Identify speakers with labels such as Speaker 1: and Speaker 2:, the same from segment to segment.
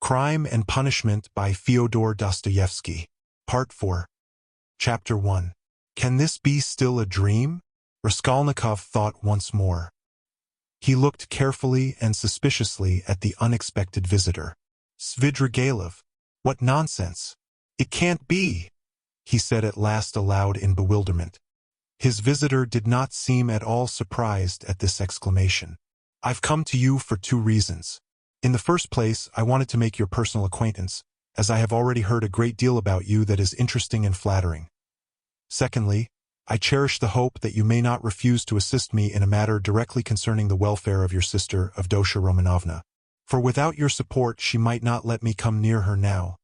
Speaker 1: Crime and Punishment by Fyodor Dostoevsky. Part 4. Chapter 1. Can this be still a dream? Raskolnikov thought once more. He looked carefully and suspiciously at the unexpected visitor. Svidrigailov. What nonsense! It can't be! He said at last aloud in bewilderment. His visitor did not seem at all surprised at this exclamation. I've come to you for 2 reasons. In the first place, I wanted to make your personal acquaintance, as I have already heard a great deal about you that is interesting and flattering. Secondly, I cherish the hope that you may not refuse to assist me in a matter directly concerning the welfare of your sister, Avdotia Romanovna. For without your support she might not let me come near her now,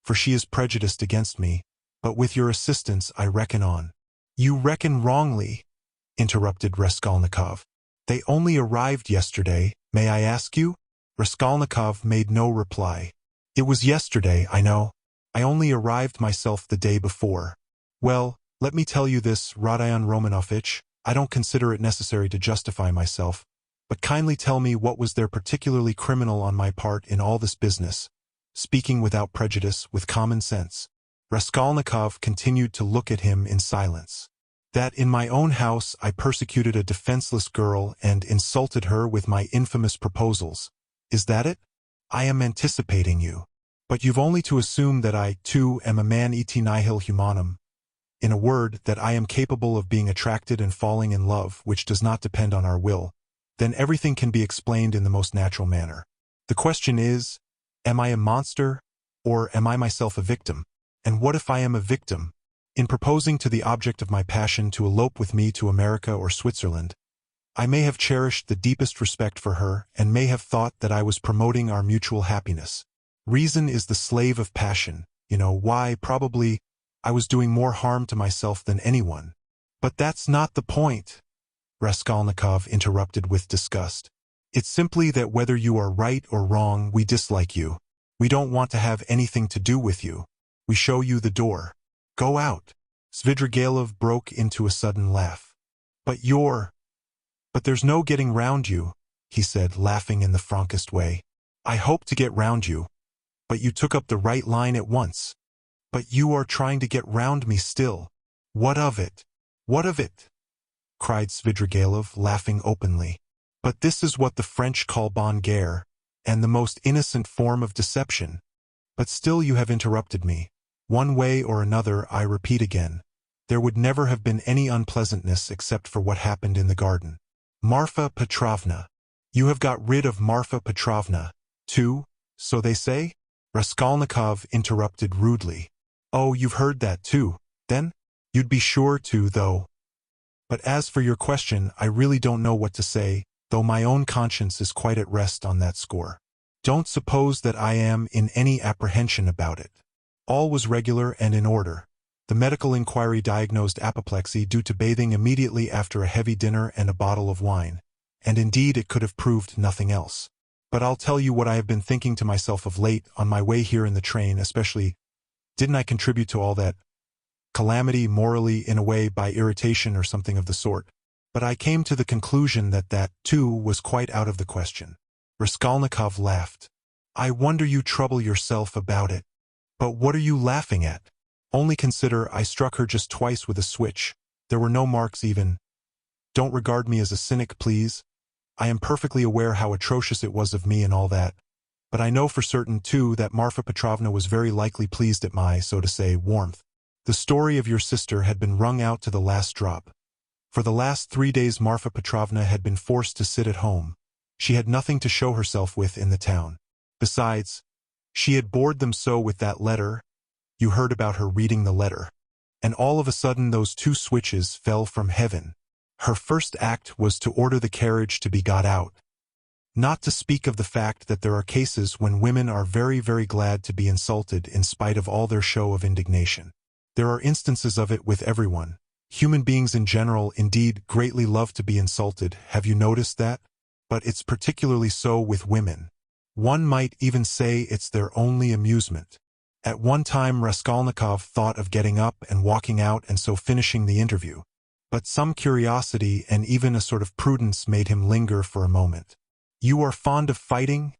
Speaker 1: for she is prejudiced against me, but with your assistance I reckon on. You reckon wrongly, interrupted Raskolnikov. They only arrived yesterday, may I ask you? Raskolnikov made no reply. It was yesterday, I know. I only arrived myself the day before. Well, let me tell you this, Rodion Romanovich, I don't consider it necessary to justify myself, but kindly tell me what was there particularly criminal on my part in all this business, speaking without prejudice, with common sense. Raskolnikov continued to look at him in silence. That in my own house I persecuted a defenseless girl and insulted her with my infamous proposals. Is that it? I am anticipating you. But you've only to assume that I, too, am a man et nihil humanum. In a word, that I am capable of being attracted and falling in love, which does not depend on our will. Then everything can be explained in the most natural manner. The question is, am I a monster, or am I myself a victim? And what if I am a victim? In proposing to the object of my passion to elope with me to America or Switzerland, I may have cherished the deepest respect for her and may have thought that I was promoting our mutual happiness. Reason is the slave of passion, why, probably, I was doing more harm to myself than anyone. But that's not the point, Raskolnikov interrupted with disgust. It's simply that whether you are right or wrong, we dislike you. We don't want to have anything to do with you. We show you the door. Go out. Svidrigailov broke into a sudden laugh. But there's no getting round you, he said, laughing in the frankest way. I hope to get round you. But you took up the right line at once. But you are trying to get round me still. What of it? What of it? Cried Svidrigailov, laughing openly. But this is what the French call bonne guerre, and the most innocent form of deception. But still you have interrupted me. One way or another, I repeat again, there would never have been any unpleasantness except for what happened in the garden. Marfa Petrovna. You have got rid of Marfa Petrovna, too, so they say? Raskolnikov interrupted rudely. Oh, you've heard that too, then? You'd be sure to, though. But as for your question, I really don't know what to say, though my own conscience is quite at rest on that score. Don't suppose that I am in any apprehension about it. All was regular and in order. The medical inquiry diagnosed apoplexy due to bathing immediately after a heavy dinner and a bottle of wine, and indeed it could have proved nothing else. But I'll tell you what I have been thinking to myself of late, on my way here in the train especially. Didn't I contribute to all that calamity morally, in a way, by irritation or something of the sort? But I came to the conclusion that, too, was quite out of the question. Raskolnikov laughed. I wonder you trouble yourself about it. But what are you laughing at? Only consider, I struck her just twice with a switch. There were no marks even. Don't regard me as a cynic, please. I am perfectly aware how atrocious it was of me and all that. But I know for certain, too, that Marfa Petrovna was very likely pleased at my, so to say, warmth. The story of your sister had been wrung out to the last drop. For the last 3 days Marfa Petrovna had been forced to sit at home. She had nothing to show herself with in the town. Besides, she had bored them so with that letter. You heard about her reading the letter. And all of a sudden those 2 switches fell from heaven. Her first act was to order the carriage to be got out. Not to speak of the fact that there are cases when women are very, very glad to be insulted in spite of all their show of indignation. There are instances of it with everyone. Human beings in general, indeed, greatly love to be insulted. Have you noticed that? But it's particularly so with women. One might even say it's their only amusement. At one time Raskolnikov thought of getting up and walking out and so finishing the interview. But some curiosity and even a sort of prudence made him linger for a moment. You are fond of fighting?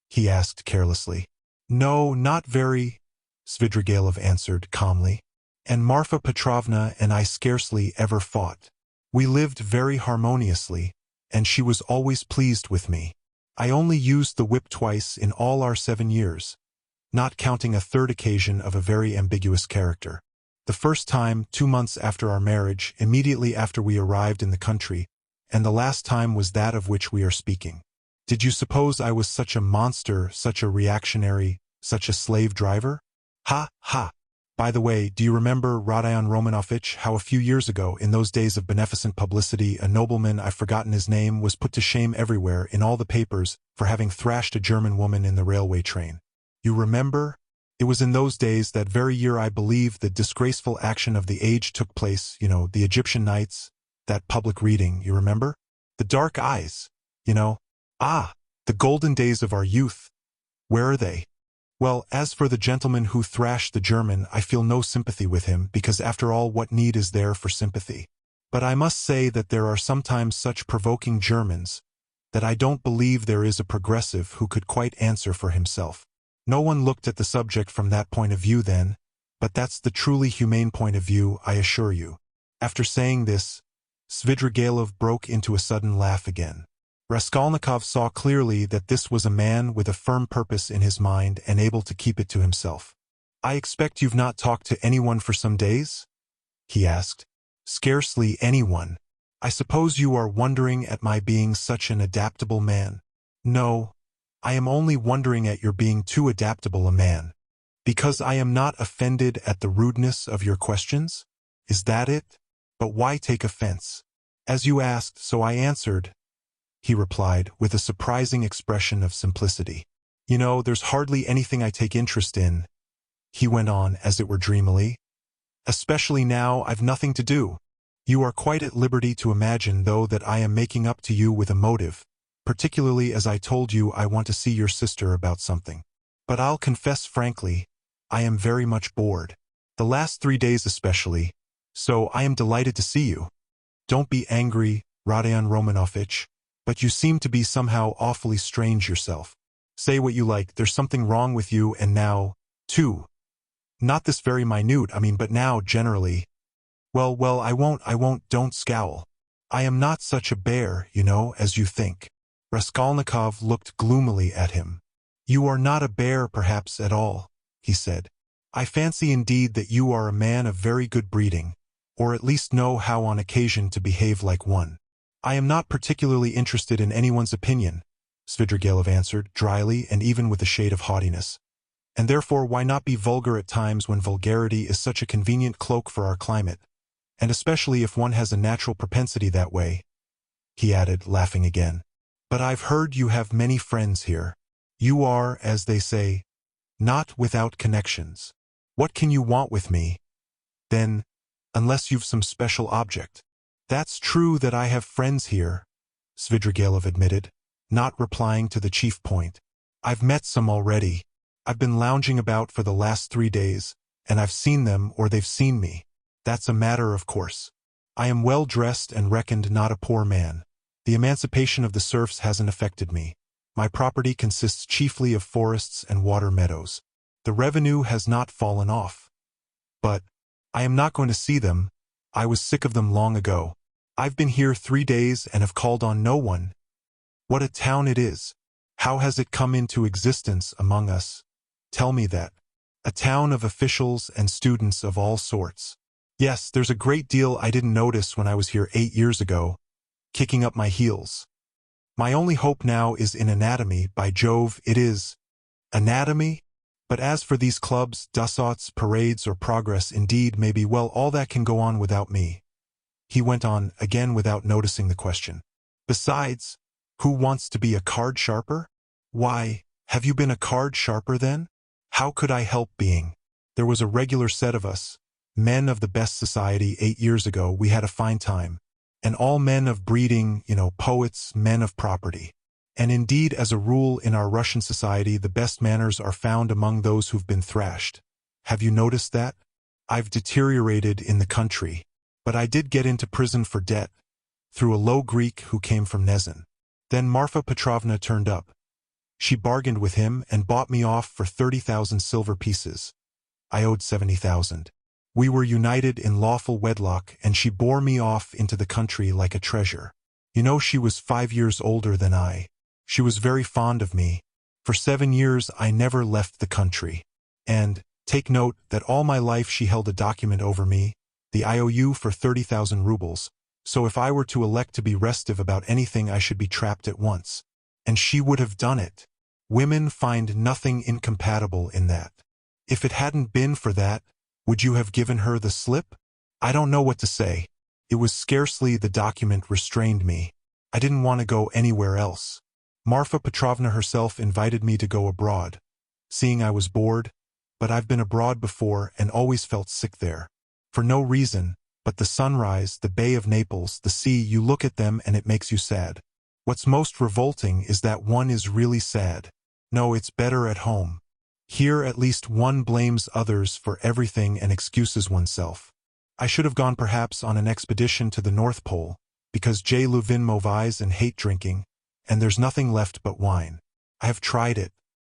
Speaker 1: He asked carelessly. No, not very, Svidrigailov answered calmly. And Marfa Petrovna and I scarcely ever fought. We lived very harmoniously, and she was always pleased with me. I only used the whip twice in all our 7 years, not counting a third occasion of a very ambiguous character. The first time, 2 months after our marriage, immediately after we arrived in the country, and the last time was that of which we are speaking. Did you suppose I was such a monster, such a reactionary, such a slave driver? Ha, ha! By the way, do you remember Rodion Romanovich, how a few years ago, in those days of beneficent publicity, a nobleman, I've forgotten his name, was put to shame everywhere, in all the papers, for having thrashed a German woman in the railway train? You remember? It was in those days, that very year I believe, the disgraceful action of the age took place, the Egyptian nights, that public reading, you remember? The dark eyes, Ah, the golden days of our youth. Where are they? Well, as for the gentleman who thrashed the German, I feel no sympathy with him, because after all, what need is there for sympathy? But I must say that there are sometimes such provoking Germans, that I don't believe there is a progressive who could quite answer for himself. No one looked at the subject from that point of view then, but that's the truly humane point of view, I assure you. After saying this, Svidrigailov broke into a sudden laugh again. Raskolnikov saw clearly that this was a man with a firm purpose in his mind and able to keep it to himself. "I expect you've not talked to anyone for some days?" he asked. "Scarcely anyone. I suppose you are wondering at my being such an adaptable man." "No, I am only wondering at your being too adaptable a man. Because I am not offended at the rudeness of your questions? Is that it? But why take offense? As you asked, so I answered," he replied, with a surprising expression of simplicity. There's hardly anything I take interest in," he went on, as it were dreamily. "Especially now I've nothing to do. You are quite at liberty to imagine, though, that I am making up to you with a motive, particularly as I told you I want to see your sister about something. But I'll confess frankly, I am very much bored. The last 3 days especially, so I am delighted to see you. Don't be angry, Rodion Romanovich, but you seem to be somehow awfully strange yourself. Say what you like, there's something wrong with you, and now, too. Not this very minute, but now, generally. Well, I won't, don't scowl. I am not such a bear, as you think." Raskolnikov looked gloomily at him. "You are not a bear, perhaps, at all," he said. "I fancy indeed that you are a man of very good breeding, or at least know how on occasion to behave like one." "I am not particularly interested in anyone's opinion," Svidrigailov answered, dryly and even with a shade of haughtiness. "And therefore why not be vulgar at times when vulgarity is such a convenient cloak for our climate, and especially if one has a natural propensity that way," he added, laughing again. "But I've heard you have many friends here. You are, as they say, not without connections. What can you want with me, then, unless you've some special object?" "That's true that I have friends here," Svidrigailov admitted, not replying to the chief point. "I've met some already. I've been lounging about for the last 3 days, and I've seen them or they've seen me. That's a matter of course. I am well dressed and reckoned not a poor man. The emancipation of the serfs hasn't affected me. My property consists chiefly of forests and water meadows. The revenue has not fallen off. But I am not going to see them. I was sick of them long ago. I've been here 3 days and have called on no one. What a town it is! How has it come into existence among us? Tell me that. A town of officials and students of all sorts. Yes, there's a great deal I didn't notice when I was here 8 years ago, kicking up my heels. My only hope now is in anatomy, by Jove, it is. Anatomy? But as for these clubs, dusauts, parades, or progress, indeed, maybe, well, all that can go on without me," he went on, again without noticing the question. "Besides, who wants to be a card sharper?" "Why, have you been a card sharper then?" "How could I help being? There was a regular set of us, men of the best society. 8 years ago we had a fine time, and all men of breeding, poets, men of property. And indeed, as a rule, in our Russian society, the best manners are found among those who've been thrashed. Have you noticed that? I've deteriorated in the country, but I did get into prison for debt, through a low Greek who came from Nezin. Then Marfa Petrovna turned up. She bargained with him and bought me off for 30,000 silver pieces. I owed 70,000. We were united in lawful wedlock, and she bore me off into the country like a treasure. You know, she was 5 years older than I. She was very fond of me. For 7 years I never left the country. And, take note that all my life she held a document over me, the IOU for 30,000 rubles, so if I were to elect to be restive about anything I should be trapped at once. And she would have done it. Women find nothing incompatible in that. If it hadn't been for that, would you have given her the slip? I don't know what to say. It was scarcely the document restrained me. I didn't want to go anywhere else. Marfa Petrovna herself invited me to go abroad, seeing I was bored, but I've been abroad before and always felt sick there. For no reason, but the sunrise, the Bay of Naples, the sea, you look at them and it makes you sad. What's most revolting is that one is really sad. No, it's better at home. Here at least one blames others for everything and excuses oneself. I should have gone perhaps on an expedition to the North Pole, because je le vin mauvais and hate drinking, and there's nothing left but wine. I have tried it.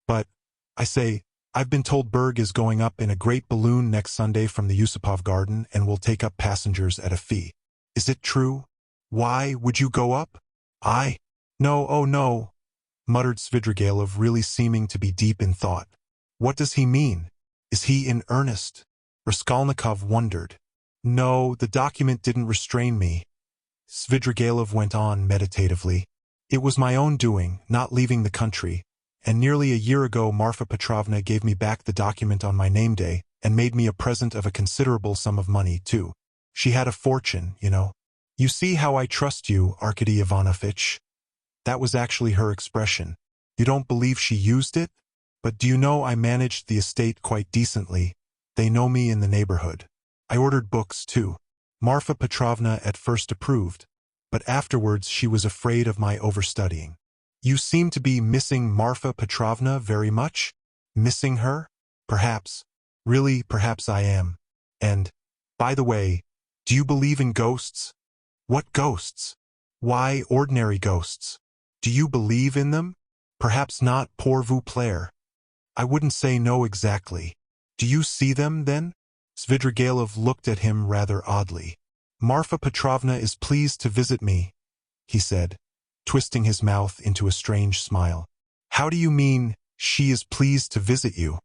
Speaker 1: But, I say, I've been told Berg is going up in a great balloon next Sunday from the Yusupov garden and will take up passengers at a fee. Is it true? Why, would you go up? I? No, oh no, muttered Svidrigailov, really seeming to be deep in thought. What does he mean? Is he in earnest? Raskolnikov wondered. No, the document didn't restrain me. Svidrigailov went on meditatively. It was my own doing, not leaving the country, and nearly a year ago Marfa Petrovna gave me back the document on my name day and made me a present of a considerable sum of money, too. She had a fortune, you know. You see how I trust you, Arkady Ivanovitch. That was actually her expression. You don't believe she used it? But do you know I managed the estate quite decently? They know me in the neighborhood. I ordered books, too. Marfa Petrovna at first approved, but afterwards she was afraid of my overstudying. You seem to be missing Marfa Petrovna very much? Missing her? Perhaps. Really, perhaps I am. And, by the way, do you believe in ghosts? What ghosts? Why, ordinary ghosts. Do you believe in them? Perhaps not, pour vous plaire. I wouldn't say no exactly. Do you see them, then? Svidrigailov looked at him rather oddly. Marfa Petrovna is pleased to visit me, he said, twisting his mouth into a strange smile. How do you mean, she is pleased to visit you?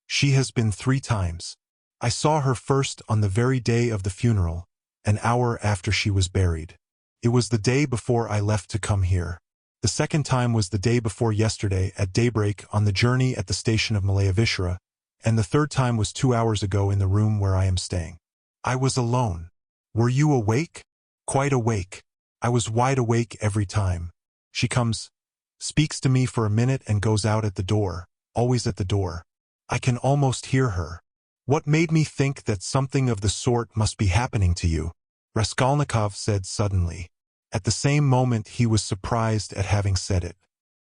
Speaker 1: She has been 3 times. I saw her first on the very day of the funeral, an hour after she was buried. It was the day before I left to come here. The second time was the day before yesterday at daybreak on the journey at the station of Malayavishra, and the third time was 2 hours ago in the room where I am staying. I was alone. Were you awake? Quite awake. I was wide awake every time. She comes, speaks to me for a minute and goes out at the door, always at the door. I can almost hear her. What made me think that something of the sort must be happening to you? Raskolnikov said suddenly. At the same moment he was surprised at having said it.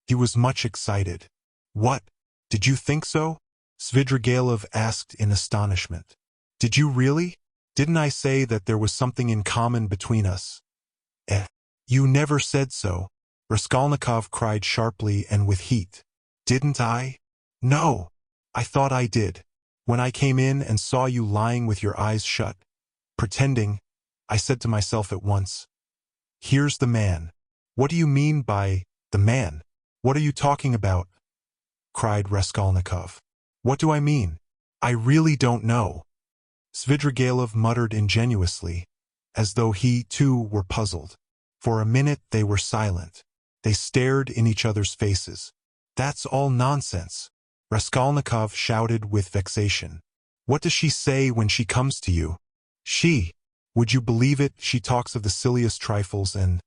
Speaker 1: He was much excited. What? Did you think so? Svidrigailov asked in astonishment. Did you really? Didn't I say that there was something in common between us? You never said so, Raskolnikov cried sharply and with heat. Didn't I? No. I thought I did. When I came in and saw you lying with your eyes shut, pretending, I said to myself at once, here's the man. What do you mean by the man? What are you talking about? Cried Raskolnikov. What do I mean? I really don't know. Svidrigailov muttered ingenuously, as though he, too, were puzzled. For a minute they were silent. They stared in each other's faces. That's all nonsense, Raskolnikov shouted with vexation. What does she say when she comes to you? She. Would you believe it, she talks of the silliest trifles and...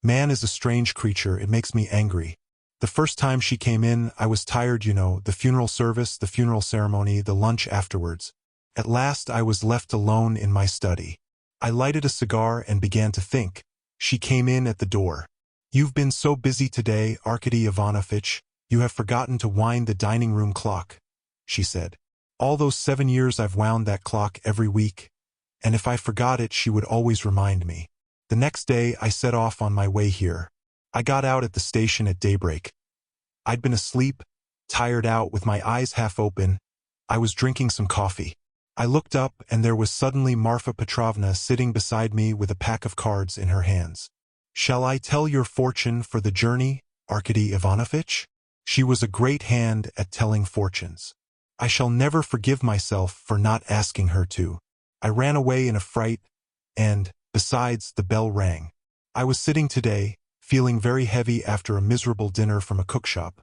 Speaker 1: Man is a strange creature, it makes me angry. The first time she came in, I was tired, you know, the funeral service, the funeral ceremony, the lunch afterwards. At last I was left alone in my study. I lighted a cigar and began to think. She came in at the door. You've been so busy today, Arkady Ivanovitch, you have forgotten to wind the dining-room clock, she said. All those 7 years I've wound that clock every week, and if I forgot it she would always remind me. The next day I set off on my way here. I got out at the station at daybreak. I'd been asleep, tired out with my eyes half open. I was drinking some coffee. I looked up and there was suddenly Marfa Petrovna sitting beside me with a pack of cards in her hands. "Shall I tell your fortune for the journey, Arkady Ivanovitch?" She was a great hand at telling fortunes. I shall never forgive myself for not asking her to. I ran away in a fright, and, besides, the bell rang. I was sitting today, feeling very heavy after a miserable dinner from a cookshop.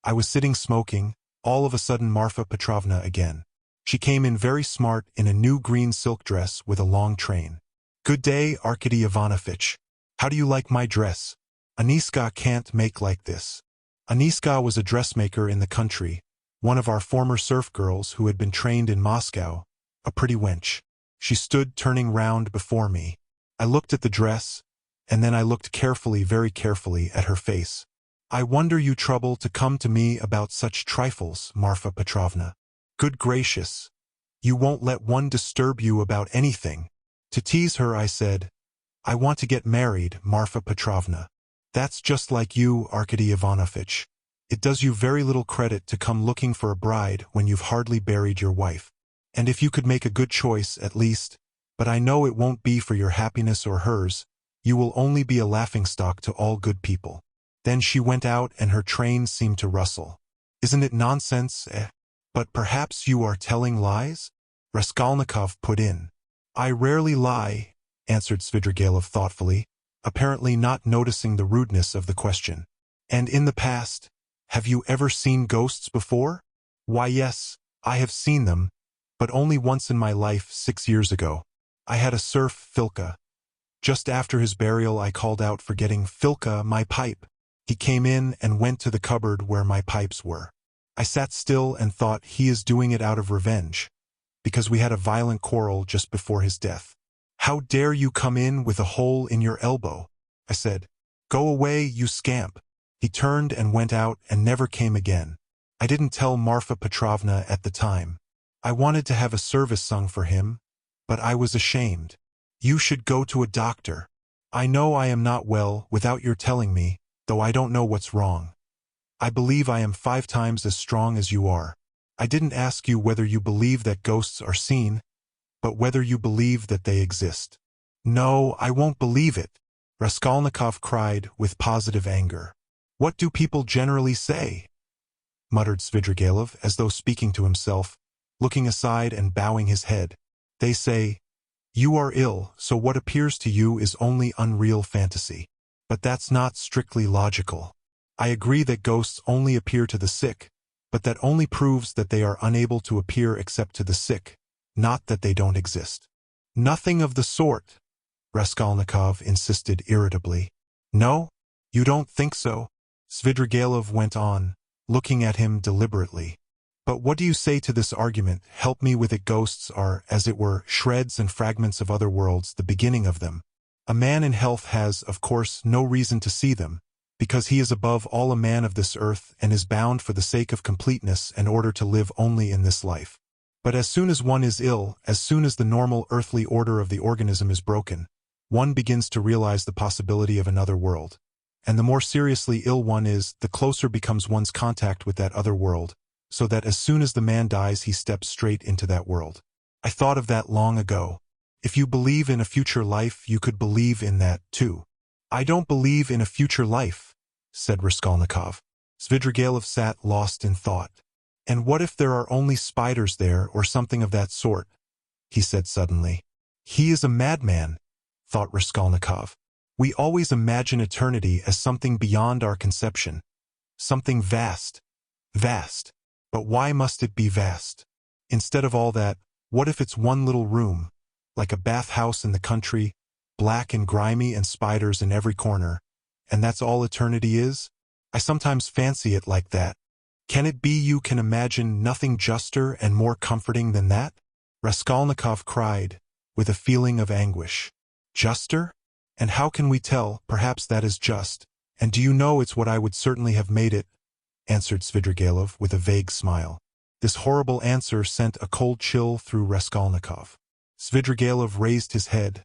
Speaker 1: I was sitting smoking, all of a sudden Marfa Petrovna again. She came in very smart in a new green silk dress with a long train. "Good day, Arkady Ivanovitch. How do you like my dress? Aniska can't make like this." Aniska was a dressmaker in the country, one of our former serf girls who had been trained in Moscow, a pretty wench. She stood turning round before me. I looked at the dress, and then I looked carefully, very carefully, at her face. "I wonder you trouble to come to me about such trifles, Marfa Petrovna. Good gracious, you won't let one disturb you about anything." To tease her, I said, "I want to get married, Marfa Petrovna." "That's just like you, Arkady Ivanovitch. It does you very little credit to come looking for a bride when you've hardly buried your wife. And if you could make a good choice, at least, but I know it won't be for your happiness or hers, you will only be a laughingstock to all good people." Then she went out and her train seemed to rustle. "Isn't it nonsense, eh? But perhaps you are telling lies?" Raskolnikov put in. "I rarely lie," answered Svidrigailov thoughtfully, apparently not noticing the rudeness of the question. "And in the past, have you ever seen ghosts before?" "Why, yes, I have seen them, but only once in my life 6 years ago. I had a serf, Filka. Just after his burial I called out forgetting, 'Filka, my pipe!' He came in and went to the cupboard where my pipes were. I sat still and thought he is doing it out of revenge, because we had a violent quarrel just before his death. 'How dare you come in with a hole in your elbow?' I said. 'Go away, you scamp.' He turned and went out and never came again. I didn't tell Marfa Petrovna at the time. I wanted to have a service sung for him, but I was ashamed. 'You should go to a doctor.' 'I know I am not well without your telling me, though I don't know what's wrong. I believe I am 5 times as strong as you are. I didn't ask you whether you believe that ghosts are seen, but whether you believe that they exist.' 'No, I won't believe it,' Raskolnikov cried with positive anger. 'What do people generally say?' muttered Svidrigailov as though speaking to himself, looking aside and bowing his head. 'They say, you are ill, so what appears to you is only unreal fantasy. But that's not strictly logical. I agree that ghosts only appear to the sick, but that only proves that they are unable to appear except to the sick, not that they don't exist.' 'Nothing of the sort,' Raskolnikov insisted irritably. 'No? You don't think so?' Svidrigailov went on, looking at him deliberately. 'But what do you say to this argument? Help me with it. Ghosts are, as it were, shreds and fragments of other worlds, the beginning of them. A man in health has, of course, no reason to see them, because he is above all a man of this earth and is bound for the sake of completeness in order to live only in this life. But as soon as one is ill, as soon as the normal earthly order of the organism is broken, one begins to realize the possibility of another world. And the more seriously ill one is, the closer becomes one's contact with that other world, so that as soon as the man dies he steps straight into that world. I thought of that long ago. If you believe in a future life, you could believe in that, too.' 'I don't believe in a future life,' said Raskolnikov. Svidrigailov sat lost in thought. 'And what if there are only spiders there or something of that sort?' he said suddenly. 'He is a madman,' thought Raskolnikov. 'We always imagine eternity as something beyond our conception, something vast, vast. But why must it be vast? Instead of all that, what if it's one little room, like a bathhouse in the country, black and grimy and spiders in every corner, and that's all eternity is? I sometimes fancy it like that. Can it be you can imagine nothing juster and more comforting than that?' Raskolnikov cried, with a feeling of anguish. 'Juster? And how can we tell? Perhaps that is just. And do you know it's what I would certainly have made it?' answered Svidrigailov with a vague smile. This horrible answer sent a cold chill through Raskolnikov. Svidrigailov raised his head,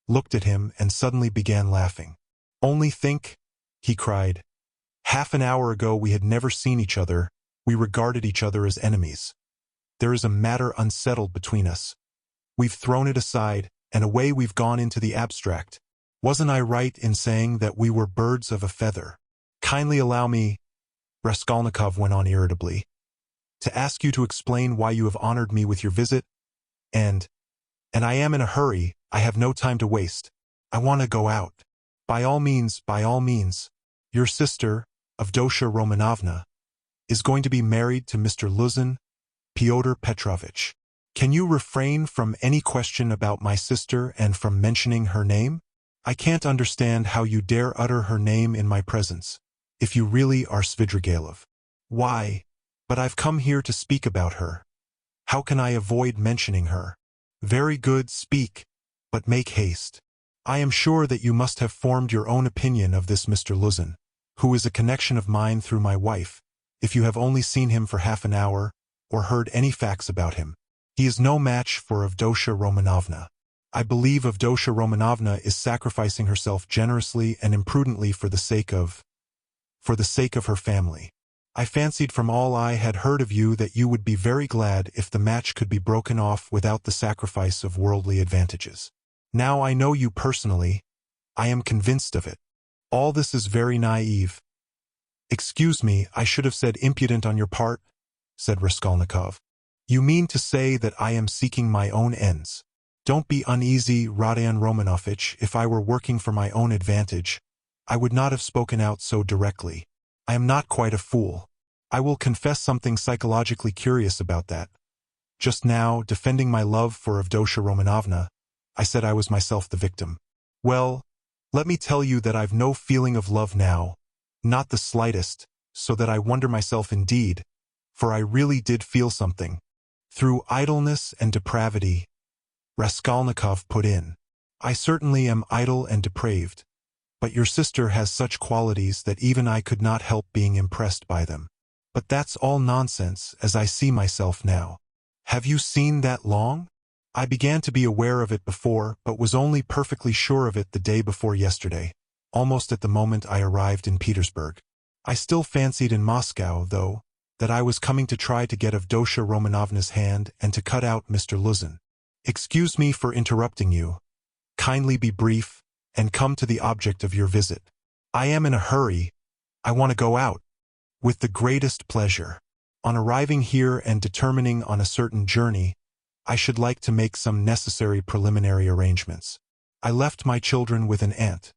Speaker 1: looked at him, and suddenly began laughing. 'Only think,' he cried. Half an hour ago we had never seen each other, we regarded each other as enemies. There is a matter unsettled between us. We've thrown it aside, and away we've gone into the abstract. Wasn't I right in saying that we were birds of a feather? Kindly allow me, Raskolnikov went on irritably, to ask you to explain why you have honored me with your visit, and I am in a hurry, I have no time to waste. I want to go out. By all means, by all means. Your sister, Avdotya Romanovna, is going to be married to Mr. Luzin, Fyodor Petrovich. Can you refrain from any question about my sister and from mentioning her name? I can't understand how you dare utter her name in my presence, if you really are Svidrigailov. Why? But I've come here to speak about her. How can I avoid mentioning her? Very good, speak, but make haste. I am sure that you must have formed your own opinion of this Mr. Luzin, who is a connection of mine through my wife, if you have only seen him for half an hour, or heard any facts about him. He is no match for Avdotya Romanovna. I believe Avdotya Romanovna is sacrificing herself generously and imprudently for the sake of her family. I fancied from all I had heard of you that you would be very glad if the match could be broken off without the sacrifice of worldly advantages. Now I know you personally. I am convinced of it. All this is very naive. Excuse me, I should have said impudent on your part, said Raskolnikov. You mean to say that I am seeking my own ends. Don't be uneasy, Rodion Romanovich. If I were working for my own advantage, I would not have spoken out so directly. I am not quite a fool. I will confess something psychologically curious about that. Just now, defending my love for Avdotya Romanovna, I said I was myself the victim. Well, let me tell you that I've no feeling of love now, not the slightest, so that I wonder myself indeed, for I really did feel something. Through idleness and depravity, Raskolnikov put in. I certainly am idle and depraved, but your sister has such qualities that even I could not help being impressed by them. But that's all nonsense, as I see myself now. Have you seen that long? I began to be aware of it before, but was only perfectly sure of it the day before yesterday, almost at the moment I arrived in Petersburg. I still fancied in Moscow, though, that I was coming to try to get Avdotya Romanovna's hand and to cut out Mr. Luzin. Excuse me for interrupting you. Kindly be brief, and come to the object of your visit. I am in a hurry. I want to go out. With the greatest pleasure. On arriving here and determining on a certain journey, I should like to make some necessary preliminary arrangements. I left my children with an aunt.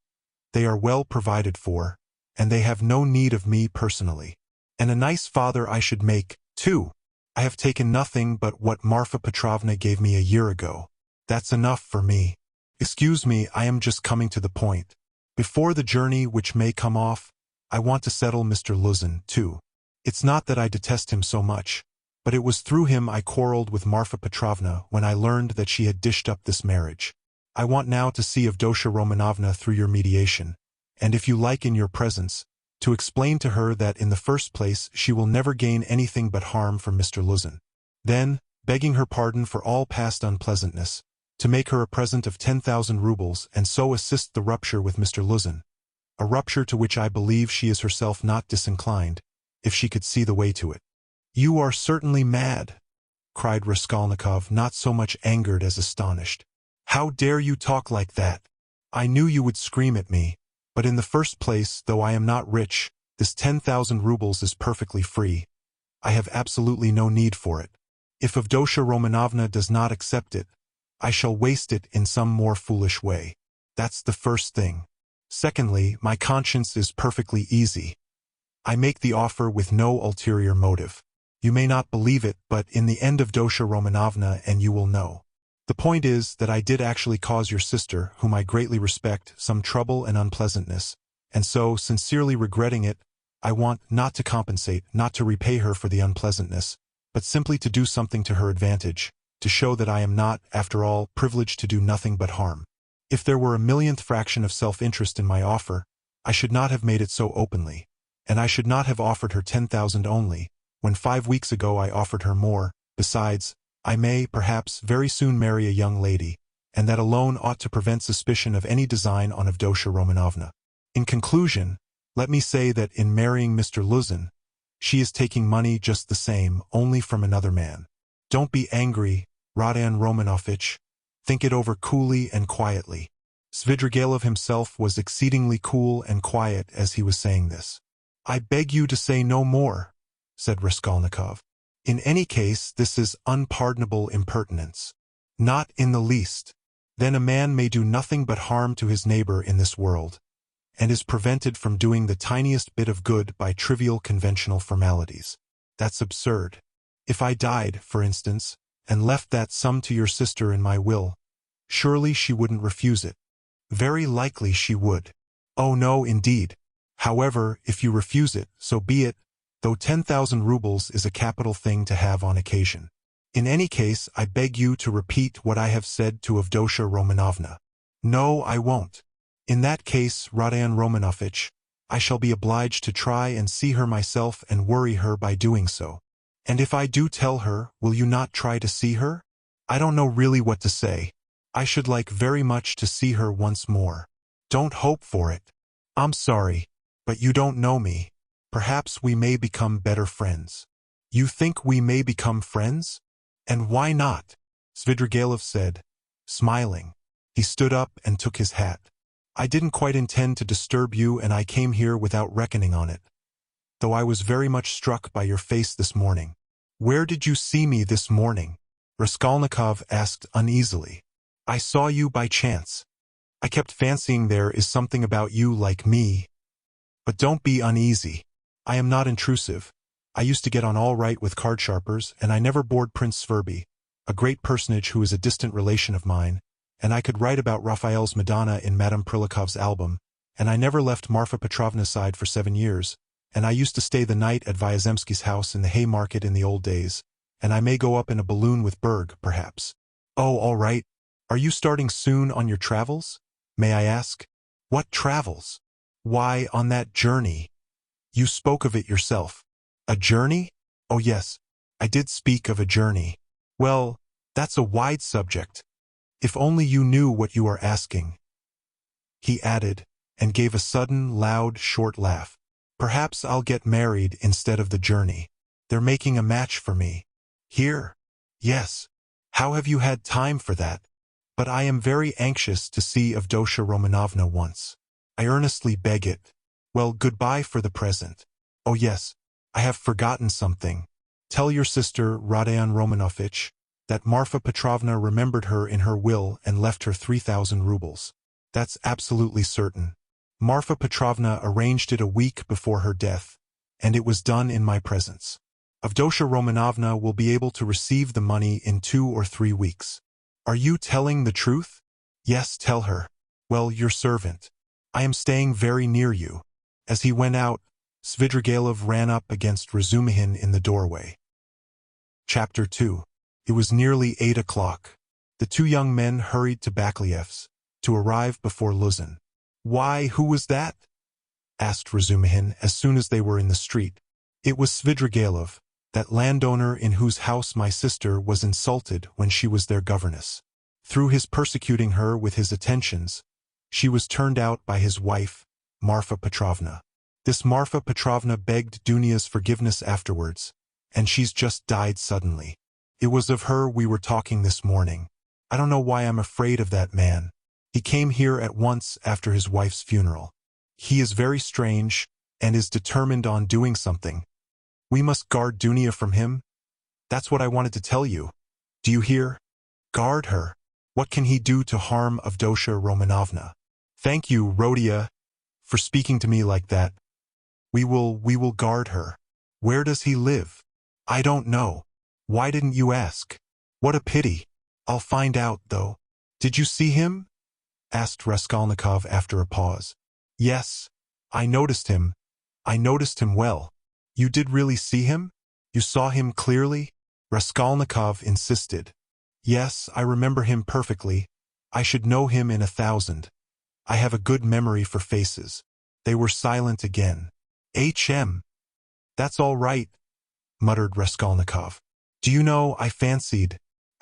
Speaker 1: They are well provided for, and they have no need of me personally. And a nice father I should make, too. I have taken nothing but what Marfa Petrovna gave me a year ago. That's enough for me. Excuse me, I am just coming to the point. Before the journey which may come off, I want to settle Mr. Luzin, too. It's not that I detest him so much, but it was through him I quarreled with Marfa Petrovna when I learned that she had dished up this marriage. I want now to see Avdotya Romanovna through your mediation, and if you like in your presence, to explain to her that in the first place she will never gain anything but harm from Mr. Luzin. Then, begging her pardon for all past unpleasantness, to make her a present of 10,000 rubles and so assist the rupture with Mr. Luzin, a rupture to which I believe she is herself not disinclined, if she could see the way to it. You are certainly mad, cried Raskolnikov, not so much angered as astonished. How dare you talk like that? I knew you would scream at me, but in the first place, though I am not rich, this 10,000 rubles is perfectly free. I have absolutely no need for it. If Avdotya Romanovna does not accept it, I shall waste it in some more foolish way. That's the first thing. Secondly, my conscience is perfectly easy. I make the offer with no ulterior motive. You may not believe it, but in the end Avdotya Romanovna and you will know. The point is that I did actually cause your sister, whom I greatly respect, some trouble and unpleasantness, and so, sincerely regretting it, I want not to compensate, not to repay her for the unpleasantness, but simply to do something to her advantage, to show that I am not, after all, privileged to do nothing but harm. If there were a millionth fraction of self-interest in my offer, I should not have made it so openly, and I should not have offered her 10,000 only, when 5 weeks ago I offered her more. Besides, I may, perhaps, very soon marry a young lady, and that alone ought to prevent suspicion of any design on Avdotya Romanovna. In conclusion, Let me say that in marrying Mr. Luzin, she is taking money just the same, only from another man. Don't be angry, Rodion Romanovich. Think it over coolly and quietly. Svidrigailov himself was exceedingly cool and quiet as he was saying this. I beg you to say no more, said Raskolnikov. In any case, this is unpardonable impertinence. Not in the least. Then a man may do nothing but harm to his neighbor in this world, and is prevented from doing the tiniest bit of good by trivial conventional formalities. That's absurd. If I died, for instance, and left that sum to your sister in my will, surely she wouldn't refuse it. Very likely she would. Oh no, indeed. However, if you refuse it, so be it, though 10,000 rubles is a capital thing to have on occasion. In any case, I beg you to repeat what I have said to Avdotya Romanovna. No, I won't. In that case, Rodion Romanovich, I shall be obliged to try and see her myself and worry her by doing so. And if I do tell her, will you not try to see her? I don't know really what to say. I should like very much to see her once more. Don't hope for it. I'm sorry, but you don't know me. Perhaps we may become better friends. You think we may become friends? And why not? Svidrigailov said, smiling. He stood up and took his hat. I didn't quite intend to disturb you, and I came here without reckoning on it, though I was very much struck by your face this morning. Where did you see me this morning? Raskolnikov asked uneasily. I saw you by chance. I kept fancying there is something about you like me. But don't be uneasy. I am not intrusive. I used to get on all right with card-sharpers, and I never bored Prince Sverby, a great personage who is a distant relation of mine, and I could write about Raphael's Madonna in Madame Prilukov's album, and I never left Marfa Petrovna's side for 7 years, and I used to stay the night at Vyazemsky's house in the Haymarket in the old days, and I may go up in a balloon with Berg, perhaps. Oh, all right. Are you starting soon on your travels? May I ask? What travels? Why, on that journey. You spoke of it yourself. A journey? Oh yes, I did speak of a journey. Well, that's a wide subject. If only you knew what you are asking. He added, and gave a sudden, loud, short laugh. Perhaps I'll get married instead of the journey. They're making a match for me. Here? Yes. How have you had time for that? But I am very anxious to see Avdotya Romanovna once. I earnestly beg it. Well, goodbye for the present. Oh yes, I have forgotten something. Tell your sister, Rodion Romanovich, that Marfa Petrovna remembered her in her will and left her 3,000 rubles. That's absolutely certain. Marfa Petrovna arranged it a week before her death, and it was done in my presence. Avdotya Romanovna will be able to receive the money in 2 or 3 weeks. Are you telling the truth? Yes, tell her. Well, your servant. I am staying very near you. As he went out, Svidrigailov ran up against Razumihin in the doorway. Chapter 2. It was nearly 8 o'clock. The 2 young men hurried to Bakliev's, to arrive before Luzin. Why, who was that? Asked Razumihin as soon as they were in the street. It was Svidrigailov, that landowner in whose house my sister was insulted when she was their governess. Through his persecuting her with his attentions, she was turned out by his wife, Marfa Petrovna. This Marfa Petrovna begged Dunia's forgiveness afterwards, and she's just died suddenly. It was of her we were talking this morning. I don't know why I'm afraid of that man. He came here at once after his wife's funeral. He is very strange, and is determined on doing something. We must guard Dunia from him. That's what I wanted to tell you. Do you hear? Guard her. What can he do to harm Avdotya Romanovna? Thank you, Rodia, for speaking to me like that. We will guard her. Where does he live? I don't know. Why didn't you ask? What a pity. I'll find out, though. Did you see him? Asked Raskolnikov after a pause. Yes, I noticed him. I noticed him well. You did really see him? You saw him clearly? Raskolnikov insisted. Yes, I remember him perfectly. I should know him in 1,000. I have a good memory for faces. They were silent again. H.M. That's all right, muttered Raskolnikov. Do you know, I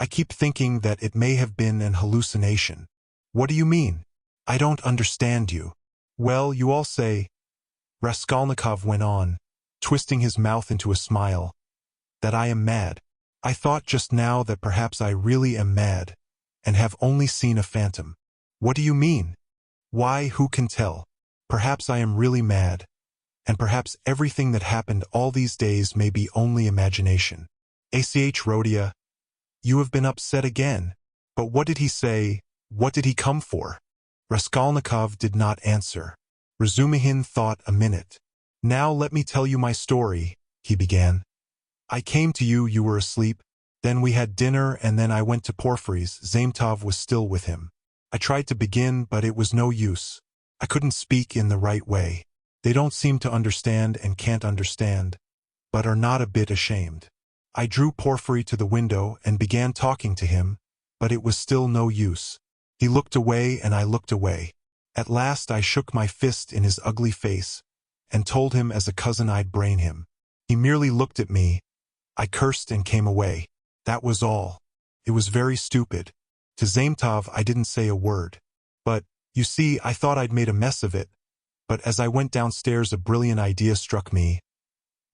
Speaker 1: keep thinking that it may have been an hallucination. What do you mean? I don't understand you. Well, you all say, Raskolnikov went on, twisting his mouth into a smile, that I am mad. I thought just now that perhaps I really am mad, and have only seen a phantom. What do you mean? Why, who can tell? Perhaps I am really mad, and perhaps everything that happened all these days may be only imagination. ACH Rodia, you have been upset again. But what did he say? What did he come for? Raskolnikov did not answer. Razumihin thought a minute. Now let me tell you my story, he began. I came to you, you were asleep. Then we had dinner, and then I went to Porfiry's. Zametov was still with him. I tried to begin, but it was no use. I couldn't speak in the right way. They don't seem to understand and can't understand, but are not a bit ashamed. I drew Porfiry to the window and began talking to him, but it was still no use. He looked away and I looked away. At last I shook my fist in his ugly face and told him as a cousin I'd brain him. He merely looked at me. I cursed and came away. That was all. It was very stupid. To Zametov I didn't say a word. But, you see, I thought I'd made a mess of it. But as I went downstairs a brilliant idea struck me.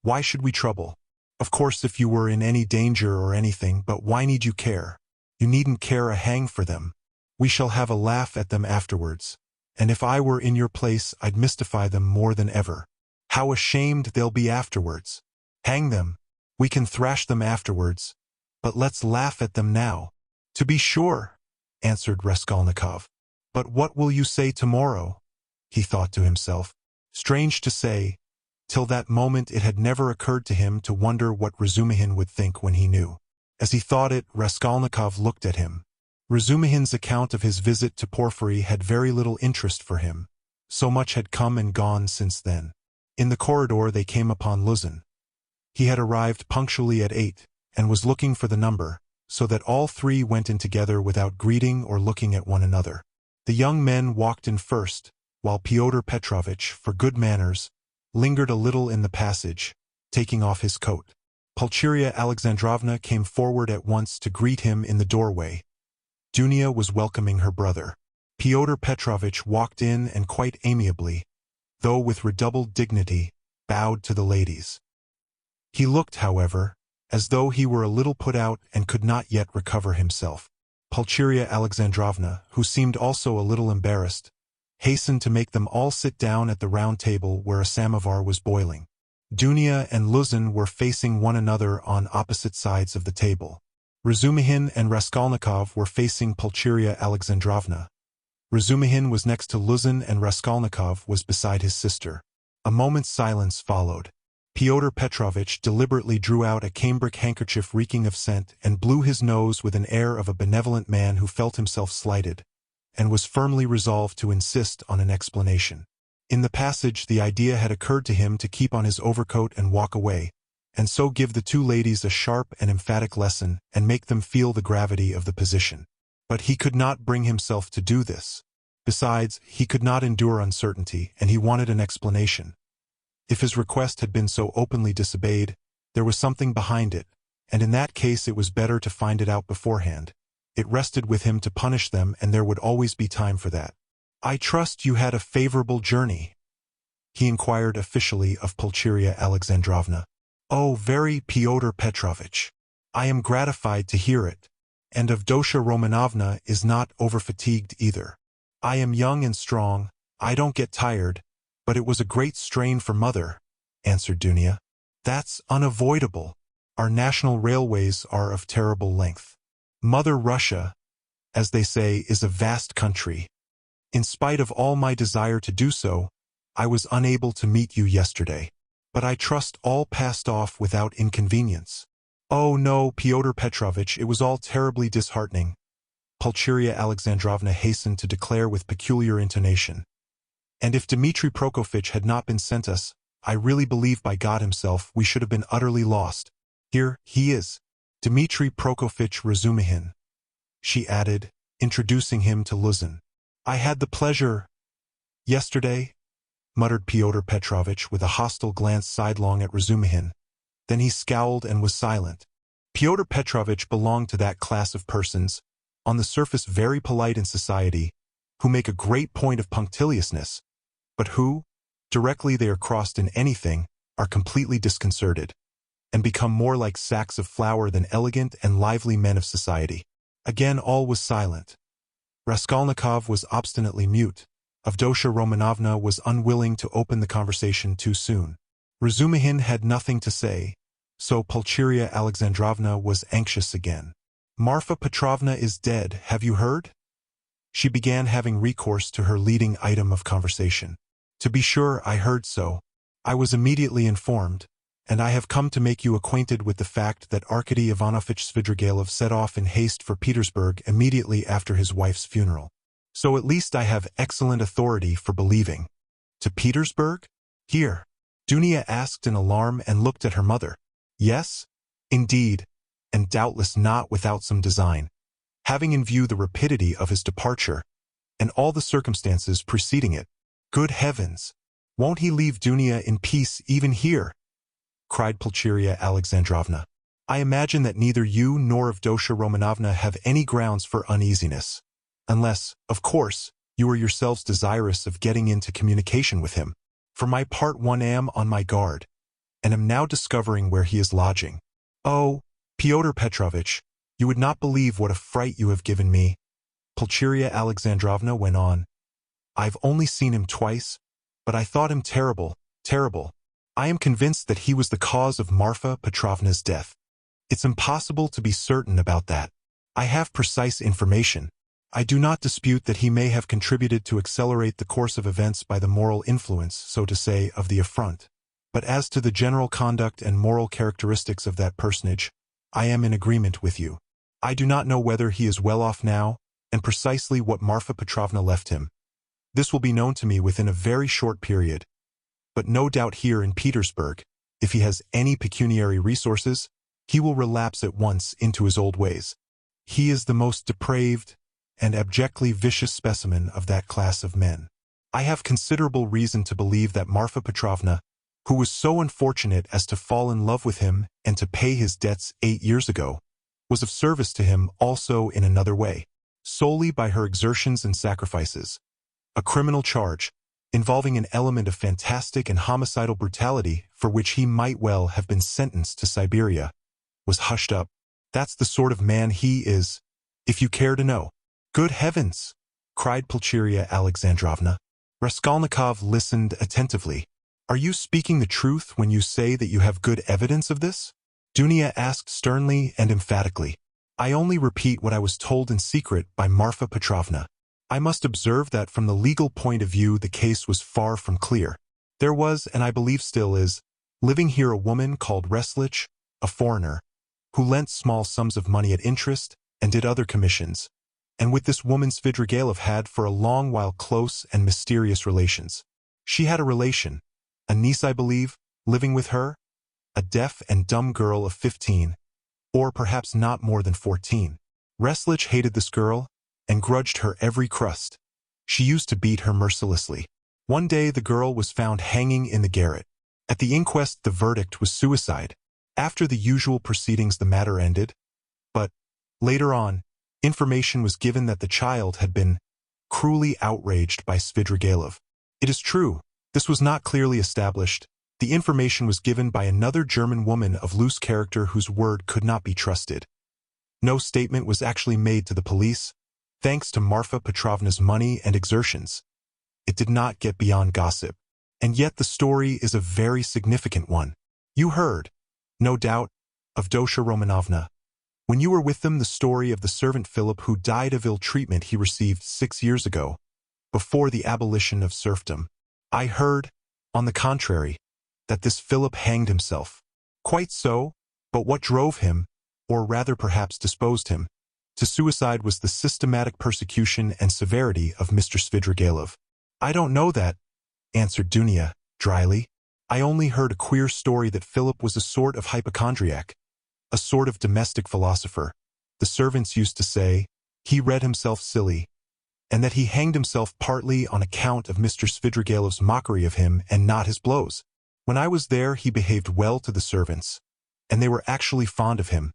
Speaker 1: Why should we trouble? Of course if you were in any danger or anything, but why need you care? You needn't care a hang for them. We shall have a laugh at them afterwards. And if I were in your place I'd mystify them more than ever. How ashamed they'll be afterwards. Hang them. We can thrash them afterwards. But let's laugh at them now. To be sure, answered Raskolnikov. But what will you say tomorrow? He thought to himself. Strange to say, till that moment it had never occurred to him to wonder what Razumihin would think when he knew. As he thought it, Raskolnikov looked at him. Razumihin's account of his visit to Porfiry had very little interest for him. So much had come and gone since then. In the corridor they came upon Luzin. He had arrived punctually at 8, and was looking for the number, so that all three went in together without greeting or looking at one another. The young men walked in first, while Fyodor Petrovich, for good manners, lingered a little in the passage, taking off his coat. Pulcheria Alexandrovna came forward at once to greet him in the doorway. Dunya was welcoming her brother. Fyodor Petrovich walked in and quite amiably, though with redoubled dignity, bowed to the ladies. He looked, however, as though he were a little put out and could not yet recover himself. Pulcheria Alexandrovna, who seemed also a little embarrassed, hastened to make them all sit down at the round table where a samovar was boiling. Dunya and Luzin were facing one another on opposite sides of the table. Razumihin and Raskolnikov were facing Pulcheria Alexandrovna. Razumihin was next to Luzin and Raskolnikov was beside his sister. A moment's silence followed. Fyodor Petrovich deliberately drew out a cambric handkerchief reeking of scent and blew his nose with an air of a benevolent man who felt himself slighted, and was firmly resolved to insist on an explanation. In the passage the idea had occurred to him to keep on his overcoat and walk away, and so give the two ladies a sharp and emphatic lesson and make them feel the gravity of the position. But he could not bring himself to do this. Besides, he could not endure uncertainty, and he wanted an explanation. If his request had been so openly disobeyed, there was something behind it, and in that case it was better to find it out beforehand. It rested with him to punish them, and there would always be time for that. "I trust you had a favorable journey?" he inquired officially of Pulcheria Alexandrovna. "Oh, very, Fyodor Petrovich. I am gratified to hear it. And Avdotya Romanovna is not overfatigued either. I am young and strong, I don't get tired, but it was a great strain for Mother," answered Dunya. "That's unavoidable. Our national railways are of terrible length. Mother Russia, as they say, is a vast country. In spite of all my desire to do so, I was unable to meet you yesterday. But I trust all passed off without inconvenience." "Oh no, Fyodor Petrovich, it was all terribly disheartening," Pulcheria Alexandrovna hastened to declare with peculiar intonation. "And if Dmitri Prokofitch had not been sent us, I really believe by God himself we should have been utterly lost. Here he is, Dmitri Prokofitch Razumihin," she added, introducing him to Luzin. "I had the pleasure—" "Yesterday?" muttered Fyodor Petrovich with a hostile glance sidelong at Razumihin. Then he scowled and was silent. Fyodor Petrovich belonged to that class of persons, on the surface very polite in society, who make a great point of punctiliousness, but who, Directly they are crossed in anything, are completely disconcerted, and become more like sacks of flour than elegant and lively men of society. Again all was silent. Raskolnikov was obstinately mute. Avdotya Romanovna was unwilling to open the conversation too soon. Razumihin had nothing to say, so Pulcheria Alexandrovna was anxious again. "Marfa Petrovna is dead, have you heard?" She began, having recourse to her leading item of conversation. "To be sure, I heard so. I was immediately informed, and I have come to make you acquainted with the fact that Arkady Ivanovich Svidrigailov set off in haste for Petersburg immediately after his wife's funeral. So at least I have excellent authority for believing." "To Petersburg? Here?" Dunya asked in alarm and looked at her mother. "Yes, indeed, and doubtless not without some design. Having in view the rapidity of his departure, and all the circumstances preceding it." "Good heavens! Won't he leave Dunya in peace even here?" cried Pulcheria Alexandrovna. "I imagine that neither you nor Avdotya Romanovna have any grounds for uneasiness, unless, of course, you are yourselves desirous of getting into communication with him. For my part, one am on my guard, and am now discovering where he is lodging. Oh, Fyodor Petrovich, you would not believe what a fright you have given me," Pulcheria Alexandrovna went on. "I've only seen him twice, but I thought him terrible, terrible. I am convinced that he was the cause of Marfa Petrovna's death. It's impossible to be certain about that. I have precise information. I do not dispute that he may have contributed to accelerate the course of events by the moral influence, so to say, of the affront. But as to the general conduct and moral characteristics of that personage, I am in agreement with you. I do not know whether he is well off now, and precisely what Marfa Petrovna left him. This will be known to me within a very short period. But no doubt here in Petersburg, if he has any pecuniary resources, he will relapse at once into his old ways. He is the most depraved and abjectly vicious specimen of that class of men. I have considerable reason to believe that Marfa Petrovna, who was so unfortunate as to fall in love with him and to pay his debts 8 years ago, was of service to him also in another way, solely by her exertions and sacrifices. A criminal charge, involving an element of fantastic and homicidal brutality for which he might well have been sentenced to Siberia, was hushed up. That's the sort of man he is, if you care to know. "Good heavens!" cried Pulcheria Alexandrovna. Raskolnikov listened attentively. "Are you speaking the truth when you say that you have good evidence of this?" Dunya asked sternly and emphatically. "I only repeat what I was told in secret by Marfa Petrovna. I must observe that from the legal point of view the case was far from clear. There was, and I believe still is, living here a woman called Reslich, a foreigner, who lent small sums of money at interest and did other commissions, and with this woman Svidrigailov had for a long while close and mysterious relations. She had a relation, a niece I believe, living with her, a deaf and dumb girl of 15, or perhaps not more than 14. Reslich hated this girl, and grudged her every crust. She used to beat her mercilessly. One day the girl was found hanging in the garret. At the inquest the verdict was suicide. After the usual proceedings the matter ended, but, later on, information was given that the child had been cruelly outraged by Svidrigailov. It is true, this was not clearly established. The information was given by another German woman of loose character whose word could not be trusted. No statement was actually made to the police, thanks to Marfa Petrovna's money and exertions. It did not get beyond gossip. And yet the story is a very significant one. You heard, no doubt, of Avdotya Romanovna, when you were with them, the story of the servant Philip who died of ill treatment he received 6 years ago, before the abolition of serfdom. I heard, on the contrary, that this Philip hanged himself. Quite so, but what drove him, or rather perhaps disposed him, to suicide was the systematic persecution and severity of Mr. Svidrigailov. I don't know that, answered Dunya, dryly. I only heard a queer story that Philip was a sort of hypochondriac, a sort of domestic philosopher. The servants used to say, he read himself silly, and that he hanged himself partly on account of Mr. Svidrigailov's mockery of him and not his blows. When I was there he behaved well to the servants, and they were actually fond of him,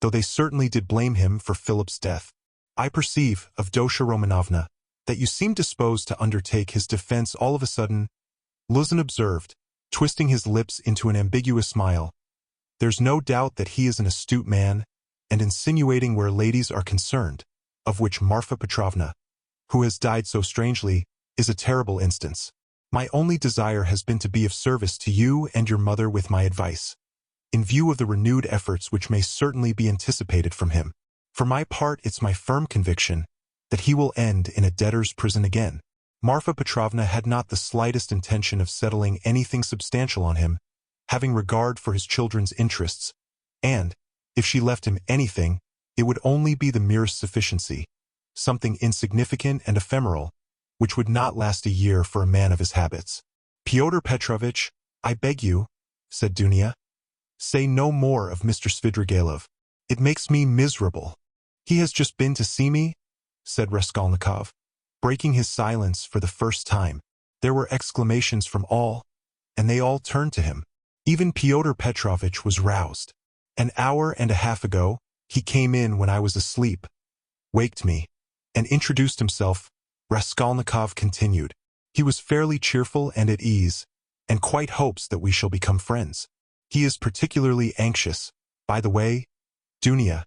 Speaker 1: though they certainly did blame him for Philip's death. I perceive, Avdotya Romanovna, that you seem disposed to undertake his defense all of a sudden. Luzin observed, twisting his lips into an ambiguous smile. There's no doubt that he is an astute man, and insinuating where ladies are concerned, of which Marfa Petrovna, who has died so strangely, is a terrible instance. My only desire has been to be of service to you and your mother with my advice, in view of the renewed efforts which may certainly be anticipated from him. For my part, it's my firm conviction that he will end in a debtor's prison again. Marfa Petrovna had not the slightest intention of settling anything substantial on him, having regard for his children's interests, and, if she left him anything, it would only be the merest sufficiency, something insignificant and ephemeral, which would not last a year for a man of his habits. Fyodor Petrovich, I beg you, said Dunya, say no more of Mr. Svidrigailov. It makes me miserable. He has just been to see me, said Raskolnikov, breaking his silence for the first time. There were exclamations from all, and they all turned to him. Even Fyodor Petrovich was roused. An hour and a half ago, he came in when I was asleep, waked me, and introduced himself. Raskolnikov continued. He was fairly cheerful and at ease, and quite hopes that we shall become friends. He is particularly anxious, by the way, Dunya,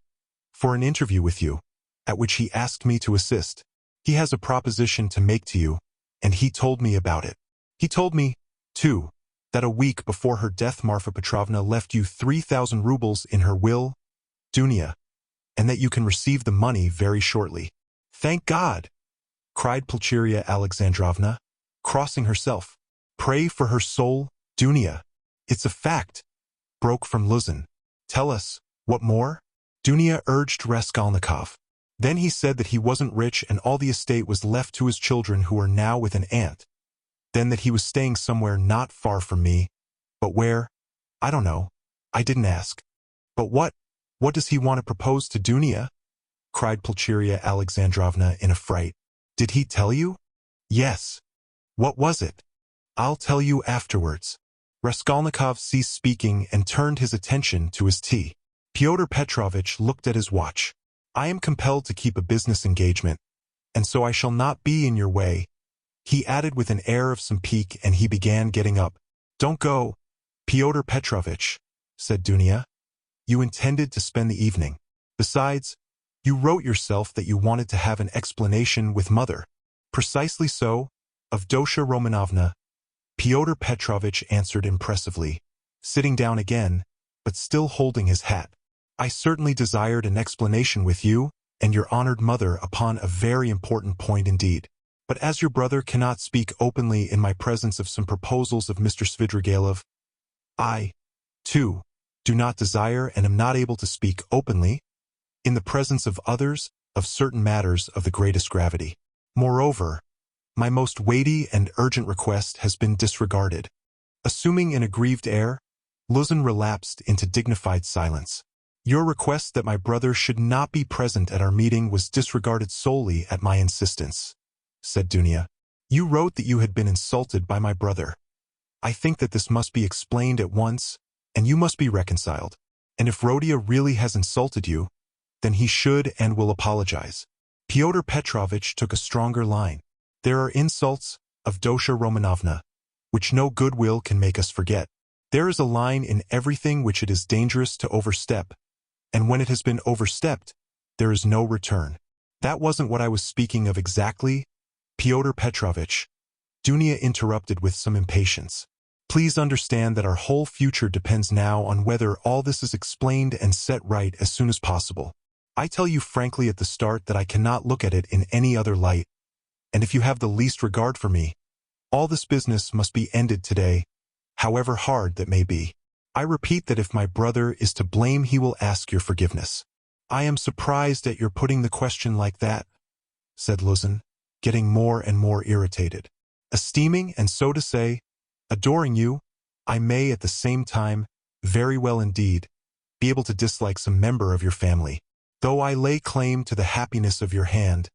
Speaker 1: for an interview with you, at which he asked me to assist. He has a proposition to make to you, and he told me about it. He told me, too, that a week before her death Marfa Petrovna left you 3,000 rubles in her will, Dunya, and that you can receive the money very shortly. Thank God! Cried Pulcheria Alexandrovna, crossing herself. Pray for her soul, Dunya. It's a fact, broke from Luzin. Tell us, what more? Dunya urged Raskolnikov. Then he said that he wasn't rich and all the estate was left to his children who are now with an aunt. Then that he was staying somewhere not far from me. But where? I don't know. I didn't ask. But what does he want to propose to Dunya? Cried Pulcheria Alexandrovna in a fright. Did he tell you? Yes. What was it? I'll tell you afterwards. Raskolnikov ceased speaking and turned his attention to his tea. Fyodor Petrovich looked at his watch. I am compelled to keep a business engagement, and so I shall not be in your way, he added with an air of some pique, and he began getting up. Don't go, Fyodor Petrovich, said Dunya. You intended to spend the evening. Besides, you wrote yourself that you wanted to have an explanation with mother. Precisely so, Avdotya Romanovna, Fyodor Petrovich answered impressively, sitting down again, but still holding his hat. I certainly desired an explanation with you and your honored mother upon a very important point indeed. But as your brother cannot speak openly in my presence of some proposals of Mr. Svidrigailov, I, too, do not desire and am not able to speak openly, in the presence of others, of certain matters of the greatest gravity. Moreover, my most weighty and urgent request has been disregarded. Assuming an aggrieved air, Luzin relapsed into dignified silence. Your request that my brother should not be present at our meeting was disregarded solely at my insistence, said Dunya. You wrote that you had been insulted by my brother. I think that this must be explained at once, and you must be reconciled. And if Rodion really has insulted you, then he should and will apologize. Fyodor Petrovich took a stronger line. There are insults, Avdotya Romanovna, which no goodwill can make us forget. There is a line in everything which it is dangerous to overstep, and when it has been overstepped, there is no return. That wasn't what I was speaking of exactly, Fyodor Petrovich, Dunya interrupted with some impatience. Please understand that our whole future depends now on whether all this is explained and set right as soon as possible. I tell you frankly at the start that I cannot look at it in any other light, and if you have the least regard for me, all this business must be ended today, however hard that may be. I repeat that if my brother is to blame, he will ask your forgiveness. I am surprised at your putting the question like that, said Luzin, getting more and more irritated. Esteeming, and so to say, adoring you, I may at the same time, very well indeed, be able to dislike some member of your family. Though I lay claim to the happiness of your hand,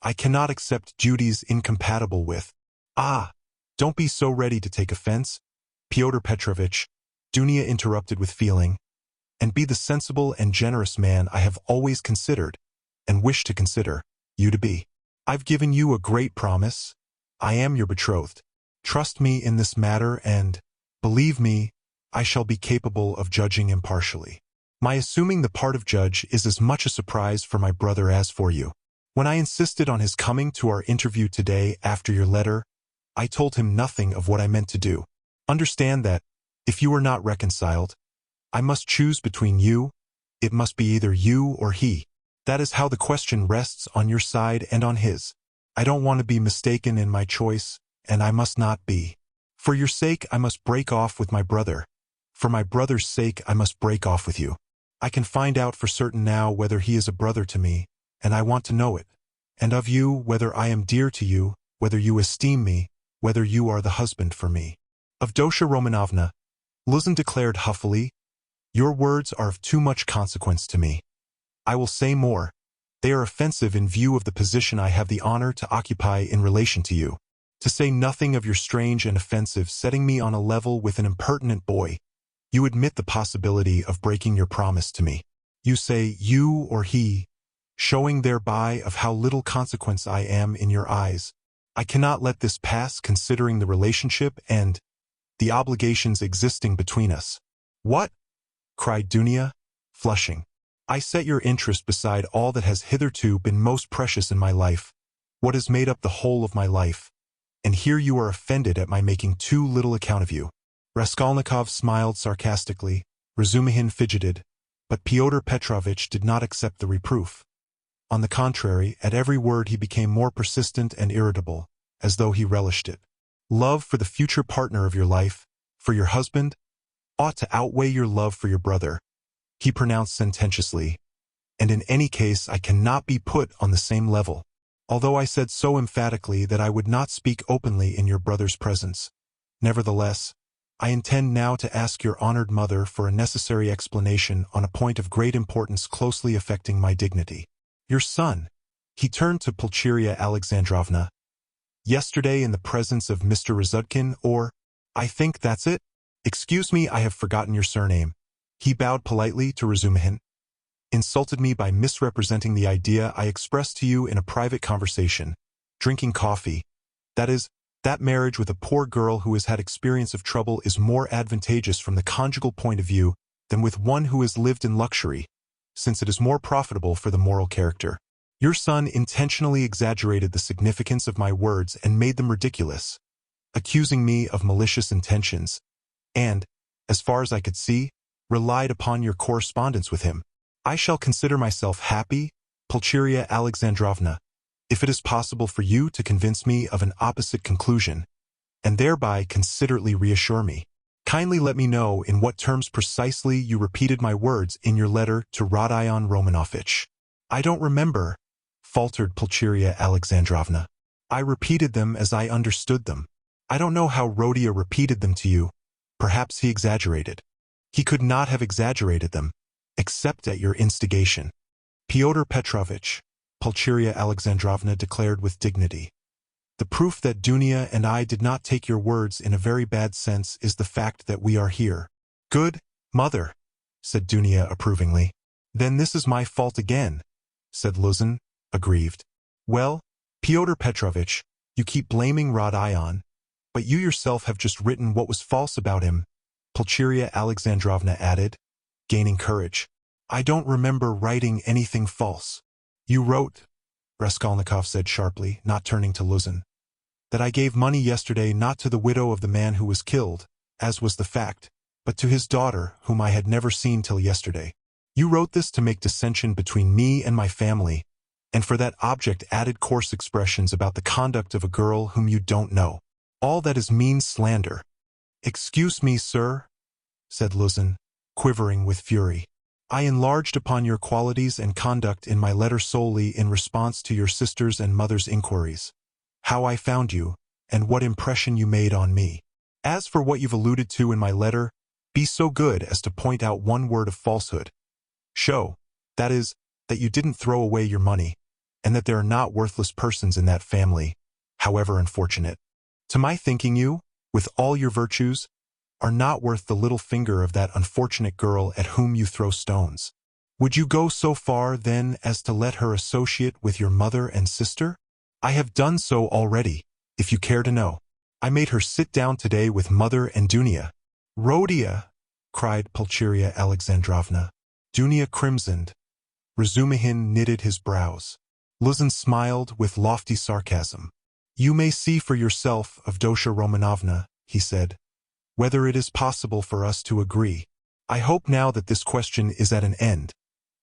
Speaker 1: I cannot accept duties incompatible with. Ah, don't be so ready to take offense, Fyodor Petrovich, Dunya interrupted with feeling, and be the sensible and generous man I have always considered, and wish to consider, you to be. I've given you a great promise. I am your betrothed. Trust me in this matter and, believe me, I shall be capable of judging impartially. My assuming the part of judge is as much a surprise for my brother as for you. When I insisted on his coming to our interview today after your letter, I told him nothing of what I meant to do. Understand that, if you are not reconciled, I must choose between you. It must be either you or he. That is how the question rests on your side and on his. I don't want to be mistaken in my choice, and I must not be. For your sake, I must break off with my brother. For my brother's sake, I must break off with you. I can find out for certain now whether he is a brother to me, and I want to know it. And of you, whether I am dear to you, whether you esteem me, whether you are the husband for me. Avdotia Romanovna, Luzin declared huffily, your words are of too much consequence to me. I will say more. They are offensive in view of the position I have the honor to occupy in relation to you. To say nothing of your strange and offensive setting me on a level with an impertinent boy, you admit the possibility of breaking your promise to me. You say you or he, showing thereby of how little consequence I am in your eyes. I cannot let this pass considering the relationship and the obligations existing between us. What? Cried Dunia, flushing. I set your interest beside all that has hitherto been most precious in my life, what has made up the whole of my life, and here you are offended at my making too little account of you. Raskolnikov smiled sarcastically, Razumihin fidgeted, but Fyodor Petrovich did not accept the reproof. On the contrary, at every word he became more persistent and irritable, as though he relished it. Love for the future partner of your life, for your husband, ought to outweigh your love for your brother, he pronounced sententiously, and in any case I cannot be put on the same level, although I said so emphatically that I would not speak openly in your brother's presence. Nevertheless, I intend now to ask your honored mother for a necessary explanation on a point of great importance closely affecting my dignity. Your son, he turned to Pulcheria Alexandrovna, yesterday in the presence of Mr. Razudkin, or, I think that's it? Excuse me, I have forgotten your surname. He bowed politely to Razumihin. Insulted me by misrepresenting the idea I expressed to you in a private conversation, drinking coffee. That is, that marriage with a poor girl who has had experience of trouble is more advantageous from the conjugal point of view than with one who has lived in luxury, since it is more profitable for the moral character. Your son intentionally exaggerated the significance of my words and made them ridiculous, accusing me of malicious intentions, and, as far as I could see, relied upon your correspondence with him. I shall consider myself happy, Pulcheria Alexandrovna, if it is possible for you to convince me of an opposite conclusion, and thereby considerately reassure me. Kindly let me know in what terms precisely you repeated my words in your letter to Rodion Romanovich. I don't remember, faltered Pulcheria Alexandrovna. I repeated them as I understood them. I don't know how Rodia repeated them to you. Perhaps he exaggerated. He could not have exaggerated them, except at your instigation. Fyodor Petrovich, Pulcheria Alexandrovna declared with dignity. The proof that Dunia and I did not take your words in a very bad sense is the fact that we are here. Good, mother, said Dunia approvingly. Then this is my fault again, said Luzin, aggrieved. Well, Fyodor Petrovich, you keep blaming Rodion, but you yourself have just written what was false about him, Pulcheria Alexandrovna added, gaining courage. I don't remember writing anything false. You wrote, Raskolnikov said sharply, not turning to Luzin, that I gave money yesterday not to the widow of the man who was killed, as was the fact, but to his daughter, whom I had never seen till yesterday. You wrote this to make dissension between me and my family, and for that object added coarse expressions about the conduct of a girl whom you don't know. All that is mean slander. Excuse me, sir, said Luzin, quivering with fury. I enlarged upon your qualities and conduct in my letter solely in response to your sister's and mother's inquiries, how I found you, and what impression you made on me. As for what you've alluded to in my letter, be so good as to point out one word of falsehood. Show, that is, that you didn't throw away your money, and that there are not worthless persons in that family, however unfortunate. To my thinking you, with all your virtues, are not worth the little finger of that unfortunate girl at whom you throw stones. Would you go so far, then, as to let her associate with your mother and sister? I have done so already, if you care to know. I made her sit down today with Mother and Dunia." "Rodia!" cried Pulcheria Alexandrovna. Dunia crimsoned. Razumihin knitted his brows. Luzin smiled with lofty sarcasm. "You may see for yourself, Avdotya Romanovna," he said, "whether it is possible for us to agree. I hope now that this question is at an end,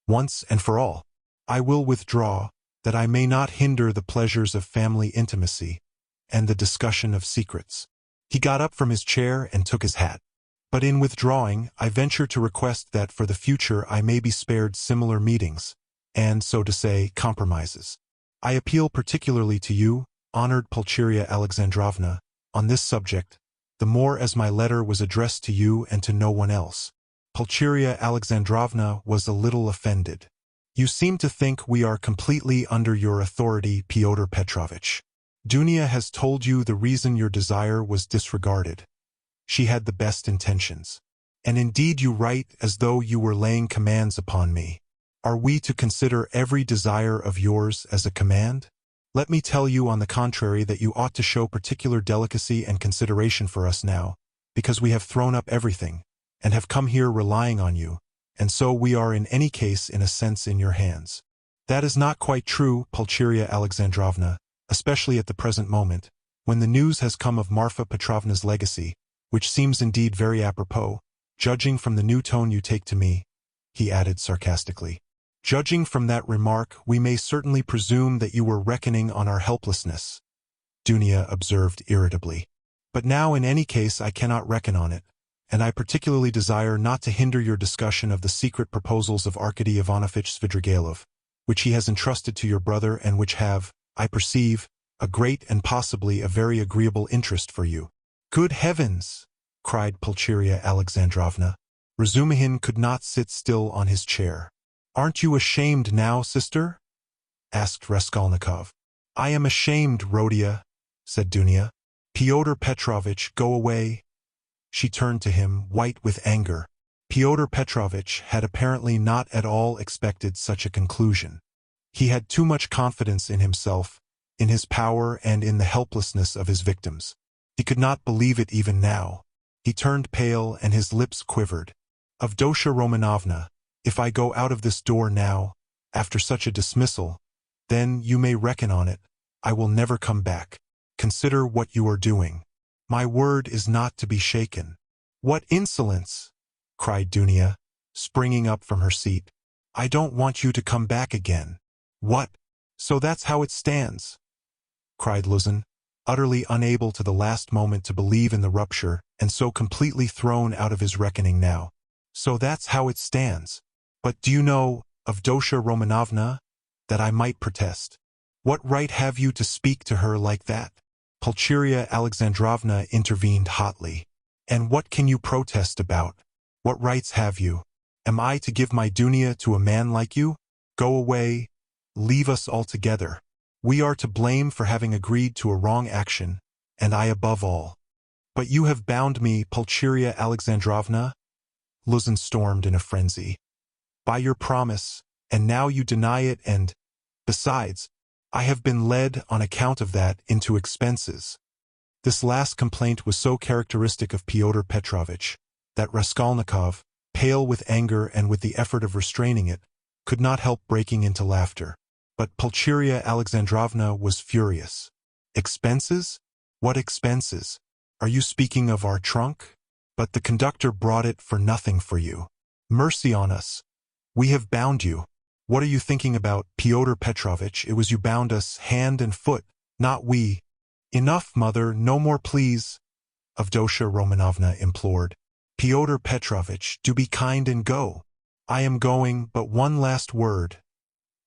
Speaker 1: once and for all. I will withdraw, that I may not hinder the pleasures of family intimacy and the discussion of secrets." He got up from his chair and took his hat. "But in withdrawing, I venture to request that for the future I may be spared similar meetings, and, so to say, compromises. I appeal particularly to you, honored Pulcheria Alexandrovna, on this subject, the more as my letter was addressed to you and to no one else." Pulcheria Alexandrovna was a little offended. "You seem to think we are completely under your authority, Fyodor Petrovich. Dunia has told you the reason your desire was disregarded. She had the best intentions. And indeed you write as though you were laying commands upon me. Are we to consider every desire of yours as a command? Let me tell you on the contrary that you ought to show particular delicacy and consideration for us now, because we have thrown up everything, and have come here relying on you, and so we are in any case in a sense in your hands." "That is not quite true, Pulcheria Alexandrovna, especially at the present moment, when the news has come of Marfa Petrovna's legacy, which seems indeed very apropos, judging from the new tone you take to me," he added sarcastically. "Judging from that remark, we may certainly presume that you were reckoning on our helplessness," Dunia observed irritably. "But now in any case I cannot reckon on it, and I particularly desire not to hinder your discussion of the secret proposals of Arkady Ivanovich Svidrigailov, which he has entrusted to your brother and which have, I perceive, a great and possibly a very agreeable interest for you." "Good heavens!" cried Pulcheria Alexandrovna. Razumihin could not sit still on his chair. "Aren't you ashamed now, sister?" asked Raskolnikov. "I am ashamed, Rodia," said Dunia. "Fyodor Petrovich, go away." She turned to him, white with anger. Fyodor Petrovich had apparently not at all expected such a conclusion. He had too much confidence in himself, in his power and in the helplessness of his victims. He could not believe it even now. He turned pale and his lips quivered. "Avdotya Romanovna, if I go out of this door now, after such a dismissal, then, you may reckon on it, I will never come back. Consider what you are doing. My word is not to be shaken." "What insolence!" cried Dunia, springing up from her seat. "I don't want you to come back again." "What? So that's how it stands?" cried Luzin, utterly unable to the last moment to believe in the rupture, and so completely thrown out of his reckoning now. "So that's how it stands. But do you know, Avdotya Romanovna, that I might protest. What right have you to speak to her like that?" Pulcheria Alexandrovna intervened hotly. "And what can you protest about? What rights have you? Am I to give my Dunia to a man like you? Go away. Leave us altogether. We are to blame for having agreed to a wrong action, and I above all." "But you have bound me, Pulcheria Alexandrovna," Luzin stormed in a frenzy. "By your promise, and now you deny it and, besides, I have been led, on account of that, into expenses." This last complaint was so characteristic of Fyodor Petrovich that Raskolnikov, pale with anger and with the effort of restraining it, could not help breaking into laughter. But Pulcheria Alexandrovna was furious. "Expenses? What expenses? Are you speaking of our trunk? But the conductor brought it for nothing for you. Mercy on us. We have bound you. What are you thinking about, Fyodor Petrovich? It was you bound us hand and foot, not we." "Enough, mother, no more please," Avdotya Romanovna implored. "Fyodor Petrovich, do be kind and go." "I am going, but one last word,"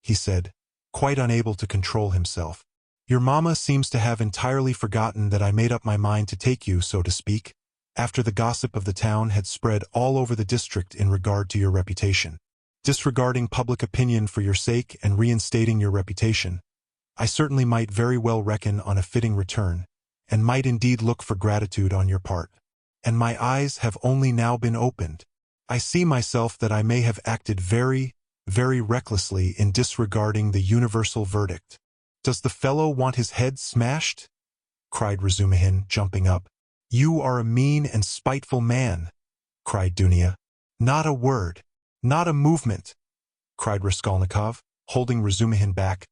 Speaker 1: he said, quite unable to control himself. "Your mamma seems to have entirely forgotten that I made up my mind to take you, so to speak, after the gossip of the town had spread all over the district in regard to your reputation. Disregarding public opinion for your sake and reinstating your reputation, I certainly might very well reckon on a fitting return, and might indeed look for gratitude on your part. And my eyes have only now been opened. I see myself that I may have acted very, very recklessly in disregarding the universal verdict. Does the fellow want his head smashed?" cried Razumihin, jumping up. "You are a mean and spiteful man," cried Dunya. "Not a word, not a movement," cried Raskolnikov, holding Razumihin back.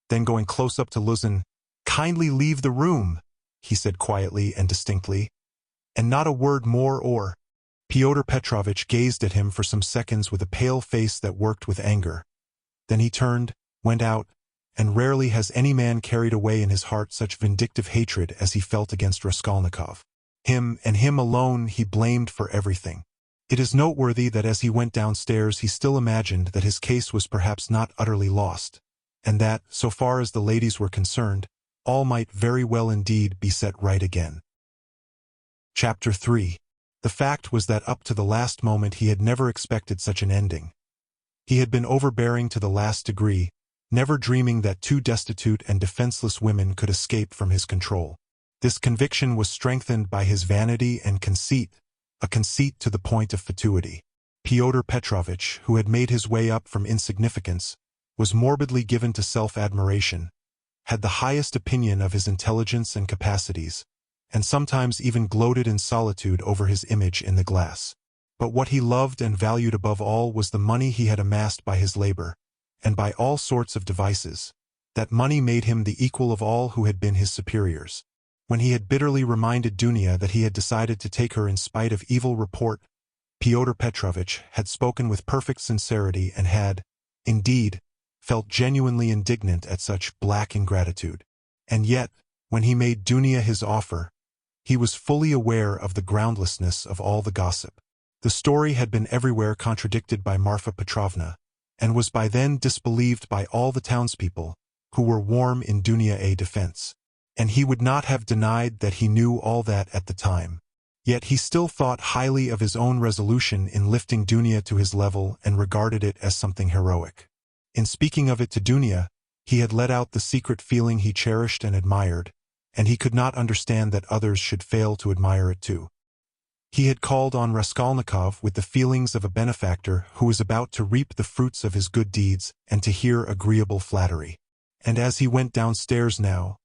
Speaker 1: Then going close up to Luzin, "Kindly leave the room," he said quietly and distinctly. "And not a word more or—" Fyodor Petrovich gazed at him for some seconds with a pale face that worked with anger. Then he turned, went out, and rarely has any man carried away in his heart such vindictive hatred as he felt against Raskolnikov. Him, and him alone, he blamed for everything. It is noteworthy that as he went downstairs he still imagined that his case was perhaps not utterly lost, and that, so far as the ladies were concerned, all might very well indeed be set right again. Chapter 3. The fact was that up to the last moment he had never expected such an ending. He had been overbearing to the last degree, never dreaming that two destitute and defenseless women could escape from his control. This conviction was strengthened by his vanity and conceit, a conceit to the point of fatuity. Fyodor Petrovich, who had made his way up from insignificance, was morbidly given to self-admiration, had the highest opinion of his intelligence and capacities, and sometimes even gloated in solitude over his image in the glass. But what he loved and valued above all was the money he had amassed by his labor, and by all sorts of devices. That money made him the equal of all who had been his superiors. When he had bitterly reminded Dunya that he had decided to take her in spite of evil report, Fyodor Petrovich had spoken with perfect sincerity and had, indeed, felt genuinely indignant at such black ingratitude. And yet, when he made Dunya his offer, he was fully aware of the groundlessness of all the gossip. The story had been everywhere contradicted by Marfa Petrovna, and was by then disbelieved by all the townspeople, who were warm in Dunya's defense. And he would not have denied that he knew all that at the time. Yet he still thought highly of his own resolution in lifting Dunya to his level and regarded it as something heroic. In speaking of it to Dunya, he had let out the secret feeling he cherished and admired, and he could not understand that others should fail to admire it too. He had called on Raskolnikov with the feelings of a benefactor who was about to reap the fruits of his good deeds and to hear agreeable flattery. And as he went downstairs now,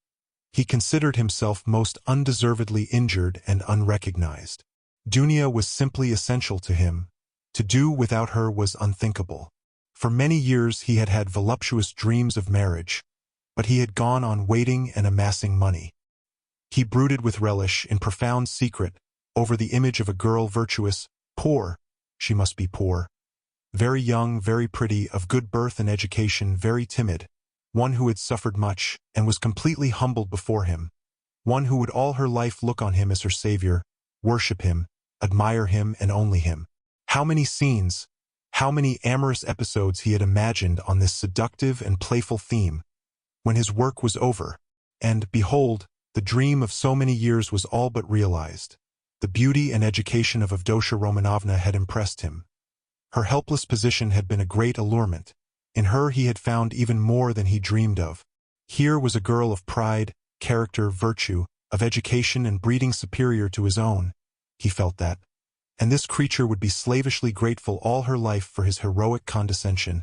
Speaker 1: he considered himself most undeservedly injured and unrecognized. Dunya was simply essential to him. To do without her was unthinkable. For many years he had had voluptuous dreams of marriage, but he had gone on waiting and amassing money. He brooded with relish, in profound secret, over the image of a girl virtuous, poor, she must be poor, very young, very pretty, of good birth and education, very timid, one who had suffered much and was completely humbled before him, one who would all her life look on him as her savior, worship him, admire him and only him. How many scenes, how many amorous episodes he had imagined on this seductive and playful theme, when his work was over, and, behold, the dream of so many years was all but realized. The beauty and education of Avdotya Romanovna had impressed him. Her helpless position had been a great allurement. In her he had found even more than he dreamed of. Here was a girl of pride, character, virtue, of education and breeding superior to his own. He felt that. And this creature would be slavishly grateful all her life for his heroic condescension,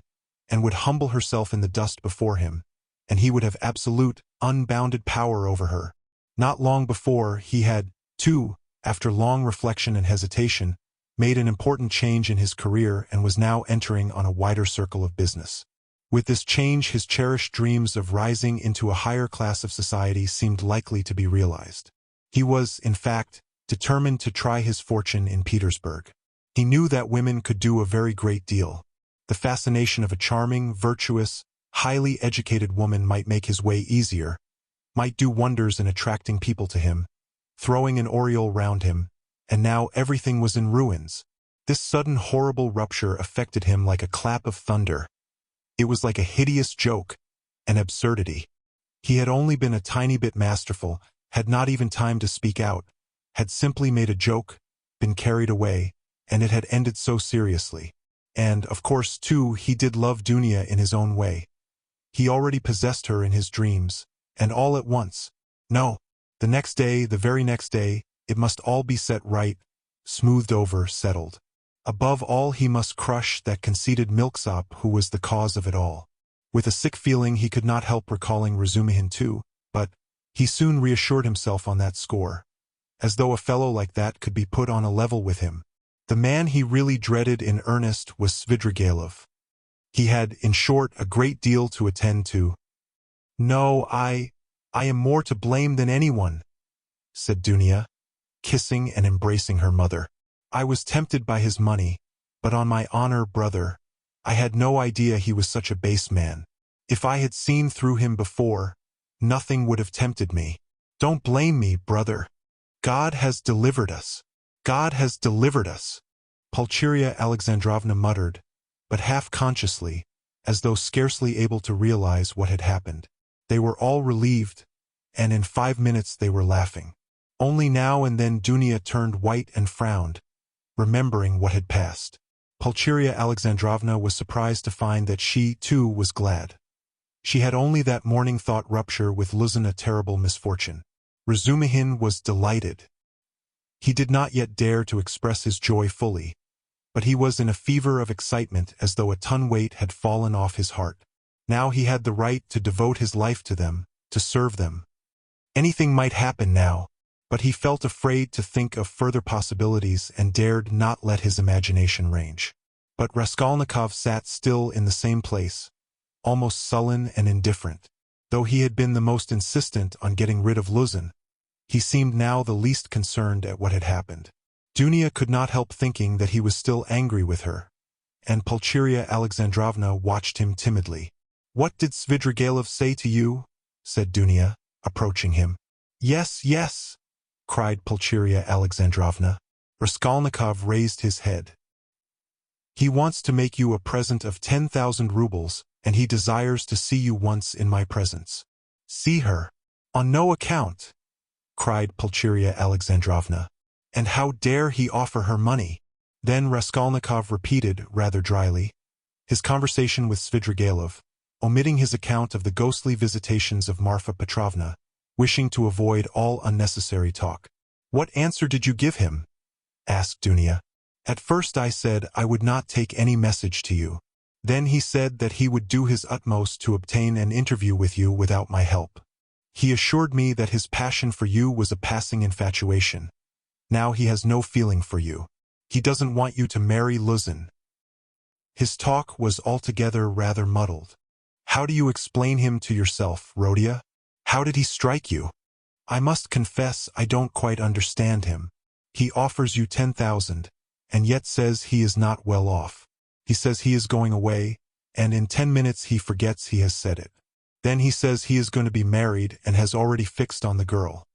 Speaker 1: and would humble herself in the dust before him, and he would have absolute, unbounded power over her. Not long before, he had, too, after long reflection and hesitation, made an important change in his career and was now entering on a wider circle of business. With this change his cherished dreams of rising into a higher class of society seemed likely to be realized. He was, in fact, determined to try his fortune in Petersburg. He knew that women could do a very great deal. The fascination of a charming, virtuous, highly educated woman might make his way easier, might do wonders in attracting people to him, throwing an aureole round him, and now everything was in ruins. This sudden horrible rupture affected him like a clap of thunder. It was like a hideous joke, an absurdity. He had only been a tiny bit masterful, had not even time to speak out, had simply made a joke, been carried away, and it had ended so seriously. And, of course, too, he did love Dunya in his own way. He already possessed her in his dreams, and all at once. No, the next day, the very next day, it must all be set right, smoothed over, settled. Above all he must crush that conceited milksop who was the cause of it all. With a sick feeling he could not help recalling Razumihin too, but, He soon reassured himself on that score, as though a fellow like that could be put on a level with him. The man he really dreaded in earnest was Svidrigailov. He had, in short, a great deal to attend to. "No, I am more to blame than anyone," said Dunia, kissing and embracing her mother. "I was tempted by his money, but on my honor, brother, I had no idea he was such a base man. If I had seen through him before, nothing would have tempted me. Don't blame me, brother. God has delivered us. God has delivered us," Pulcheria Alexandrovna muttered, but half-consciously, as though scarcely able to realize what had happened. They were all relieved, and in 5 minutes they were laughing. Only now and then Dunia turned white and frowned, remembering what had passed. Pulcheria Alexandrovna was surprised to find that she, too, was glad. She had only that morning thought rupture with Luzin a terrible misfortune. Razumihin was delighted. He did not yet dare to express his joy fully, but he was in a fever of excitement as though a ton weight had fallen off his heart. Now he had the right to devote his life to them, to serve them. Anything might happen now, but he felt afraid to think of further possibilities and dared not let his imagination range. But Raskolnikov sat still in the same place, almost sullen and indifferent. Though he had been the most insistent on getting rid of Luzin, he seemed now the least concerned at what had happened. Dunia could not help thinking that he was still angry with her, and Pulcheria Alexandrovna watched him timidly. "What did Svidrigailov say to you?" said Dunia, approaching him. "Yes, yes," cried Pulcheria Alexandrovna. Raskolnikov raised his head. "He wants to make you a present of 10,000 rubles, and he desires to see you once in my presence." "See her? On no account!" cried Pulcheria Alexandrovna. "And how dare he offer her money?" Then Raskolnikov repeated, rather dryly, his conversation with Svidrigailov, omitting his account of the ghostly visitations of Marfa Petrovna, wishing to avoid all unnecessary talk. "What answer did you give him?" asked Dunia. "At first I said I would not take any message to you. Then he said that he would do his utmost to obtain an interview with you without my help. He assured me that his passion for you was a passing infatuation. Now he has no feeling for you. He doesn't want you to marry Luzin." His talk was altogether rather muddled. "How do you explain him to yourself, Rodia? How did he strike you?" "I must confess I don't quite understand him. He offers you 10,000, and yet says he is not well off. He says he is going away, and in 10 minutes he forgets he has said it. Then he says he is going to be married and has already fixed on the girl.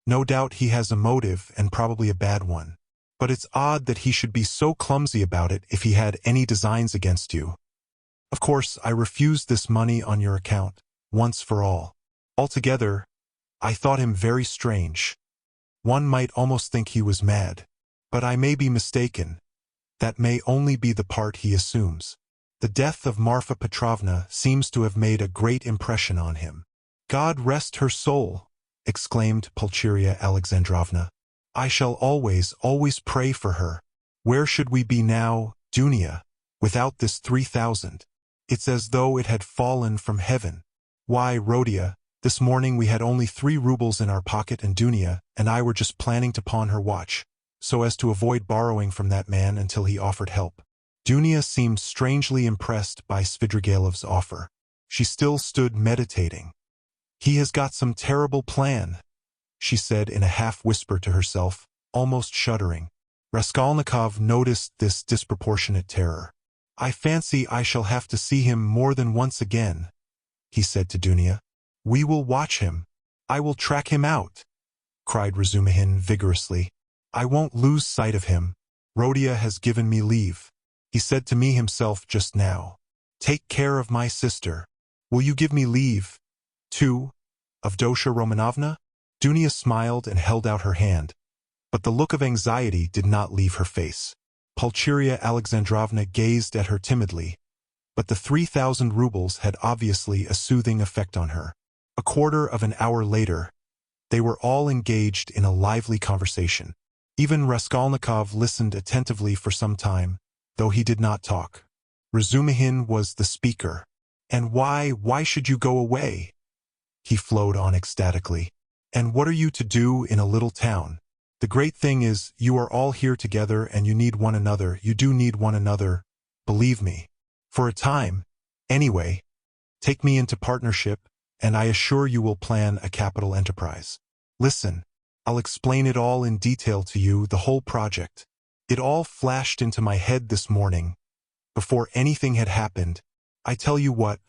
Speaker 1: No doubt he has a motive, and probably a bad one. But it's odd that he should be so clumsy about it if he had any designs against you. Of course, I refused this money on your account, once for all. Altogether, I thought him very strange. One might almost think he was mad. But I may be mistaken. That may only be the part he assumes. The death of Marfa Petrovna seems to have made a great impression on him." "God rest her soul," exclaimed Pulcheria Alexandrovna. "I shall always, always pray for her. Where should we be now, Dunia, without this 3,000? It's as though it had fallen from heaven. Why, Rodia, this morning we had only 3 rubles in our pocket, and Dunia and I were just planning to pawn her watch, so as to avoid borrowing from that man until he offered help." Dunia seemed strangely impressed by Svidrigailov's offer. She still stood meditating. "He has got some terrible plan," she said in a half-whisper to herself, almost shuddering. Raskolnikov noticed this disproportionate terror. "I fancy I shall have to see him more than once again," he said to Dunia. "We will watch him. I will track him out," cried Razumihin vigorously. "I won't lose sight of him. Rodia has given me leave. He said to me himself just now, 'Take care of my sister.' Will you give me leave, too, Avdotya Romanovna?" Dunia smiled and held out her hand, but the look of anxiety did not leave her face. Pulcheria Alexandrovna gazed at her timidly, but the 3,000 rubles had obviously a soothing effect on her. A quarter of an hour later, they were all engaged in a lively conversation. Even Raskolnikov listened attentively for some time, though he did not talk. Razumihin was the speaker. "And why should you go away?" he flowed on ecstatically. And what are you to do in a little town? The great thing is, you are all here together and you need one another. You do need one another, believe me. For a time, anyway. Take me into partnership, and I assure you will plan a capital enterprise. Listen, I'll explain it all in detail to you, the whole project. It all flashed into my head this morning, before anything had happened. I tell you what,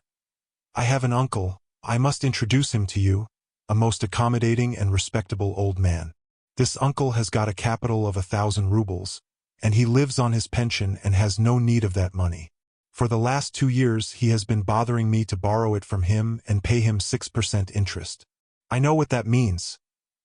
Speaker 1: I have an uncle, I must introduce him to you, a most accommodating and respectable old man. This uncle has got a capital of 1,000 rubles, and he lives on his pension and has no need of that money. For the last 2 years he has been bothering me to borrow it from him and pay him 6% interest. I know what that means.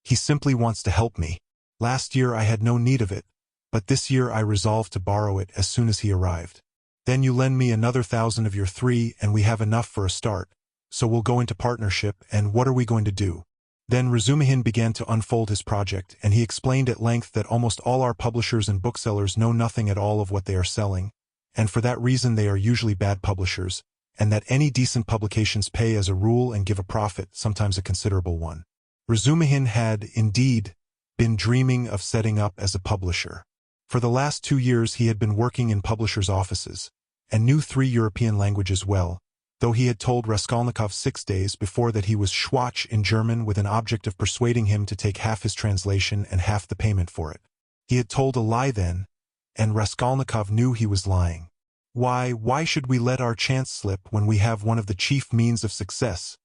Speaker 1: He simply wants to help me. Last year I had no need of it, but this year I resolved to borrow it as soon as he arrived. Then you lend me another 1,000 of your 3 and we have enough for a start, so we'll go into partnership, and what are we going to do? Then Razumihin began to unfold his project, and he explained at length that almost all our publishers and booksellers know nothing at all of what they are selling, and for that reason they are usually bad publishers, and that any decent publications pay as a rule and give a profit, sometimes a considerable one. Razumihin had, indeed, been dreaming of setting up as a publisher. For the last 2 years he had been working in publishers' offices, and knew 3 European languages well, though he had told Raskolnikov 6 days before that he was Schwach in German with an object of persuading him to take half his translation and half the payment for it. He had told a lie then, and Raskolnikov knew he was lying. Why should we let our chance slip when we have one of the chief means of success?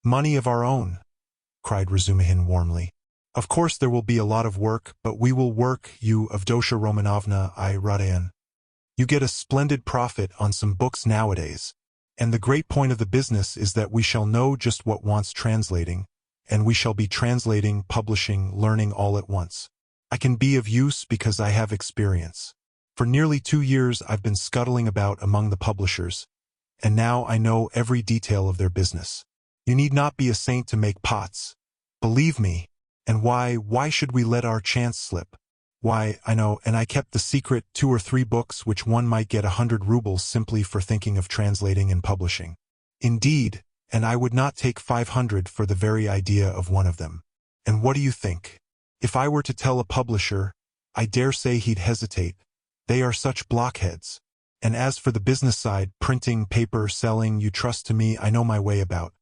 Speaker 1: Money of our own, cried Razumihin warmly. Of course there will be a lot of work, but we will work, you, Avdotya Romanovna, I, Rodion. You get a splendid profit on some books nowadays. And the great point of the business is that we shall know just what wants translating, and we shall be translating, publishing, learning all at once. I can be of use because I have experience. For nearly 2 years I've been scuttling about among the publishers, and now I know every detail of their business. You need not be a saint to make pots. Believe me. And why should we let our chance slip? Why, I know, and I kept the secret 2 or 3 books which one might get 100 rubles simply for thinking of translating and publishing. Indeed, and I would not take 500 for the very idea of one of them. And what do you think? If I were to tell a publisher, I dare say he'd hesitate. They are such blockheads. And as for the business side, printing, paper, selling, you trust to me, I know my way about.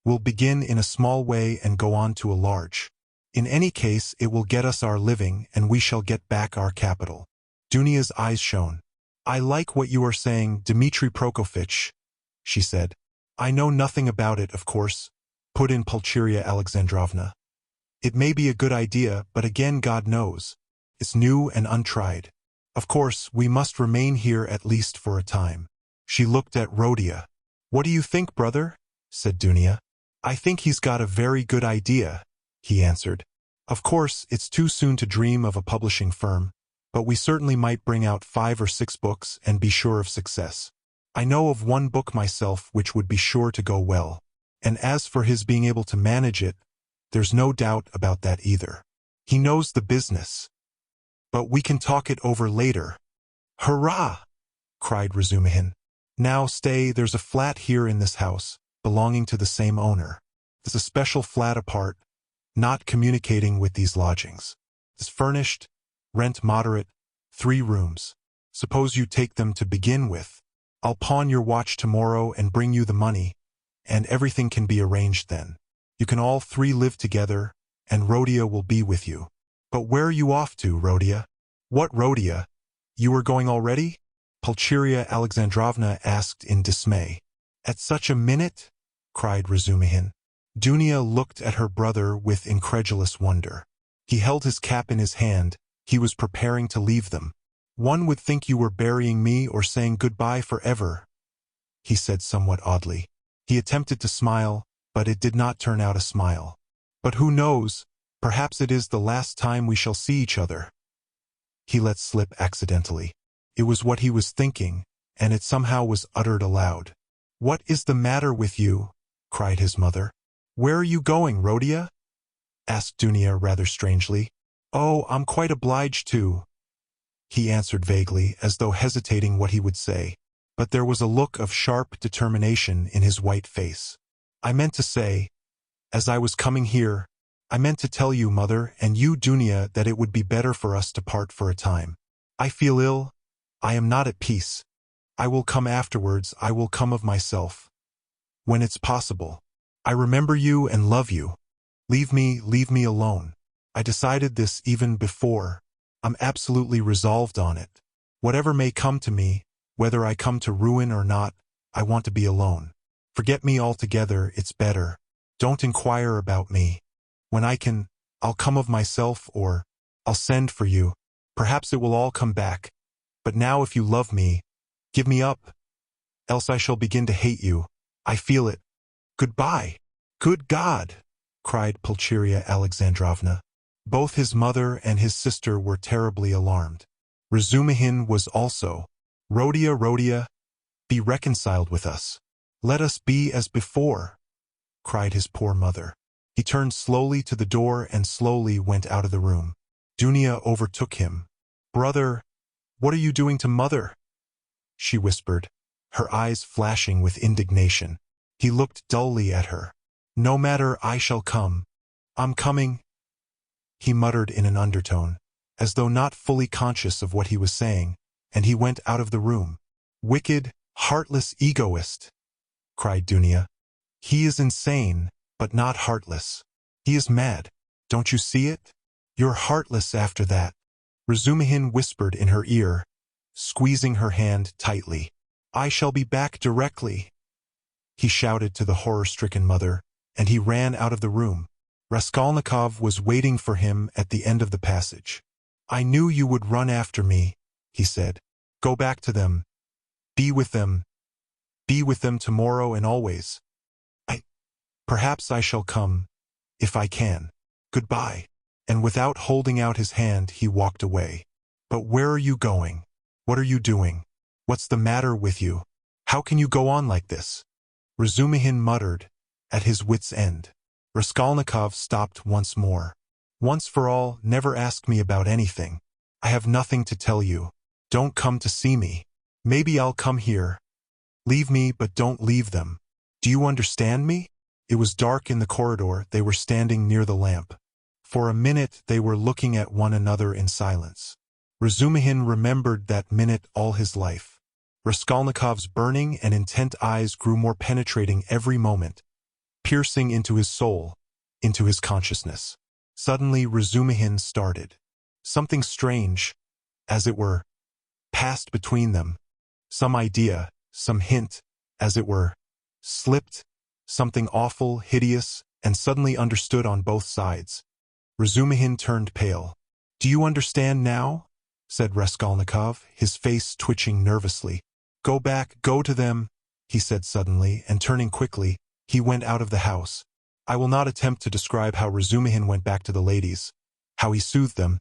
Speaker 1: We'll begin in a small way and go on to a large. In any case, it will get us our living, and we shall get back our capital. Dunia's eyes shone. I like what you are saying, Dmitri Prokofitch, she said. I know nothing about it, of course, put in Pulcheria Alexandrovna. It may be a good idea, but again God knows. It's new and untried. Of course, we must remain here at least for a time. She looked at Rodia. What do you think, brother? Said Dunia. I think he's got a very good idea, he answered. Of course, it's too soon to dream of a publishing firm, but we certainly might bring out 5 or 6 books and be sure of success. I know of one book myself which would be sure to go well, and as for his being able to manage it, there's no doubt about that either. He knows the business. But we can talk it over later. Hurrah! Cried Razumihin. Now stay, there's a flat here in this house, belonging to the same owner. There's a special flat apart, not communicating with these lodgings. It's furnished, rent moderate, 3 rooms. Suppose you take them to begin with. I'll pawn your watch tomorrow and bring you the money, and everything can be arranged then. You can all 3 live together, and Rodia will be with you. But where are you off to, Rodia? What Rodia? You are going already? Pulcheria Alexandrovna asked in dismay. At such a minute? Cried Razumihin. Dunia looked at her brother with incredulous wonder. He held his cap in his hand. He was preparing to leave them. One would think you were burying me or saying goodbye forever, he said somewhat oddly. He attempted to smile, but it did not turn out a smile. But who knows? Perhaps it is the last time we shall see each other. He let slip accidentally. It was what he was thinking, and it somehow was uttered aloud. What is the matter with you? Cried his mother. Where are you going, Rodia? Asked Dunia rather strangely. Oh, I'm quite obliged to, he answered vaguely, as though hesitating what he would say. But there was a look of sharp determination in his white face. I meant to say, as I was coming here, I meant to tell you, mother, and you, Dunia, that it would be better for us to part for a time. I feel ill. I am not at peace. I will come afterwards. I will come of myself. When it's possible. I remember you and love you. Leave me alone. I decided this even before. I'm absolutely resolved on it. Whatever may come to me, whether I come to ruin or not, I want to be alone. Forget me altogether, it's better. Don't inquire about me. When I can, I'll come of myself, or I'll send for you. Perhaps it will all come back. But now if you love me, give me up. Else I shall begin to hate you. I feel it. Goodbye. Good God! Cried Pulcheria Alexandrovna. Both his mother and his sister were terribly alarmed. Razumihin was also. Rodia, be reconciled with us. Let us be as before, cried his poor mother. He turned slowly to the door and slowly went out of the room. Dunia overtook him. Brother, what are you doing to mother? She whispered, her eyes flashing with indignation. He looked dully at her. No matter, I shall come. I'm coming, he muttered in an undertone, as though not fully conscious of what he was saying, and he went out of the room. Wicked, heartless egoist, cried Dunia. He is insane, but not heartless. He is mad. Don't you see it? You're heartless after that. Razumihin whispered in her ear, squeezing her hand tightly. I shall be back directly, he shouted to the horror-stricken mother, and he ran out of the room. Raskolnikov was waiting for him at the end of the passage. I knew you would run after me, he said. Go back to them. Be with them. Be with them tomorrow and always. Perhaps I shall come, if I can. Goodbye. And without holding out his hand, he walked away. But where are you going? What are you doing? What's the matter with you? How can you go on like this? Razumihin muttered, at his wit's end. Raskolnikov stopped once more. Once for all, never ask me about anything. I have nothing to tell you. Don't come to see me. Maybe I'll come here. Leave me, but don't leave them. Do you understand me? It was dark in the corridor. They were standing near the lamp. For a minute they were looking at one another in silence. Razumihin remembered that minute all his life. Raskolnikov's burning and intent eyes grew more penetrating every moment, piercing into his soul, into his consciousness. Suddenly Razumihin started. Something strange, as it were, passed between them. Some idea, some hint, as it were, slipped, something awful, hideous, and suddenly understood on both sides. Razumihin turned pale. Do you understand now? Said Raskolnikov, his face twitching nervously. Go back, go to them, he said suddenly, and turning quickly, he went out of the house. I will not attempt to describe how Razumihin went back to the ladies, how he soothed them,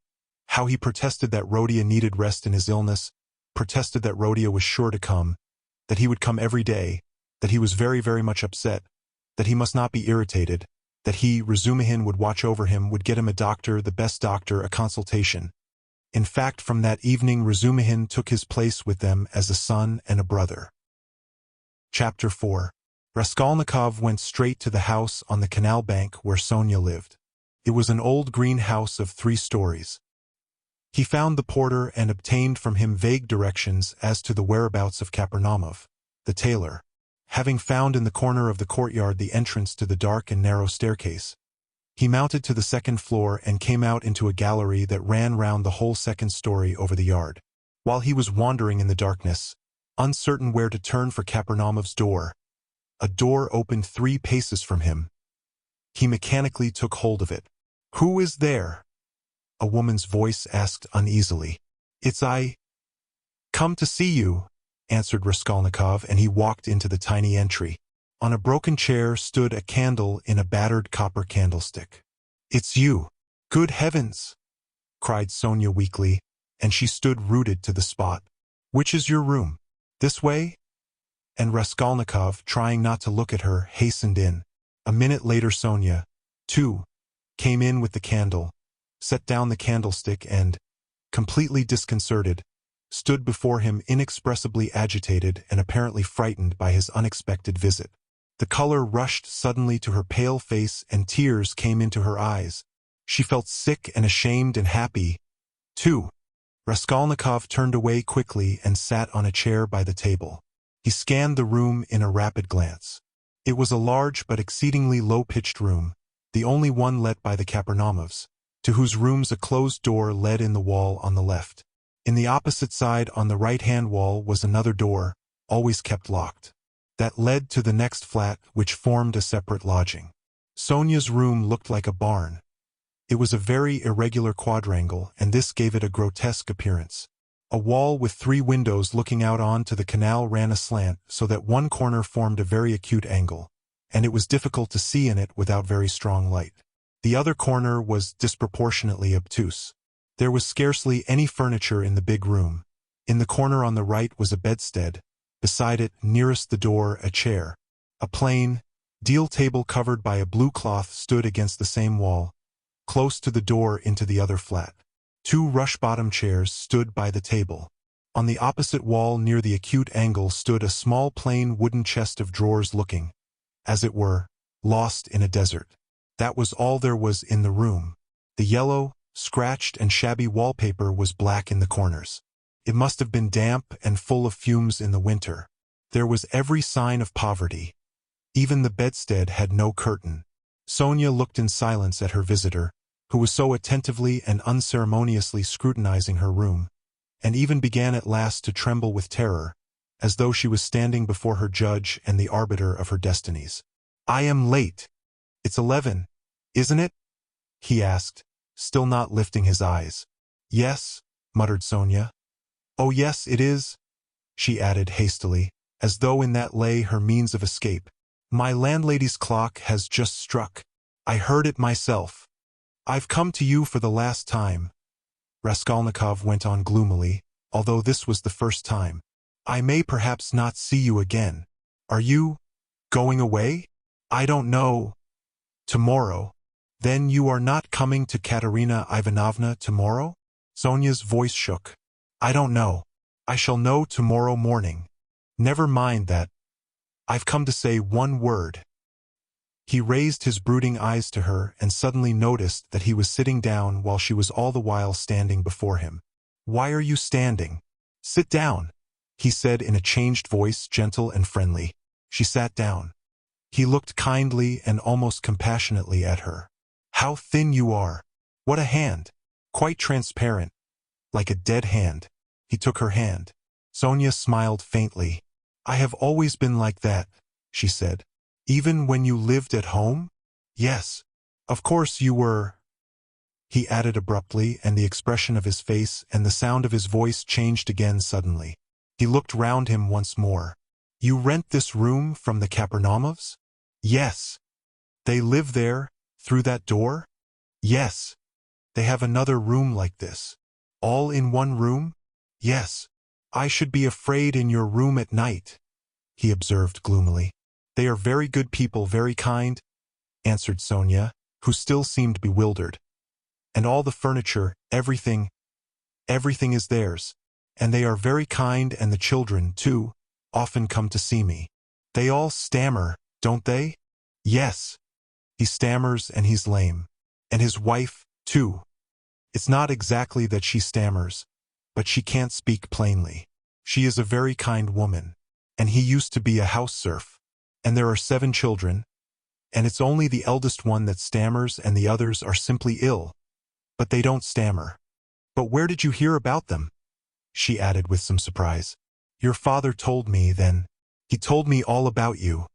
Speaker 1: how he protested that Rodia needed rest in his illness, protested that Rodia was sure to come, that he would come every day, that he was very, very much upset, that he must not be irritated, that he, Razumihin, would watch over him, would get him a doctor, the best doctor, a consultation. In fact, from that evening Razumihin took his place with them as a son and a brother. Chapter 4. Raskolnikov went straight to the house on the canal bank where Sonia lived. It was an old green house of 3 stories. He found the porter and obtained from him vague directions as to the whereabouts of Kapernaumov, the tailor. Having found in the corner of the courtyard the entrance to the dark and narrow staircase, he mounted to the 2nd floor and came out into a gallery that ran round the whole 2nd story over the yard. While he was wandering in the darkness, uncertain where to turn for Kapernaumov's door, a door opened 3 paces from him. He mechanically took hold of it. Who is there? A woman's voice asked uneasily. It's I. Come to see you, answered Raskolnikov, and he walked into the tiny entry. On a broken chair stood a candle in a battered copper candlestick. It's you. Good heavens! Cried Sonia weakly, and she stood rooted to the spot. Which is your room? This way? And Raskolnikov, trying not to look at her, hastened in. A minute later Sonia, too, came in with the candle, set down the candlestick and, completely disconcerted, stood before him inexpressibly agitated and apparently frightened by his unexpected visit. The color rushed suddenly to her pale face and tears came into her eyes. She felt sick and ashamed and happy, too. Raskolnikov turned away quickly and sat on a chair by the table. He scanned the room in a rapid glance. It was a large but exceedingly low-pitched room, the only one let by the Kapernamovs, to whose rooms a closed door led in the wall on the left. In the opposite side on the right-hand wall was another door, always kept locked, that led to the next flat which formed a separate lodging. Sonia's room looked like a barn. It was a very irregular quadrangle, and this gave it a grotesque appearance. A wall with 3 windows looking out onto the canal ran aslant so that one corner formed a very acute angle, and it was difficult to see in it without very strong light. The other corner was disproportionately obtuse. There was scarcely any furniture in the big room. In the corner on the right was a bedstead. Beside it, nearest the door, a chair. A plain, deal table covered by a blue cloth stood against the same wall, close to the door into the other flat. 2 rush-bottom chairs stood by the table. On the opposite wall near the acute angle stood a small plain wooden chest of drawers looking, as it were, lost in a desert. That was all there was in the room. The yellow, scratched and shabby wallpaper was black in the corners. It must have been damp and full of fumes in the winter. There was every sign of poverty. Even the bedstead had no curtain. Sonia looked in silence at her visitor, who was so attentively and unceremoniously scrutinizing her room, and even began at last to tremble with terror, as though she was standing before her judge and the arbiter of her destinies. "I am late. It's 11, isn't it?" he asked, still not lifting his eyes. "Yes," muttered Sonia. "Oh yes, it is," she added hastily, as though in that lay her means of escape. "My landlady's clock has just struck. I heard it myself. I've come to you for the last time," Raskolnikov went on gloomily, although this was the first time. "I may perhaps not see you again. Are you going away?" "I don't know. Tomorrow." "Then you are not coming to Katerina Ivanovna tomorrow?" Sonia's voice shook. "I don't know. I shall know tomorrow morning. Never mind that. I've come to say one word." He raised his brooding eyes to her and suddenly noticed that he was sitting down while she was all the while standing before him. "Why are you standing? Sit down," he said in a changed voice, gentle and friendly. She sat down. He looked kindly and almost compassionately at her. "How thin you are! What a hand! Quite transparent, like a dead hand." He took her hand. Sonia smiled faintly. "I have always been like that," she said. "Even when you lived at home?" "Yes. Of course you were," he added abruptly, and the expression of his face and the sound of his voice changed again suddenly. He looked round him once more. "You rent this room from the Kapernamovs?" "Yes." "They live there, through that door?" "Yes." "They have another room like this? All in one room?" "Yes." "I should be afraid in your room at night," he observed gloomily. "They are very good people, very kind," answered Sonia, who still seemed bewildered. "And all the furniture, everything is theirs. And they are very kind, and the children, too, often come to see me. They all stammer, don't they?" "Yes. He stammers and he's lame. And his wife, too. It's not exactly that she stammers, but she can't speak plainly. She is a very kind woman. And he used to be a house serf. And there are 7 children, and it's only the eldest one that stammers and the others are simply ill, but they don't stammer." "But where did you hear about them?" she added with some surprise. "Your father told me then. He told me all about you,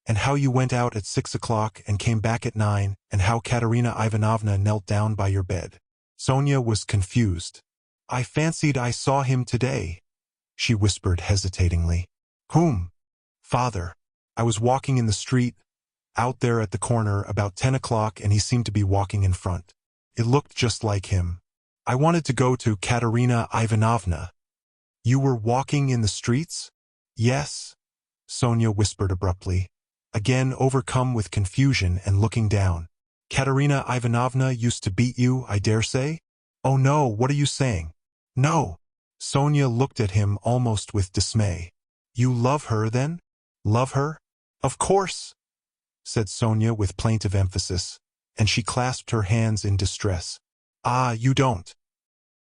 Speaker 1: and how you went out at 6 o'clock and came back at 9, and how Katerina Ivanovna knelt down by your bed." Sonia was confused. "I fancied I saw him today," she whispered hesitatingly. "Whom?" "Father. I was walking in the street, out there at the corner, about 10 o'clock, and he seemed to be walking in front. It looked just like him. I wanted to go to Katerina Ivanovna." "You were walking in the streets?" "Yes," Sonia whispered abruptly, again overcome with confusion and looking down. "Katerina Ivanovna used to beat you, I dare say?" "Oh no, what are you saying?" "No." Sonia looked at him almost with dismay. "You love her, then?" "Love her? Of course, said Sonia with plaintive emphasis, and she clasped her hands in distress. Ah, you don't.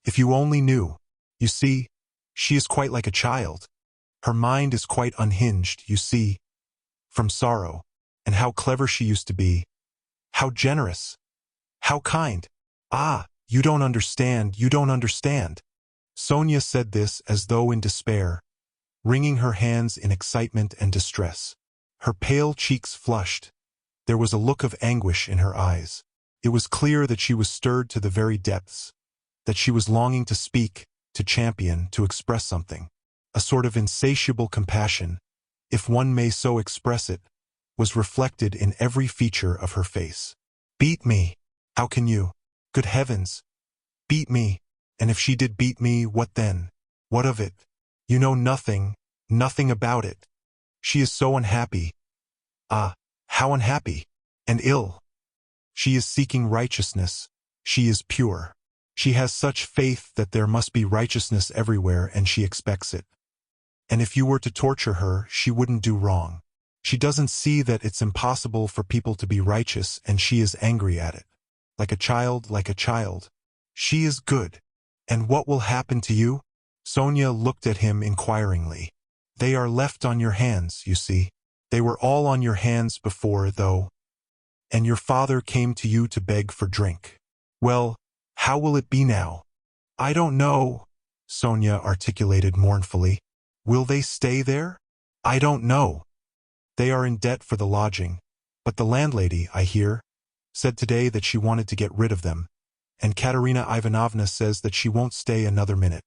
Speaker 1: If you only knew. You see, she is quite like a child. Her mind is quite unhinged, you see, from sorrow. And how clever she used to be. How generous. How kind. Ah, you don't understand, you don't understand. Sonia said this as though in despair, wringing her hands in excitement and distress. Her pale cheeks flushed. There was a look of anguish in her eyes. It was clear that she was stirred to the very depths, that she was longing to speak, to champion, to express something. A sort of insatiable compassion, if one may so express it, was reflected in every feature of her face. Beat me! How can you? Good heavens! Beat me! And if she did beat me, what then? What of it? You know nothing, nothing about it. She is so unhappy. Ah, how unhappy! And ill. She is seeking righteousness. She is pure. She has such faith that there must be righteousness everywhere, and she expects it. And if you were to torture her, she wouldn't do wrong. She doesn't see that it's impossible for people to be righteous, and she is angry at it. Like a child, like a child. She is good. And what will happen to you? Sonia looked at him inquiringly. They are left on your hands, you see. They were all on your hands before, though. And your father came to you to beg for drink. Well, how will it be now? I don't know, Sonia articulated mournfully. Will they stay there? I don't know. They are in debt for the lodging, but the landlady, I hear, said today that she wanted to get rid of them, and Katerina Ivanovna says that she won't stay another minute.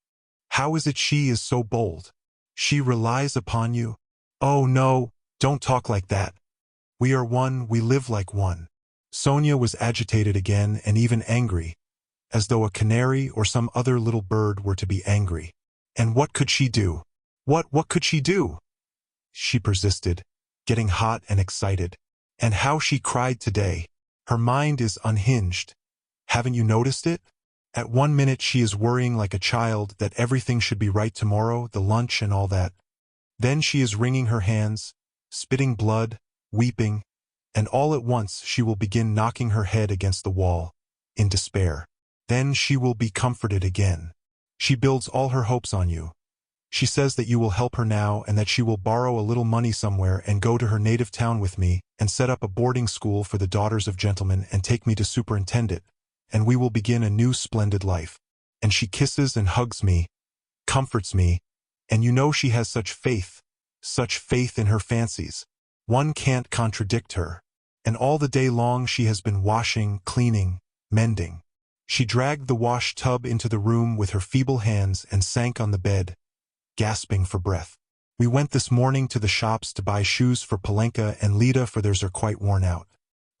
Speaker 1: How is it she is so bold? She relies upon you? Oh no, don't talk like that. We are one, we live like one. Sonia was agitated again and even angry, as though a canary or some other little bird were to be angry. And what could she do? What could she do? She persisted, getting hot and excited. And how she cried today. Her mind is unhinged. Haven't you noticed it? At 1 minute she is worrying like a child that everything should be right tomorrow, the lunch and all that. Then she is wringing her hands, spitting blood, weeping, and all at once she will begin knocking her head against the wall, in despair. Then she will be comforted again. She builds all her hopes on you. She says that you will help her now and that she will borrow a little money somewhere and go to her native town with me and set up a boarding school for the daughters of gentlemen and take me to superintend it, and we will begin a new splendid life. And she kisses and hugs me, comforts me, and you know she has such faith in her fancies. One can't contradict her. And all the day long she has been washing, cleaning, mending. She dragged the wash tub into the room with her feeble hands and sank on the bed, gasping for breath. We went this morning to the shops to buy shoes for Polenka and Lida, for theirs are quite worn out.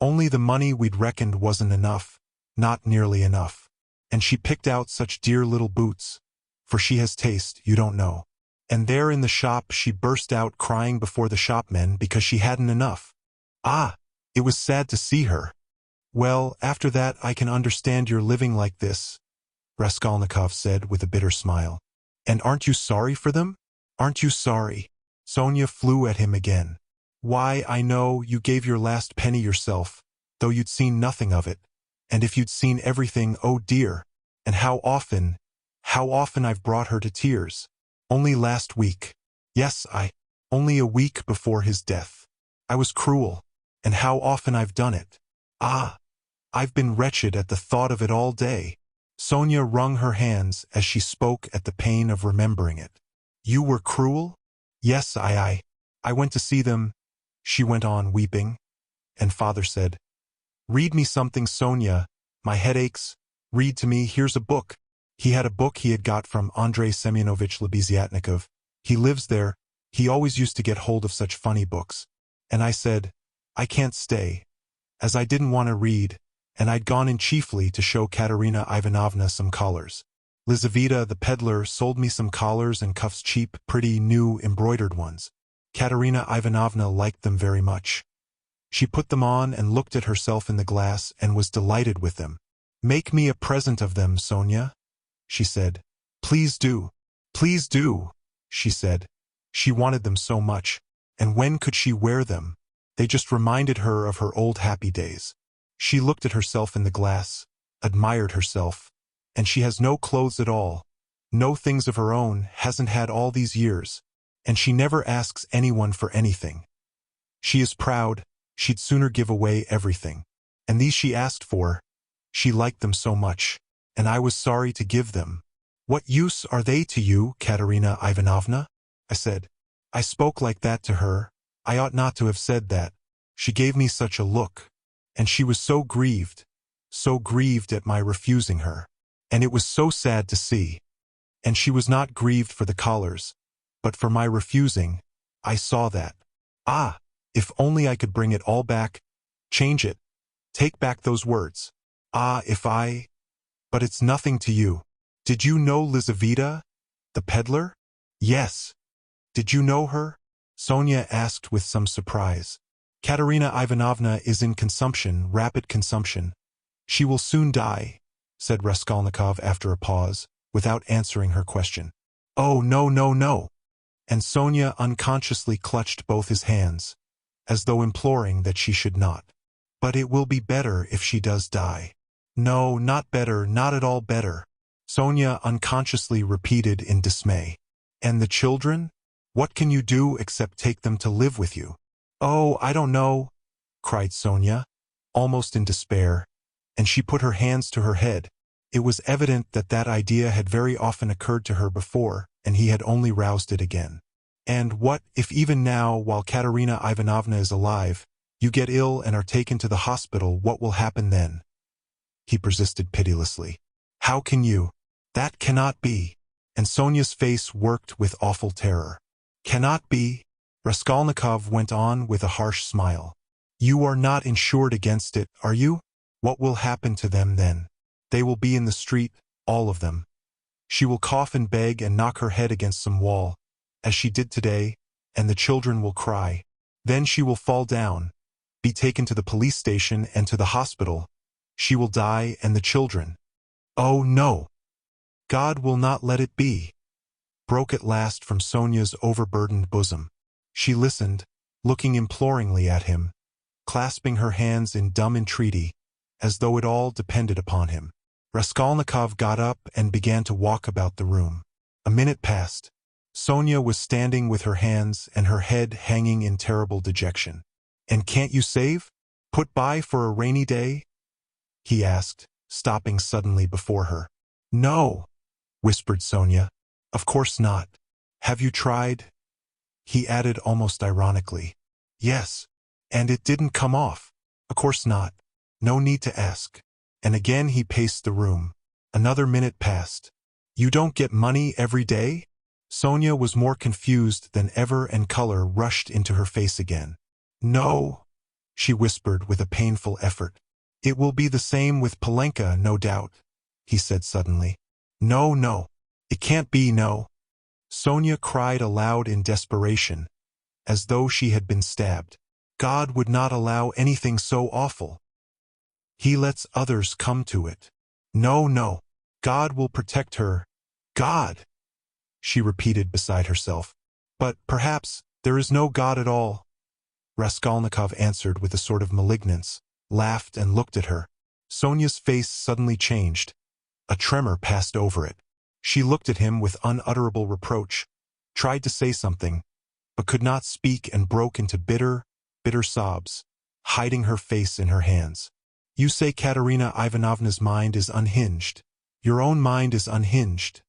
Speaker 1: Only the money we'd reckoned wasn't enough, not nearly enough. And she picked out such dear little boots, for she has taste, you don't know. And there in the shop she burst out crying before the shopmen because she hadn't enough. Ah, it was sad to see her. Well, after that I can understand your living like this, Raskolnikov said with a bitter smile. And aren't you sorry for them? Aren't you sorry? Sonia flew at him again. Why, I know, you gave your last penny yourself, though you'd seen nothing of it. And if you'd seen everything, oh dear! And how often I've brought her to tears. Only last week. Yes, only a week before his death. I was cruel. And how often I've done it. Ah, I've been wretched at the thought of it all day. Sonia wrung her hands as she spoke at the pain of remembering it. You were cruel? Yes, I went to see them, she went on weeping. And father said, read me something, Sonia, my head aches, read to me, here's a book. He had a book he had got from Andrei Semyonovich Lebeziatnikov. He lives there, he always used to get hold of such funny books. And I said, I can't stay, as I didn't want to read, and I'd gone in chiefly to show Katerina Ivanovna some collars. Lizaveta, the peddler, sold me some collars and cuffs, cheap, pretty, new, embroidered ones. Katerina Ivanovna liked them very much. She put them on and looked at herself in the glass and was delighted with them. Make me a present of them, Sonia, she said. Please do, she said. She wanted them so much. And when could she wear them? They just reminded her of her old happy days. She looked at herself in the glass, admired herself, and she has no clothes at all, no things of her own, hasn't had all these years, and she never asks anyone for anything. She is proud, she'd sooner give away everything. And these she asked for, she liked them so much, and I was sorry to give them. What use are they to you, Katerina Ivanovna? I said. I spoke like that to her. I ought not to have said that. She gave me such a look. And she was so grieved at my refusing her. And it was so sad to see. And she was not grieved for the collars, but for my refusing. I saw that. Ah, if only I could bring it all back, change it, take back those words. Ah, if I... But it's nothing to you. Did you know Lizaveta, the peddler? Yes. Did you know her? Sonia asked with some surprise. Katerina Ivanovna is in consumption, rapid consumption. She will soon die, said Raskolnikov after a pause, without answering her question. Oh, no, no, no. And Sonia unconsciously clutched both his hands, as though imploring that she should not. But it will be better if she does die. No, not better, not at all better, Sonia unconsciously repeated in dismay. And the children? What can you do except take them to live with you? Oh, I don't know, cried Sonia, almost in despair, and she put her hands to her head. It was evident that that idea had very often occurred to her before, and he had only roused it again. And what if even now, while Katerina Ivanovna is alive, you get ill and are taken to the hospital, what will happen then? He persisted pitilessly. How can you? That cannot be. And Sonia's face worked with awful terror. Cannot be? Raskolnikov went on with a harsh smile. You are not insured against it, are you? What will happen to them then? They will be in the street, all of them. She will cough and beg and knock her head against some wall, as she did today, and the children will cry. Then she will fall down, be taken to the police station and to the hospital. She will die, and the children. Oh, no! God will not let it be, broke at last from Sonia's overburdened bosom. She listened, looking imploringly at him, clasping her hands in dumb entreaty, as though it all depended upon him. Raskolnikov got up and began to walk about the room. A minute passed. Sonia was standing with her hands and her head hanging in terrible dejection. And can't you save? Put by for a rainy day? He asked, stopping suddenly before her. No, whispered Sonia. Of course not. Have you tried? He added almost ironically. Yes. And it didn't come off. Of course not. No need to ask. And again he paced the room. Another minute passed. You don't get money every day? Sonia was more confused than ever and color rushed into her face again. No, she whispered with a painful effort. It will be the same with Polenka, no doubt, he said suddenly. No, no. It can't be, no. Sonia cried aloud in desperation, as though she had been stabbed. God would not allow anything so awful. He lets others come to it. No, no. God will protect her. God! She repeated beside herself. But perhaps there is no God at all. Raskolnikov answered with a sort of malignance, laughed and looked at her. Sonia's face suddenly changed. A tremor passed over it. She looked at him with unutterable reproach, tried to say something, but could not speak and broke into bitter, bitter sobs, hiding her face in her hands. You say Katerina Ivanovna's mind is unhinged. Your own mind is unhinged,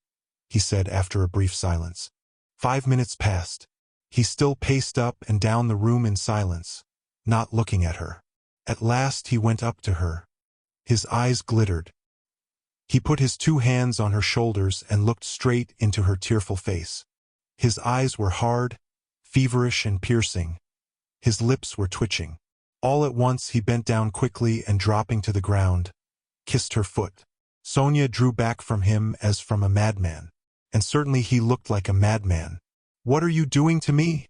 Speaker 1: he said after a brief silence. 5 minutes passed. He still paced up and down the room in silence, not looking at her. At last he went up to her. His eyes glittered. He put his 2 hands on her shoulders and looked straight into her tearful face. His eyes were hard, feverish and piercing. His lips were twitching. All at once he bent down quickly and dropping to the ground, kissed her foot. Sonia drew back from him as from a madman. And certainly he looked like a madman. What are you doing to me?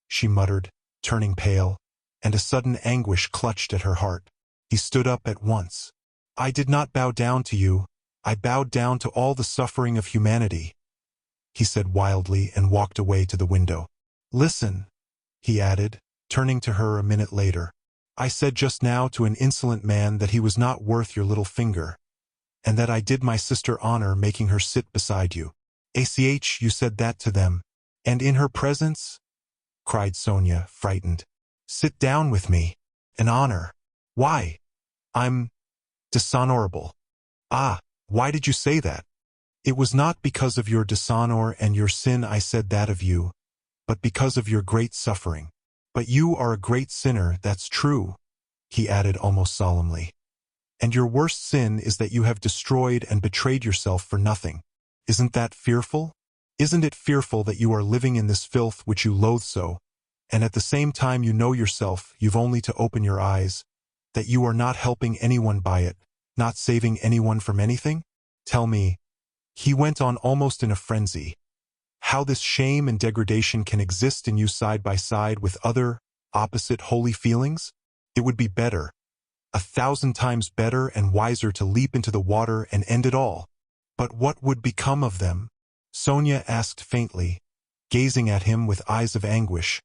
Speaker 1: She muttered, turning pale, and a sudden anguish clutched at her heart. He stood up at once. I did not bow down to you. I bowed down to all the suffering of humanity, he said wildly and walked away to the window. Listen, he added, turning to her a minute later. I said just now to an insolent man that he was not worth your little finger, and that I did my sister honor making her sit beside you. ACH, you said that to them, and in her presence? Cried Sonia, frightened. Sit down with me. An honor. Why? I'm dishonorable. Ah, why did you say that? It was not because of your dishonor and your sin I said that of you, but because of your great suffering. But you are a great sinner, that's true, he added almost solemnly. And your worst sin is that you have destroyed and betrayed yourself for nothing. Isn't that fearful? Isn't it fearful that you are living in this filth which you loathe so, and at the same time you know yourself, you've only to open your eyes, that you are not helping anyone by it, not saving anyone from anything? Tell me, he went on almost in a frenzy, how this shame and degradation can exist in you side by side with other, opposite holy feelings? It would be better, 1,000 times better and wiser to leap into the water and end it all. But what would become of them? Sonia asked faintly, gazing at him with eyes of anguish,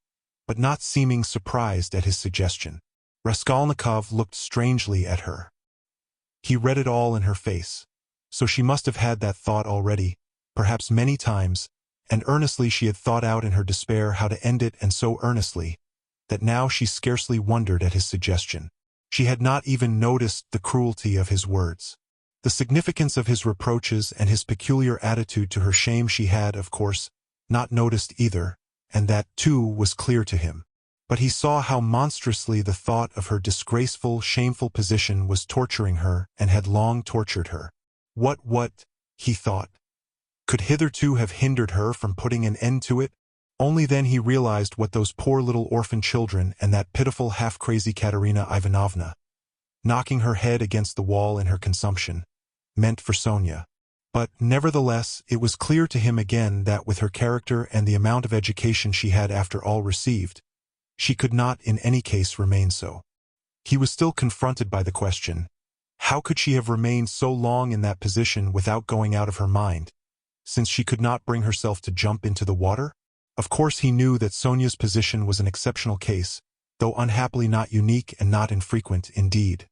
Speaker 1: but not seeming surprised at his suggestion. Raskolnikov looked strangely at her. He read it all in her face. So she must have had that thought already, perhaps many times, and earnestly she had thought out in her despair how to end it, and so earnestly, that now she scarcely wondered at his suggestion. She had not even noticed the cruelty of his words. The significance of his reproaches and his peculiar attitude to her shame she had, of course, not noticed either, and that, too, was clear to him. But he saw how monstrously the thought of her disgraceful, shameful position was torturing her and had long tortured her. What, he thought, could hitherto have hindered her from putting an end to it? Only then he realized what those poor little orphan children and that pitiful half-crazy Katerina Ivanovna, knocking her head against the wall in her consumption, meant for Sonia. But, nevertheless, it was clear to him again that with her character and the amount of education she had after all received, she could not in any case remain so. He was still confronted by the question, how could she have remained so long in that position without going out of her mind, since she could not bring herself to jump into the water? Of course he knew that Sonia's position was an exceptional case, though unhappily not unique and not infrequent indeed.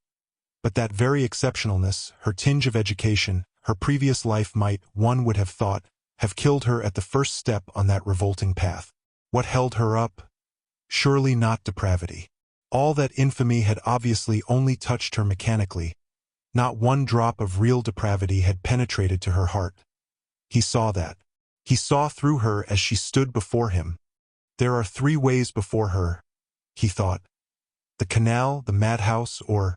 Speaker 1: But that very exceptionalness, her tinge of education, her previous life might, one would have thought, have killed her at the first step on that revolting path. What held her up? Surely not depravity. All that infamy had obviously only touched her mechanically. Not one drop of real depravity had penetrated to her heart. He saw that. He saw through her as she stood before him. There are 3 ways before her, he thought. The canal, the madhouse, or,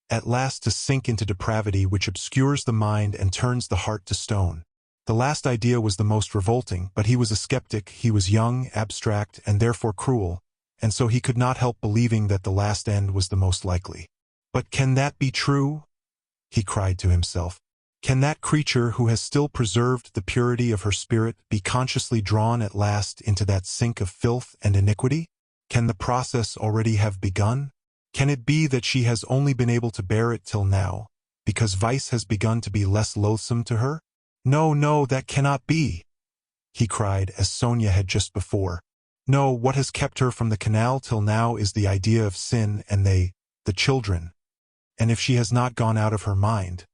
Speaker 1: at last, to sink into depravity which obscures the mind and turns the heart to stone. The last idea was the most revolting, but he was a skeptic, he was young, abstract, and therefore cruel, and so he could not help believing that the last end was the most likely. But can that be true? He cried to himself. Can that creature who has still preserved the purity of her spirit be consciously drawn at last into that sink of filth and iniquity? Can the process already have begun? Can it be that she has only been able to bear it till now, because vice has begun to be less loathsome to her? No, no, that cannot be, he cried as Sonia had just before. No, what has kept her from the canal till now is the idea of sin and the children. And if she has not gone out of her mind.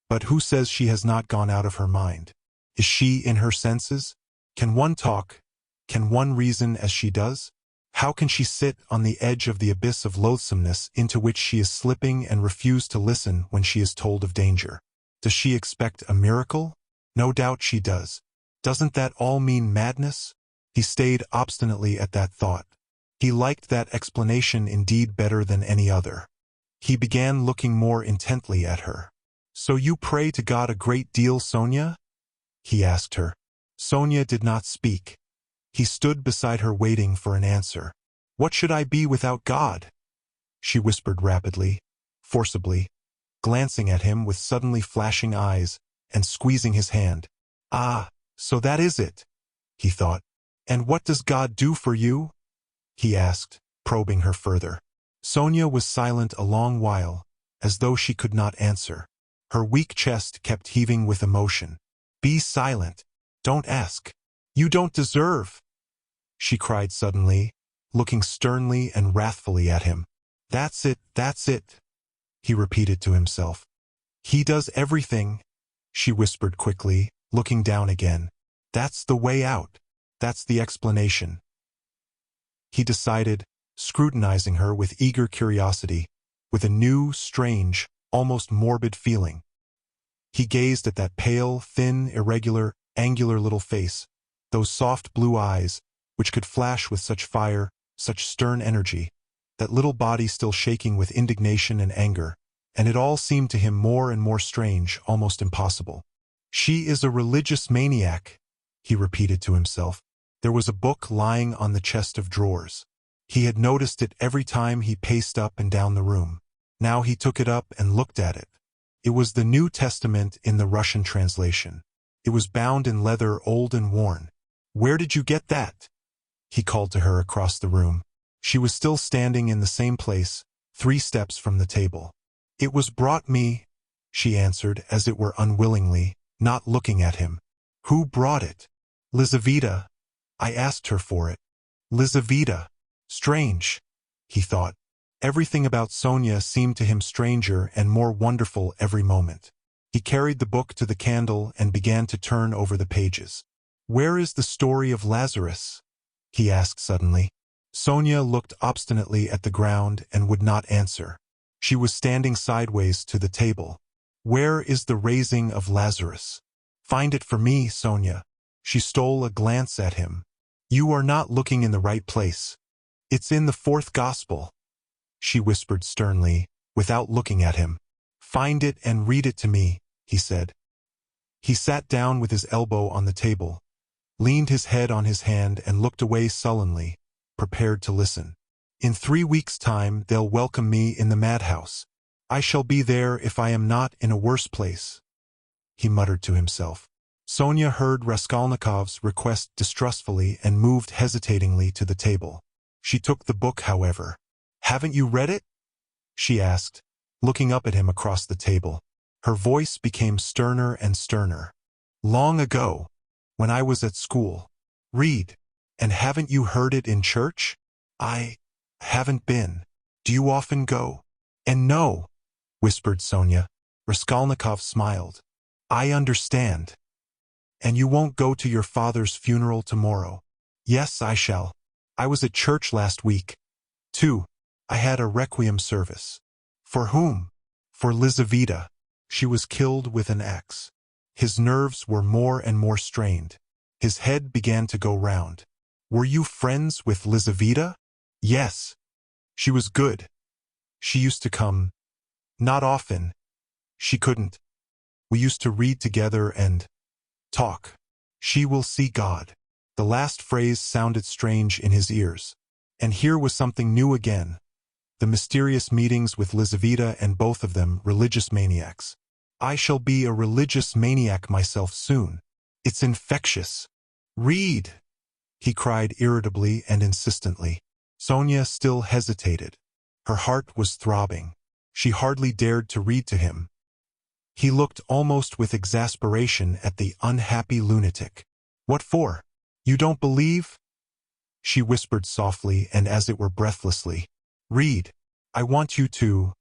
Speaker 1: But who says she has not gone out of her mind? Is she in her senses? Can one talk? Can one reason as she does? How can she sit on the edge of the abyss of loathsomeness into which she is slipping and refuse to listen when she is told of danger? Does she expect a miracle? No doubt she does. Doesn't that all mean madness? He stayed obstinately at that thought. He liked that explanation indeed better than any other. He began looking more intently at her. So you pray to God a great deal, Sonia? He asked her. Sonia did not speak. He stood beside her waiting for an answer. What should I be without God? She whispered rapidly, forcibly, glancing at him with suddenly flashing eyes and squeezing his hand. Ah, so that is it, he thought. And what does God do for you? He asked, probing her further. Sonia was silent a long while, as though she could not answer. Her weak chest kept heaving with emotion. Be silent. Don't ask. You don't deserve, she cried suddenly, looking sternly and wrathfully at him. That's it, he repeated to himself. He does everything, she whispered quickly, looking down again. That's the way out. That's the explanation. He decided, scrutinizing her with eager curiosity, with a new, strange, almost morbid feeling. He gazed at that pale, thin, irregular, angular little face, those soft blue eyes, which could flash with such fire, such stern energy, that little body still shaking with indignation and anger, and it all seemed to him more and more strange, almost impossible. She is a religious maniac, he repeated to himself. There was a book lying on the chest of drawers. He had noticed it every time he paced up and down the room. Now he took it up and looked at it. It was the New Testament in the Russian translation. It was bound in leather, old and worn. Where did you get that? He called to her across the room. She was still standing in the same place, 3 steps from the table. It was brought me, she answered, as it were unwillingly, not looking at him. Who brought it? Lizaveta. I asked her for it. Lizaveta. Strange, he thought. Everything about Sonia seemed to him stranger and more wonderful every moment. He carried the book to the candle and began to turn over the pages. Where is the story of Lazarus? He asked suddenly. Sonia looked obstinately at the ground and would not answer. She was standing sideways to the table. Where is the raising of Lazarus? Find it for me, Sonia. She stole a glance at him. You are not looking in the right place. It's in the 4th Gospel, she whispered sternly, without looking at him. Find it and read it to me, he said. He sat down with his elbow on the table, leaned his head on his hand and looked away sullenly, prepared to listen. In 3 weeks' time they'll welcome me in the madhouse. I shall be there if I am not in a worse place, he muttered to himself. Sonia heard Raskolnikov's request distrustfully and moved hesitatingly to the table. She took the book, however. Haven't you read it? She asked, looking up at him across the table. Her voice became sterner and sterner. Long ago, when I was at school. Read. And haven't you heard it in church? I haven't been. Do you often go? And no, whispered Sonia. Raskolnikov smiled. I understand. And you won't go to your father's funeral tomorrow? Yes, I shall. I was at church last week. 2. I had a requiem service. For whom? For Lizaveta. She was killed with an axe. His nerves were more and more strained. His head began to go round. Were you friends with Lizaveta? Yes. She was good. She used to come. Not often. She couldn't. We used to read together and talk. She will see God. The last phrase sounded strange in his ears. And here was something new again. The mysterious meetings with Lizaveta, and both of them religious maniacs. I shall be a religious maniac myself soon. It's infectious. Read, he cried irritably and insistently. Sonia still hesitated. Her heart was throbbing. She hardly dared to read to him. He looked almost with exasperation at the unhappy lunatic. What for? You don't believe? She whispered softly and as it were breathlessly. Read. I want you to,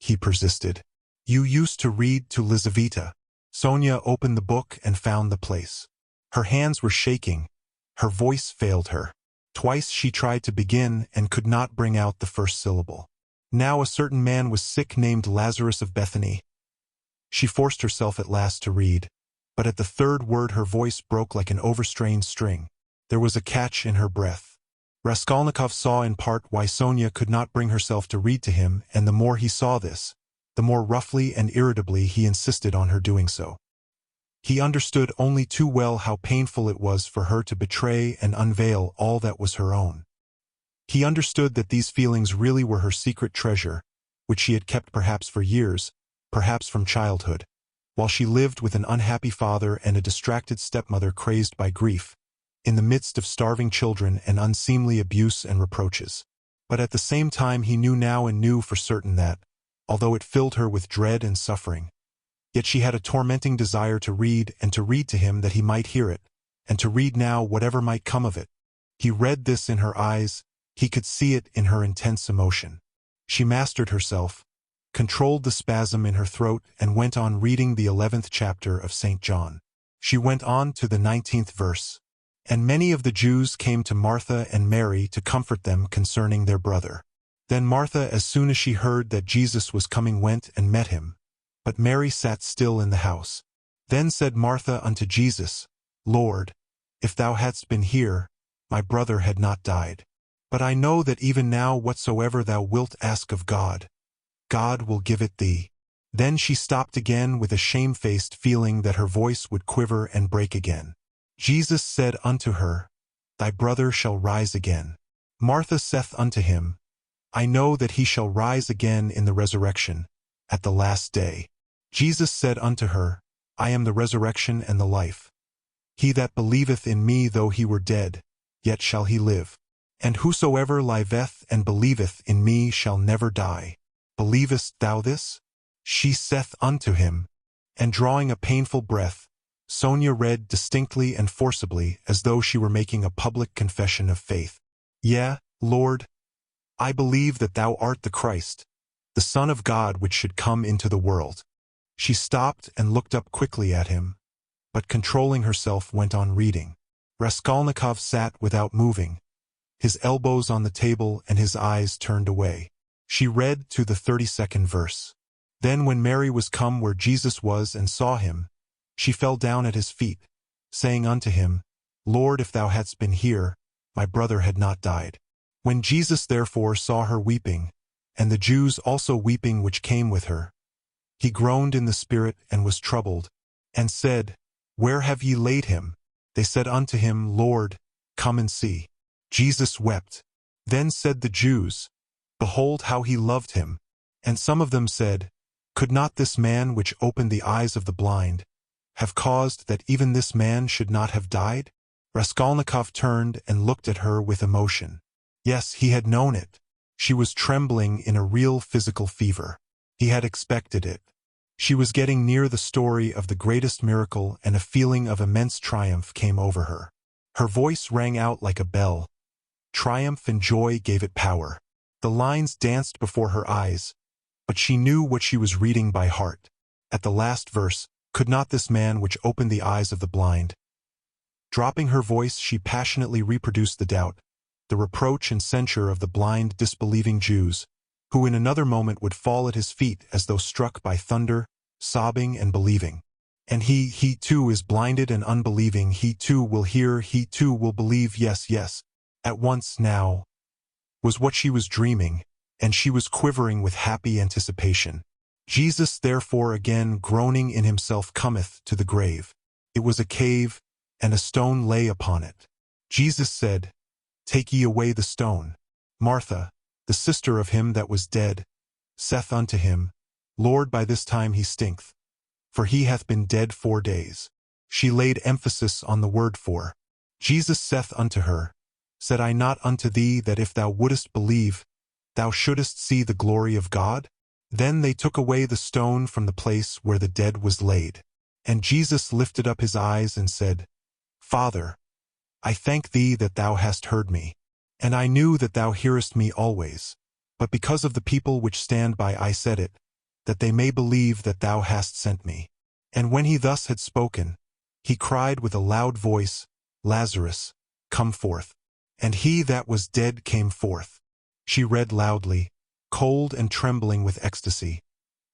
Speaker 1: he persisted. You used to read to Lizaveta. Sonia opened the book and found the place. Her hands were shaking. Her voice failed her. Twice she tried to begin and could not bring out the first syllable. Now a certain man was sick named Lazarus of Bethany. She forced herself at last to read, but at the 3rd word her voice broke like an overstrained string. There was a catch in her breath. Raskolnikov saw in part why Sonia could not bring herself to read to him, and the more he saw this, the more roughly and irritably he insisted on her doing so. He understood only too well how painful it was for her to betray and unveil all that was her own. He understood that these feelings really were her secret treasure, which she had kept perhaps for years, perhaps from childhood, while she lived with an unhappy father and a distracted stepmother crazed by grief, in the midst of starving children and unseemly abuse and reproaches. But at the same time he knew now and knew for certain that, although it filled her with dread and suffering, yet she had a tormenting desire to read and to read to him that he might hear it, and to read now whatever might come of it. He read this in her eyes, He could see it in her intense emotion. She mastered herself, controlled the spasm in her throat, and went on reading the 11th chapter of St. John. She went on to the 19th verse. And many of the Jews came to Martha and Mary to comfort them concerning their brother. Then Martha, as soon as she heard that Jesus was coming, went and met him. But Mary sat still in the house. Then said Martha unto Jesus, Lord, if thou hadst been here, my brother had not died. But I know that even now whatsoever thou wilt ask of God, God will give it thee. Then she stopped again with a shamefaced feeling that her voice would quiver and break again. Jesus said unto her, Thy brother shall rise again. Martha saith unto him, I know that he shall rise again in the resurrection, at the last day. Jesus said unto her, I am the resurrection and the life. He that believeth in me, though he were dead, yet shall he live. And whosoever liveth and believeth in me shall never die. Believest thou this? She saith unto him, and drawing a painful breath, Sonia read distinctly and forcibly, as though she were making a public confession of faith. Yea, Lord, I believe that thou art the Christ, the Son of God, which should come into the world. She stopped and looked up quickly at him, but controlling herself went on reading. Raskolnikov sat without moving, his elbows on the table and his eyes turned away. She read to the 32nd verse. Then when Mary was come where Jesus was and saw him, she fell down at his feet, saying unto him, Lord, if thou hadst been here, my brother had not died. When Jesus therefore saw her weeping, and the Jews also weeping which came with her, he groaned in the spirit and was troubled, and said, Where have ye laid him? They said unto him, Lord, come and see. Jesus wept. Then said the Jews, Behold how he loved him. And some of them said, Could not this man which opened the eyes of the blind have caused that even this man should not have died? Raskolnikov turned and looked at her with emotion. Yes, he had known it. She was trembling in a real physical fever. He had expected it. She was getting near the story of the greatest miracle, and a feeling of immense triumph came over her. Her voice rang out like a bell. Triumph and joy gave it power. The lines danced before her eyes, but she knew what she was reading by heart. At the last verse, Could not this man which opened the eyes of the blind? Dropping her voice, she passionately reproduced the doubt, the reproach and censure of the blind, disbelieving Jews, who in another moment would fall at his feet as though struck by thunder, sobbing and believing. And he too is blinded and unbelieving, he too will hear, he too will believe, yes, yes, at once now, was what she was dreaming, and she was quivering with happy anticipation. Jesus therefore again groaning in himself cometh to the grave. It was a cave, and a stone lay upon it. Jesus said, Take ye away the stone. Martha, the sister of him that was dead, saith unto him, Lord, by this time he stinketh, for he hath been dead 4 days. She laid emphasis on the word for. Jesus saith unto her, Said I not unto thee that if thou wouldest believe, thou shouldest see the glory of God? Then they took away the stone from the place where the dead was laid. And Jesus lifted up his eyes and said, Father, I thank thee that thou hast heard me. And I knew that thou hearest me always. But because of the people which stand by I said it, that they may believe that thou hast sent me. And when he thus had spoken, he cried with a loud voice, Lazarus, come forth. And he that was dead came forth. She read loudly, cold and trembling with ecstasy,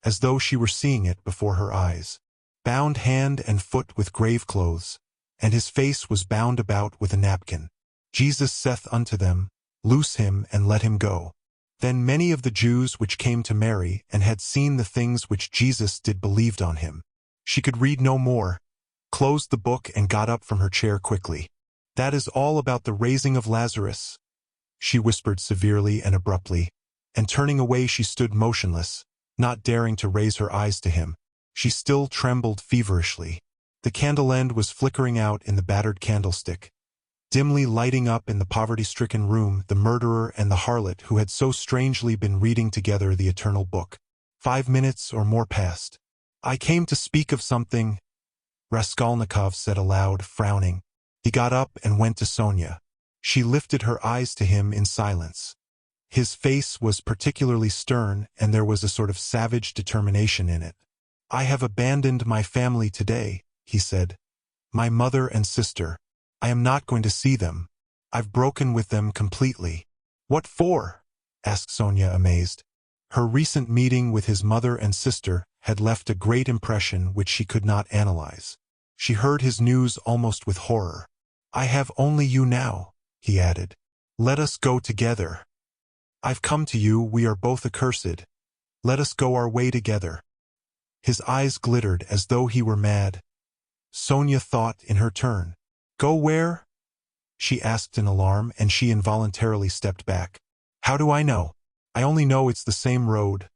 Speaker 1: as though she were seeing it before her eyes. Bound hand and foot with grave clothes, and his face was bound about with a napkin. Jesus saith unto them, Loose him and let him go. Then many of the Jews which came to Mary and had seen the things which Jesus did believed on him. She could read no more, closed the book and got up from her chair quickly. That is all about the raising of Lazarus, she whispered severely and abruptly, and turning away she stood motionless, not daring to raise her eyes to him. She still trembled feverishly. The candle end was flickering out in the battered candlestick, dimly lighting up in the poverty-stricken room the murderer and the harlot who had so strangely been reading together the eternal book. 5 minutes or more passed. I came to speak of something, Raskolnikov said aloud, frowning. He got up and went to Sonia. She lifted her eyes to him in silence. His face was particularly stern, and there was a sort of savage determination in it. "I have abandoned my family today," he said. "My mother and sister. I am not going to see them. I've broken with them completely." "What for?" asked Sonia, amazed. Her recent meeting with his mother and sister had left a great impression which she could not analyze. She heard his news almost with horror. "I have only you now," he added. "Let us go together. I've come to you, we are both accursed. Let us go our way together." His eyes glittered as though he were mad. Sonia thought in her turn. "Go where?" she asked in alarm, and she involuntarily stepped back. "How do I know? I only know it's the same road.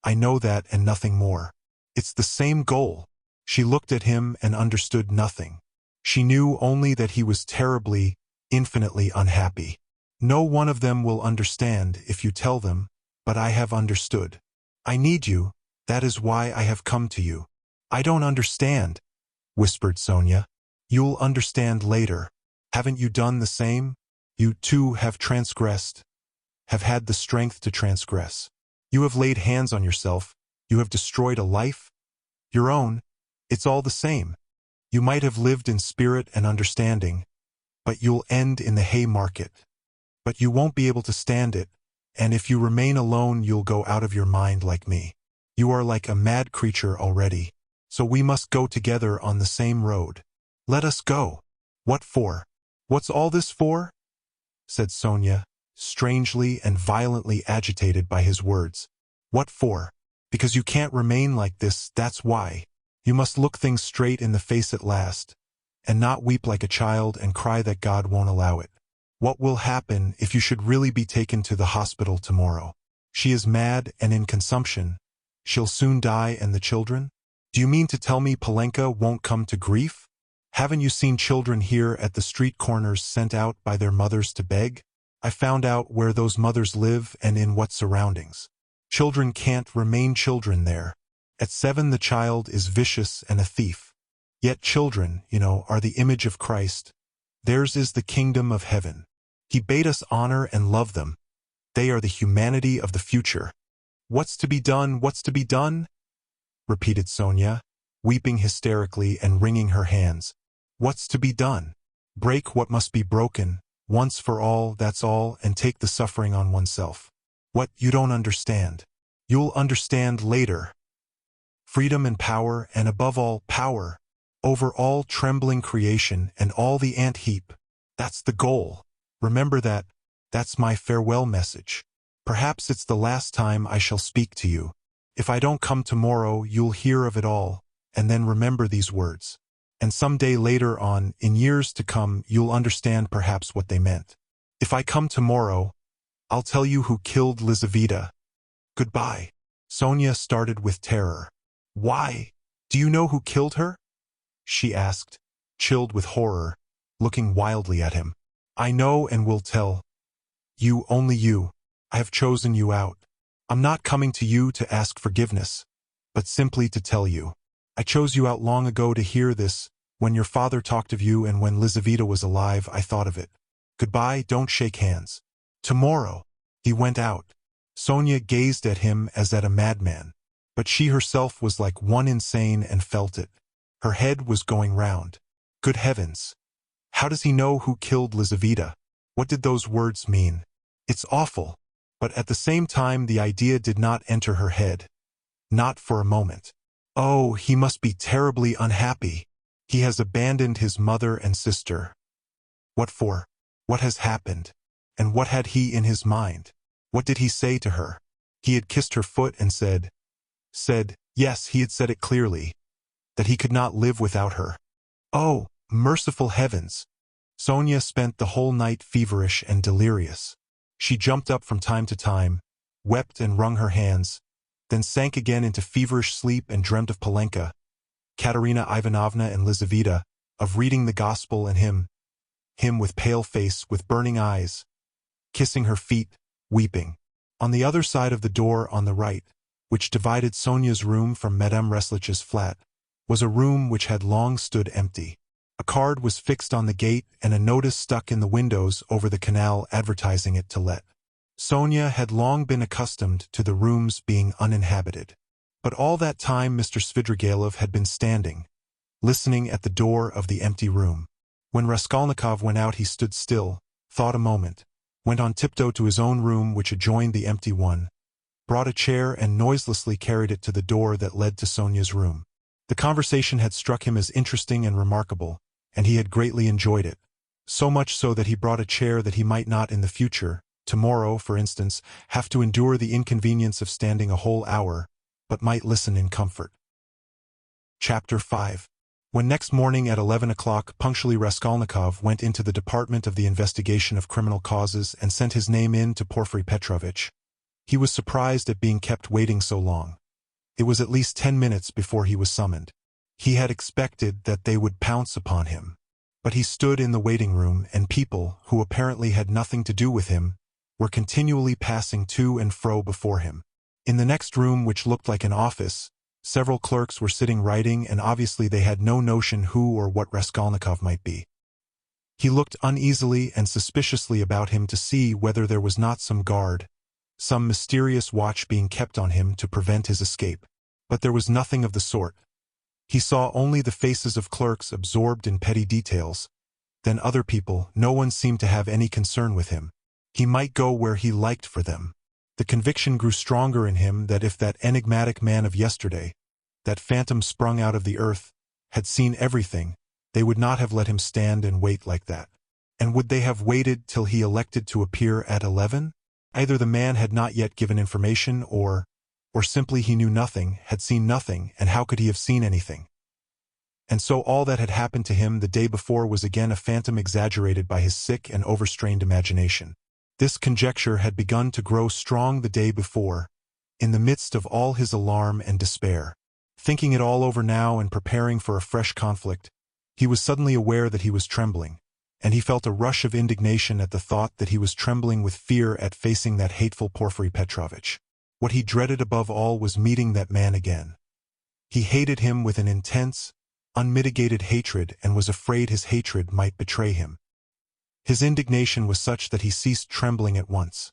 Speaker 1: I know that and nothing more. It's the same goal." She looked at him and understood nothing. She knew only that he was terribly, infinitely unhappy. "No one of them will understand if you tell them, but I have understood. I need you, that is why I have come to you." "I don't understand," whispered Sonia. "You'll understand later. Haven't you done the same? You too have transgressed, have had the strength to transgress. You have laid hands on yourself, you have destroyed a life, your own. It's all the same. You might have lived in spirit and understanding, but you'll end in the hay market. But you won't be able to stand it, and if you remain alone you'll go out of your mind like me. You are like a mad creature already, so we must go together on the same road. Let us go." "What for? What's all this for?" said Sonia, strangely and violently agitated by his words. "What for? Because you can't remain like this, that's why. You must look things straight in the face at last, and not weep like a child and cry that God won't allow it. What will happen if you should really be taken to the hospital tomorrow? She is mad and in consumption. She'll soon die, and the children? Do you mean to tell me Polenka won't come to grief? Haven't you seen children here at the street corners sent out by their mothers to beg? I found out where those mothers live and in what surroundings. Children can't remain children there. At 7 the child is vicious and a thief. Yet children, are the image of Christ. Theirs is the kingdom of heaven. He bade us honor and love them. They are the humanity of the future. What's to be done? What's to be done?" repeated Sonia, weeping hysterically and wringing her hands. "What's to be done? Break what must be broken, once for all, that's all, and take the suffering on oneself. What, you don't understand? You'll understand later. Freedom and power, and above all, power, over all trembling creation and all the ant heap. That's the goal. Remember that. That's my farewell message. Perhaps it's the last time I shall speak to you. If I don't come tomorrow, you'll hear of it all, and then remember these words. And some day later on, in years to come, you'll understand perhaps what they meant. If I come tomorrow, I'll tell you who killed Lizaveta. Goodbye." Sonia started with terror. "Why? Do you know who killed her?" she asked, chilled with horror, looking wildly at him. "I know and will tell. You, only you. I have chosen you out. I'm not coming to you to ask forgiveness, but simply to tell you. I chose you out long ago to hear this. When your father talked of you and when Lizaveta was alive, I thought of it. Goodbye, don't shake hands. Tomorrow." He went out. Sonia gazed at him as at a madman, but she herself was like one insane and felt it. Her head was going round. Good heavens! How does he know who killed Lizaveta? What did those words mean? It's awful, but at the same time the idea did not enter her head. Not for a moment. Oh, he must be terribly unhappy. He has abandoned his mother and sister. What for? What has happened? And what had he in his mind? What did he say to her? He had kissed her foot and said, yes, he had said it clearly, that he could not live without her. Oh, merciful heavens! Sonia spent the whole night feverish and delirious. She jumped up from time to time, wept and wrung her hands, then sank again into feverish sleep and dreamt of Polenka, Katerina Ivanovna and Lizaveta, of reading the gospel and him with pale face, with burning eyes, kissing her feet, weeping. On the other side of the door on the right, which divided Sonia's room from Madame Reslich's flat, was a room which had long stood empty. A card was fixed on the gate and a notice stuck in the windows over the canal advertising it to let. Sonia had long been accustomed to the rooms being uninhabited. But all that time Mr. Svidrigailov had been standing, listening at the door of the empty room. When Raskolnikov went out he stood still, thought a moment, went on tiptoe to his own room which adjoined the empty one, brought a chair and noiselessly carried it to the door that led to Sonia's room. The conversation had struck him as interesting and remarkable, and he had greatly enjoyed it. So much so that he brought a chair that he might not in the future, tomorrow, for instance, have to endure the inconvenience of standing a whole hour, but might listen in comfort. Chapter 5. When next morning at 11 o'clock punctually Raskolnikov went into the Department of the Investigation of Criminal Causes and sent his name in to Porfiry Petrovich, he was surprised at being kept waiting so long. It was at least 10 minutes before he was summoned. He had expected that they would pounce upon him. But he stood in the waiting room, and people, who apparently had nothing to do with him, were continually passing to and fro before him. In the next room, which looked like an office, several clerks were sitting writing, and obviously they had no notion who or what Raskolnikov might be. He looked uneasily and suspiciously about him to see whether there was not some guard, some mysterious watch being kept on him to prevent his escape. But there was nothing of the sort. He saw only the faces of clerks absorbed in petty details. Then other people, no one seemed to have any concern with him. He might go where he liked for them. The conviction grew stronger in him that if that enigmatic man of yesterday, that phantom sprung out of the earth, had seen everything, they would not have let him stand and wait like that. And would they have waited till he elected to appear at 11? Either the man had not yet given information, or simply he knew nothing, had seen nothing, and how could he have seen anything? And so all that had happened to him the day before was again a phantom exaggerated by his sick and overstrained imagination. This conjecture had begun to grow strong the day before, in the midst of all his alarm and despair. Thinking it all over now and preparing for a fresh conflict, he was suddenly aware that he was trembling, and he felt a rush of indignation at the thought that he was trembling with fear at facing that hateful Porfiry Petrovich. What he dreaded above all was meeting that man again. He hated him with an intense, unmitigated hatred and was afraid his hatred might betray him. His indignation was such that he ceased trembling at once.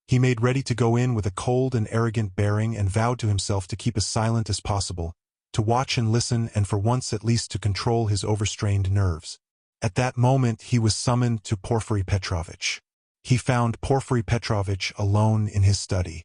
Speaker 1: He made ready to go in with a cold and arrogant bearing and vowed to himself to keep as silent as possible, to watch and listen and for once at least to control his overstrained nerves. At that moment he was summoned to Porfiry Petrovich. He found Porfiry Petrovich alone in his study.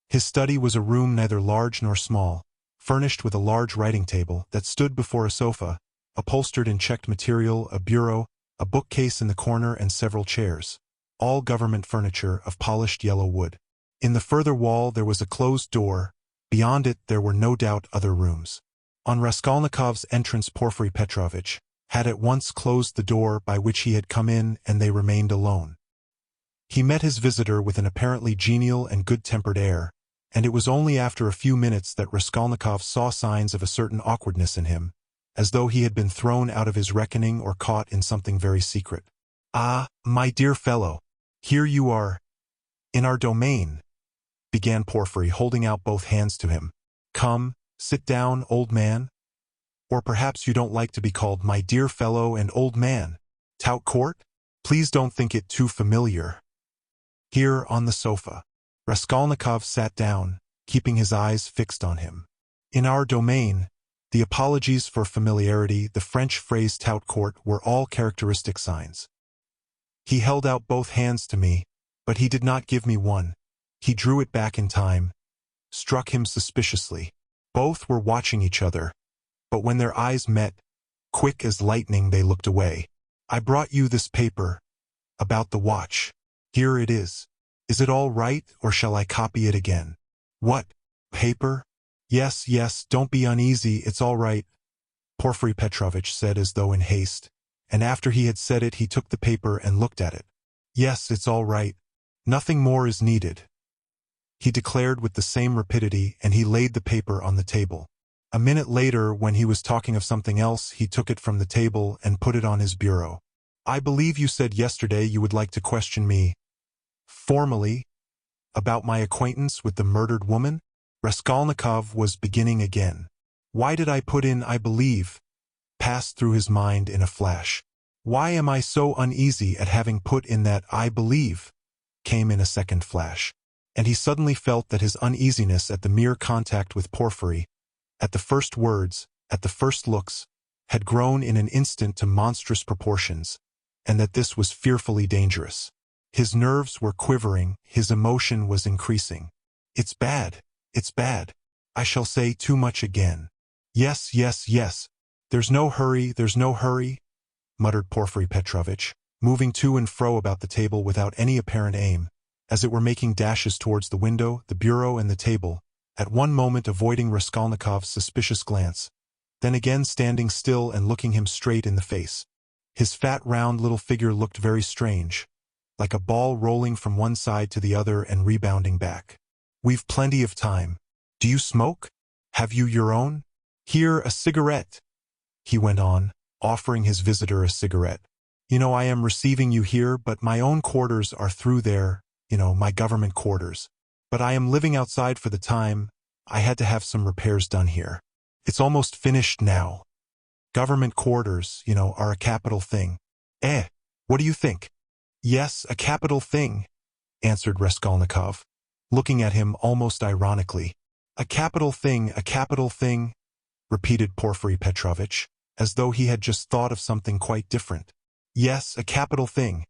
Speaker 1: His study was a room neither large nor small, furnished with a large writing table that stood before a sofa, upholstered in checked material, a bureau, a bookcase in the corner and several chairs, all government furniture of polished yellow wood. In the further wall there was a closed door, beyond it there were no doubt other rooms. On Raskolnikov's entrance Porfiry Petrovich had at once closed the door by which he had come in, and they remained alone. He met his visitor with an apparently genial and good-tempered air, and it was only after a few minutes that Raskolnikov saw signs of a certain awkwardness in him, as though he had been thrown out of his reckoning or caught in something very secret. "Ah, my dear fellow, here you are, in our domain," began Porfiry, holding out both hands to him. "Come, sit down, old man. Or perhaps you don't like to be called my dear fellow and old man. Tout court? Please don't think it too familiar." Here on the sofa, Raskolnikov sat down, keeping his eyes fixed on him. In our domain, the apologies for familiarity, the French phrase tout court were all characteristic signs. He held out both hands to me, but he did not give me one. He drew it back in time, struck him suspiciously. Both were watching each other, but when their eyes met, quick as lightning they looked away. "I brought you this paper, about the watch. Here it is. Is it all right, or shall I copy it again?" "What? Paper? Yes, yes, don't be uneasy, it's all right," Porfiry Petrovich said as though in haste, and after he had said it he took the paper and looked at it. "Yes, it's all right. Nothing more is needed," he declared with the same rapidity, and he laid the paper on the table. A minute later, when he was talking of something else, he took it from the table and put it on his bureau. "I believe you said yesterday you would like to question me, formally, about my acquaintance with the murdered woman?" Raskolnikov was beginning again. "Why did I put in 'I believe'? passed through his mind in a flash. Why am I so uneasy at having put in that "I believe" came in a second flash. And he suddenly felt that his uneasiness at the mere contact with Porfiry, at the first words, at the first looks, had grown in an instant to monstrous proportions, and that this was fearfully dangerous. His nerves were quivering, his emotion was increasing. It's bad, it's bad. I shall say too much again. Yes, yes, yes. There's no hurry, muttered Porfiry Petrovich, moving to and fro about the table without any apparent aim, as it were making dashes towards the window, the bureau, and the table, at one moment avoiding Raskolnikov's suspicious glance, then again standing still and looking him straight in the face. His fat round little figure looked very strange, like a ball rolling from one side to the other and rebounding back. We've plenty of time. Do you smoke? Have you your own? Here, a cigarette, he went on, offering his visitor a cigarette. You know, I am receiving you here, but my own quarters are through there, my government quarters. But I am living outside for the time. I had to have some repairs done here. It's almost finished now. Government quarters, are a capital thing. What do you think? Yes, a capital thing, answered Raskolnikov, looking at him almost ironically. A capital thing, repeated Porfiry Petrovich, as though he had just thought of something quite different. Yes, a capital thing,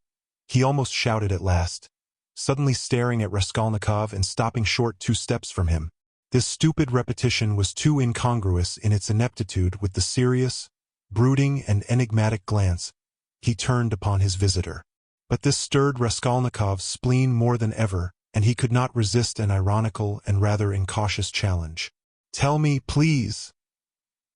Speaker 1: he almost shouted at last, suddenly staring at Raskolnikov and stopping short 2 steps from him. This stupid repetition was too incongruous in its ineptitude with the serious, brooding and enigmatic glance he turned upon his visitor. But this stirred Raskolnikov's spleen more than ever, and he could not resist an ironical and rather incautious challenge. "Tell me, please,"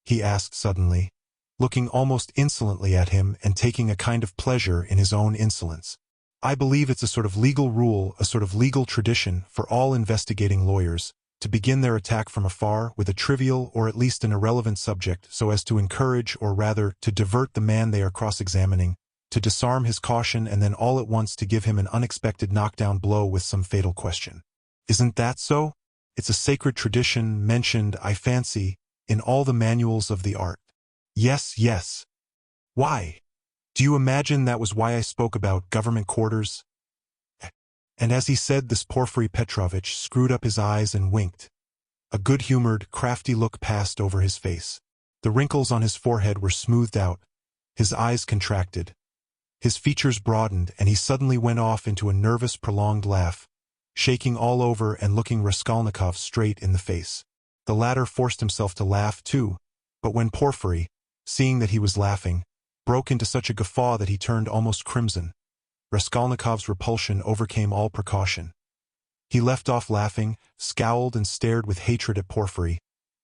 Speaker 1: he asked suddenly, looking almost insolently at him and taking a kind of pleasure in his own insolence. "I believe it's a sort of legal rule, a sort of legal tradition for all investigating lawyers, to begin their attack from afar with a trivial or at least an irrelevant subject so as to encourage or rather to divert the man they are cross-examining, to disarm his caution and then all at once to give him an unexpected knockdown blow with some fatal question. Isn't that so? It's a sacred tradition mentioned, I fancy, in all the manuals of the art." "Yes, yes. Why? Do you imagine that was why I spoke about government quarters?" And as he said this, Porfiry Petrovich screwed up his eyes and winked. A good-humored, crafty look passed over his face. The wrinkles on his forehead were smoothed out, his eyes contracted, his features broadened, and he suddenly went off into a nervous, prolonged laugh, shaking all over and looking Raskolnikov straight in the face. The latter forced himself to laugh too, but when Porfiry, seeing that he was laughing, broke into such a guffaw that he turned almost crimson, Raskolnikov's repulsion overcame all precaution. He left off laughing, scowled and stared with hatred at Porfiry,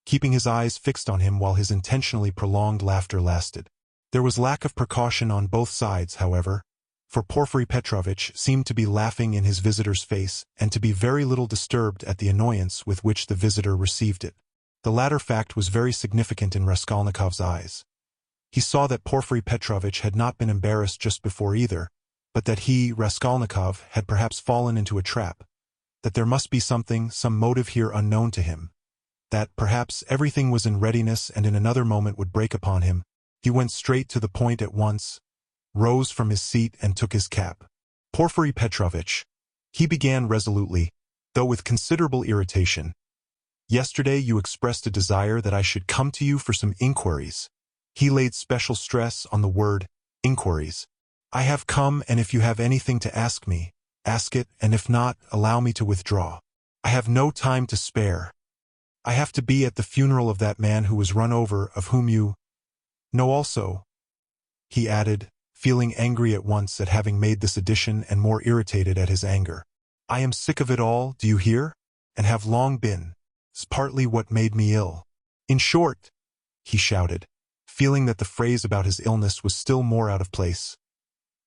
Speaker 1: keeping his eyes fixed on him while his intentionally prolonged laughter lasted. There was lack of precaution on both sides, however, for Porfiry Petrovich seemed to be laughing in his visitor's face and to be very little disturbed at the annoyance with which the visitor received it. The latter fact was very significant in Raskolnikov's eyes. He saw that Porfiry Petrovich had not been embarrassed just before either, but that he, Raskolnikov, had perhaps fallen into a trap, that there must be some motive here unknown to him, that perhaps everything was in readiness and in another moment would break upon him. He went straight to the point at once, rose from his seat and took his cap. "Porfiry Petrovich," he began resolutely, though with considerable irritation, "yesterday you expressed a desire that I should come to you for some inquiries." He laid special stress on the word inquiries. "I have come, and if you have anything to ask me, ask it, and if not, allow me to withdraw. I have no time to spare. I have to be at the funeral of that man who was run over, of whom you know also," he added, feeling angry at once at having made this addition and more irritated at his anger. "I am sick of it all, do you hear? And have long been. It's partly what made me ill. In short," he shouted, feeling that the phrase about his illness was still more out of place,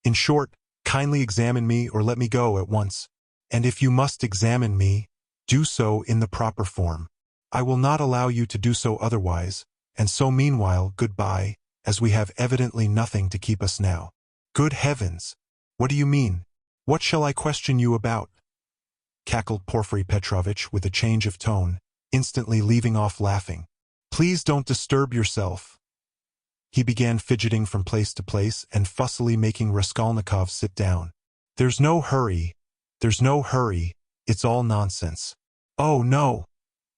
Speaker 1: "in short, kindly examine me or let me go at once. And if you must examine me, do so in the proper form. I will not allow you to do so otherwise, and so meanwhile goodbye, as we have evidently nothing to keep us now." "Good heavens! What do you mean? What shall I question you about?" cackled Porfiry Petrovich with a change of tone, instantly leaving off laughing. "Please don't disturb yourself. He began fidgeting from place to place and fussily making Raskolnikov sit down. "There's no hurry. There's no hurry. It's all nonsense." "Oh, no.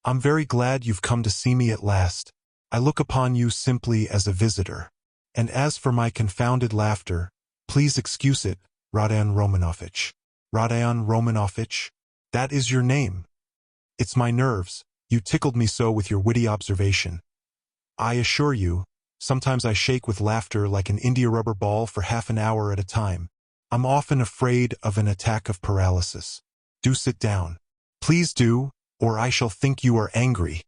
Speaker 1: I'm very glad you've come to see me at last. I look upon you simply as a visitor. And as for my confounded laughter, please excuse it, Rodion Romanovich." "Rodion Romanovich? That is your name." "It's my nerves. You tickled me so with your witty observation. I assure you, sometimes I shake with laughter like an India rubber ball for half an hour at a time. I'm often afraid of an attack of paralysis. Do sit down. Please do, or I shall think you are angry."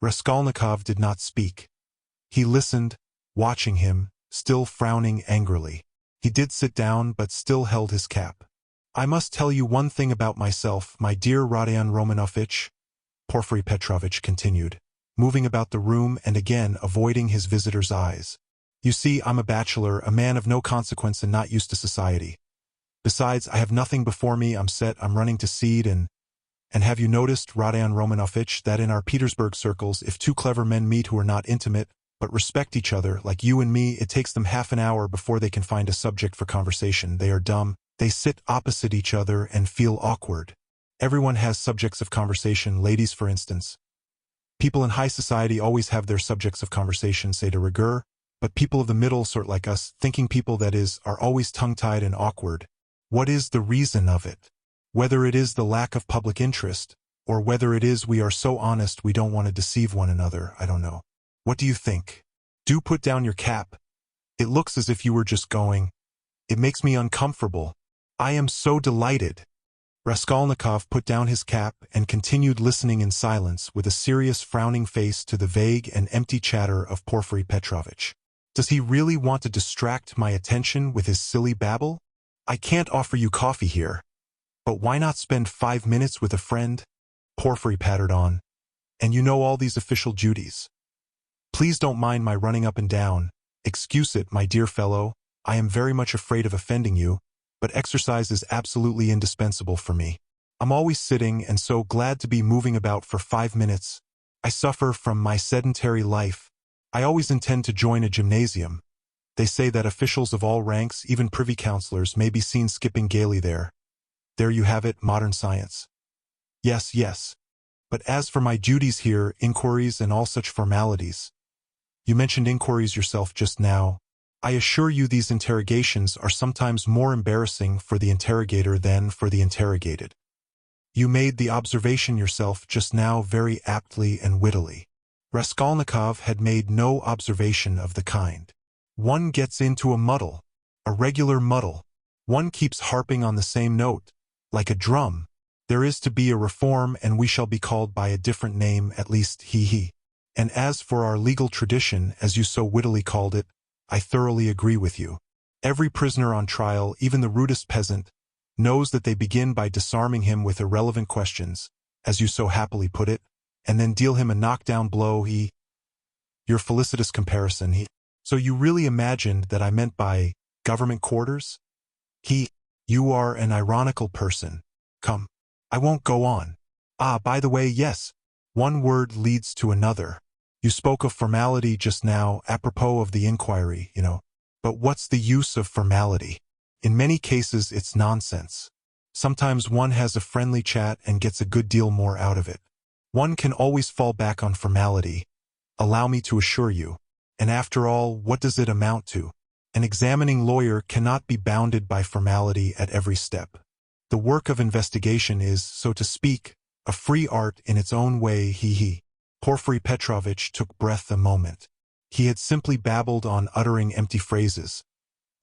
Speaker 1: Raskolnikov did not speak. He listened, watching him, still frowning angrily. He did sit down but still held his cap. "I must tell you one thing about myself, my dear Rodion Romanovich," Porfiry Petrovich continued, moving about the room and again avoiding his visitor's eyes. "You see, I'm a bachelor, a man of no consequence and not used to society. Besides, I have nothing before me, I'm running to seed and have you noticed, Rodion Romanovich, that in our Petersburg circles, if two clever men meet who are not intimate, but respect each other, like you and me, it takes them half an hour before they can find a subject for conversation. They are dumb. They sit opposite each other and feel awkward. Everyone has subjects of conversation, ladies for instance. People in high society always have their subjects of conversation, say de rigueur, but people of the middle sort like us, thinking people that is, are always tongue-tied and awkward. What is the reason of it? Whether it is the lack of public interest, or whether it is we are so honest we don't want to deceive one another, I don't know. What do you think? Do put down your cap. It looks as if you were just going. It makes me uncomfortable. I am so delighted." Raskolnikov put down his cap and continued listening in silence with a serious frowning face to the vague and empty chatter of Porfiry Petrovich. Does he really want to distract my attention with his silly babble? I can't offer you coffee here. But why not spend 5 minutes with a friend? Porfiry pattered on. And you know all these official duties. Please don't mind my running up and down. Excuse it, my dear fellow. I am very much afraid of offending you, but exercise is absolutely indispensable for me. I'm always sitting and so glad to be moving about for 5 minutes. I suffer from my sedentary life. I always intend to join a gymnasium. They say that officials of all ranks, even privy councillors, may be seen skipping gaily there. There you have it, modern science. Yes, yes. But as for my duties here, inquiries and all such formalities. You mentioned inquiries yourself just now. I assure you these interrogations are sometimes more embarrassing for the interrogator than for the interrogated. You made the observation yourself just now very aptly and wittily. Raskolnikov had made no observation of the kind. One gets into a muddle, a regular muddle. One keeps harping on the same note, like a drum. There is to be a reform and we shall be called by a different name, at least he. And as for our legal tradition, as you so wittily called it, I thoroughly agree with you. Every prisoner on trial, even the rudest peasant, knows that they begin by disarming him with irrelevant questions, as you so happily put it, and then deal him a knockdown blow. Your felicitous comparison, So you really imagined that I meant by government quarters? You are an ironical person. Come, I won't go on. Ah, by the way, yes, one word leads to another. You spoke of formality just now, apropos of the inquiry, But what's the use of formality? In many cases, it's nonsense. Sometimes one has a friendly chat and gets a good deal more out of it. One can always fall back on formality, allow me to assure you. And after all, what does it amount to? An examining lawyer cannot be bounded by formality at every step. The work of investigation is, so to speak, a free art in its own way. Porfiry Petrovich took breath a moment. He had simply babbled on, uttering empty phrases,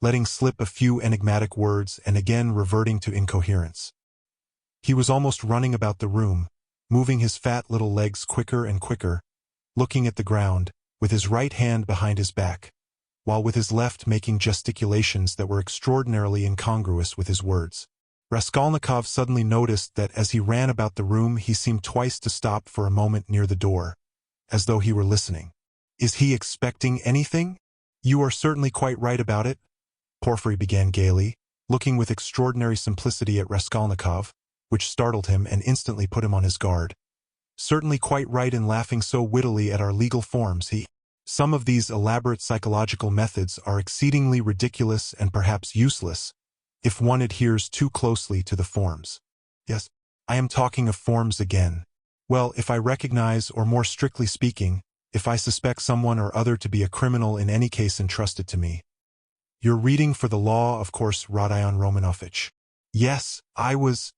Speaker 1: letting slip a few enigmatic words and again reverting to incoherence. He was almost running about the room, moving his fat little legs quicker and quicker, looking at the ground, with his right hand behind his back, while with his left making gesticulations that were extraordinarily incongruous with his words. Raskolnikov suddenly noticed that as he ran about the room he seemed twice to stop for a moment near the door, as though he were listening. Is he expecting anything? You are certainly quite right about it, Porfiry began gaily, looking with extraordinary simplicity at Raskolnikov, which startled him and instantly put him on his guard. Certainly quite right in laughing so wittily at our legal forms, Some of these elaborate psychological methods are exceedingly ridiculous and perhaps useless if one adheres too closely to the forms. Yes, I am talking of forms again. Well, if I recognize, or more strictly speaking, if I suspect someone or other to be a criminal in any case entrusted to me. You're reading for the law, of course, Rodion Romanovich. Yes, I was.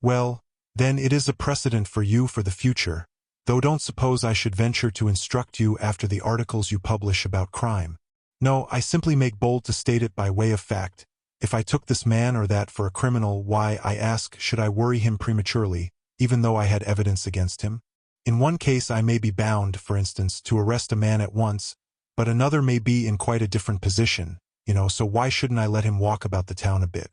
Speaker 1: Well, then it is a precedent for you for the future, though don't suppose I should venture to instruct you after the articles you publish about crime. No, I simply make bold to state it by way of fact. If I took this man or that for a criminal, why, I ask, should I worry him prematurely, even though I had evidence against him? In one case I may be bound, for instance, to arrest a man at once, but another may be in quite a different position, so why shouldn't I let him walk about the town a bit?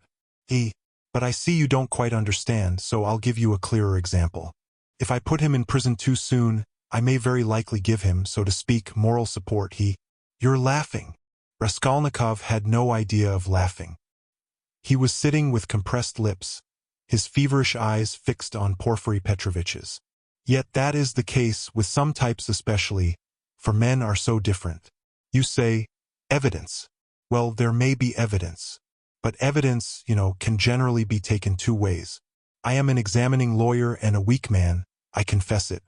Speaker 1: But I see you don't quite understand, so I'll give you a clearer example. If I put him in prison too soon, I may very likely give him, so to speak, moral support. You're laughing. Raskolnikov had no idea of laughing. He was sitting with compressed lips, his feverish eyes fixed on Porfiry Petrovich's. Yet that is the case with some types especially, for men are so different. You say, evidence. Well, there may be evidence. But evidence, can generally be taken two ways. I am an examining lawyer and a weak man, I confess it.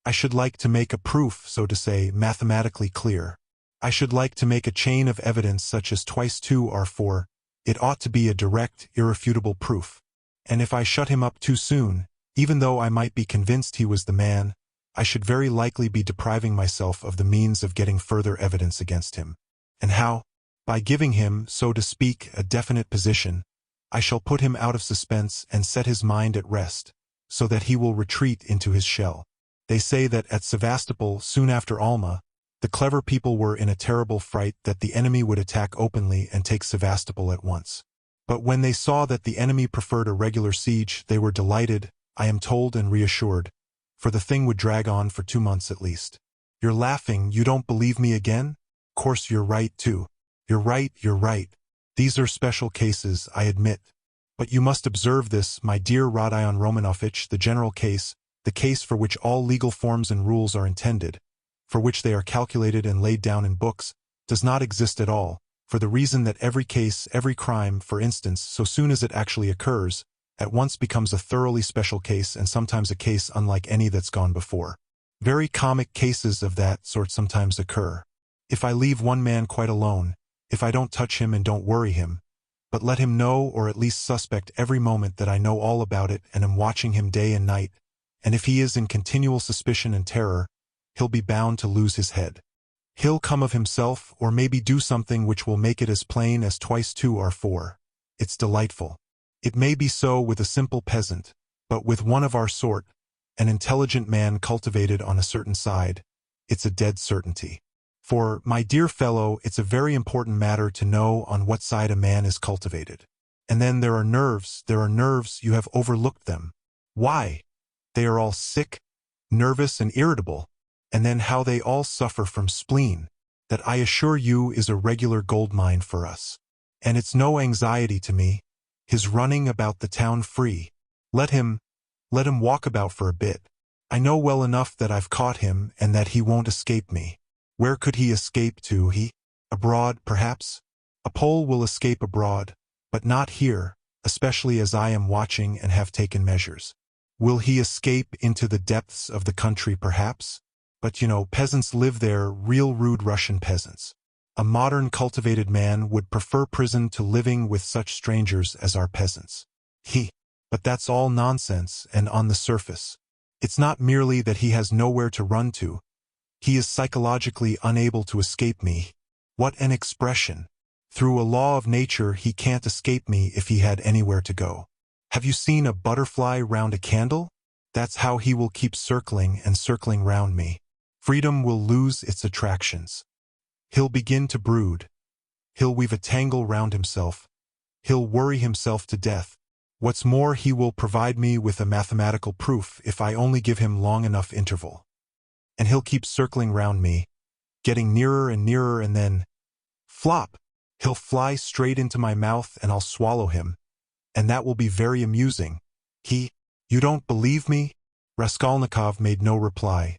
Speaker 1: I should like to make a proof, so to say, mathematically clear. I should like to make a chain of evidence such as twice 2 are 4. It ought to be a direct, irrefutable proof. And if I shut him up too soon, even though I might be convinced he was the man, I should very likely be depriving myself of the means of getting further evidence against him. And how? By giving him, so to speak, a definite position, I shall put him out of suspense and set his mind at rest, so that he will retreat into his shell. They say that at Sevastopol, soon after Alma, the clever people were in a terrible fright that the enemy would attack openly and take Sevastopol at once. But when they saw that the enemy preferred a regular siege, they were delighted, I am told, and reassured, for the thing would drag on for 2 months at least. You're laughing, you don't believe me again? Of course you're right too. You're right. These are special cases, I admit. But you must observe this, my dear Rodion Romanovich, the general case, the case for which all legal forms and rules are intended, for which they are calculated and laid down in books, does not exist at all, for the reason that every case, every crime, for instance, so soon as it actually occurs, at once becomes a thoroughly special case and sometimes a case unlike any that's gone before. Very comic cases of that sort sometimes occur. If I leave one man quite alone, if I don't touch him and don't worry him, but let him know or at least suspect every moment that I know all about it and am watching him day and night, and if he is in continual suspicion and terror, he'll be bound to lose his head. He'll come of himself, or maybe do something which will make it as plain as twice 2 are 4. It's delightful. It may be so with a simple peasant, but with one of our sort, an intelligent man cultivated on a certain side, it's a dead certainty. For, my dear fellow, it's a very important matter to know on what side a man is cultivated. And then there are nerves, you have overlooked them. Why? They are all sick, nervous and irritable, and then how they all suffer from spleen, that I assure you is a regular gold mine for us. And it's no anxiety to me, his running about the town free. Let him walk about for a bit. I know well enough that I've caught him and that he won't escape me. Where could he escape to? Abroad, perhaps? A Pole will escape abroad, but not here, especially as I am watching and have taken measures. Will he escape into the depths of the country, perhaps? But peasants live there, real rude Russian peasants. A modern cultivated man would prefer prison to living with such strangers as our peasants. But that's all nonsense and on the surface. It's not merely that he has nowhere to run to. He is psychologically unable to escape me. What an expression! Through a law of nature he can't escape me if he had anywhere to go. Have you seen a butterfly round a candle? That's how he will keep circling and circling round me. Freedom will lose its attractions. He'll begin to brood. He'll weave a tangle round himself. He'll worry himself to death. What's more, he will provide me with a mathematical proof if I only give him long enough interval. And he'll keep circling round me, getting nearer and nearer, and then, flop, he'll fly straight into my mouth and I'll swallow him. And that will be very amusing. You don't believe me? Raskolnikov made no reply.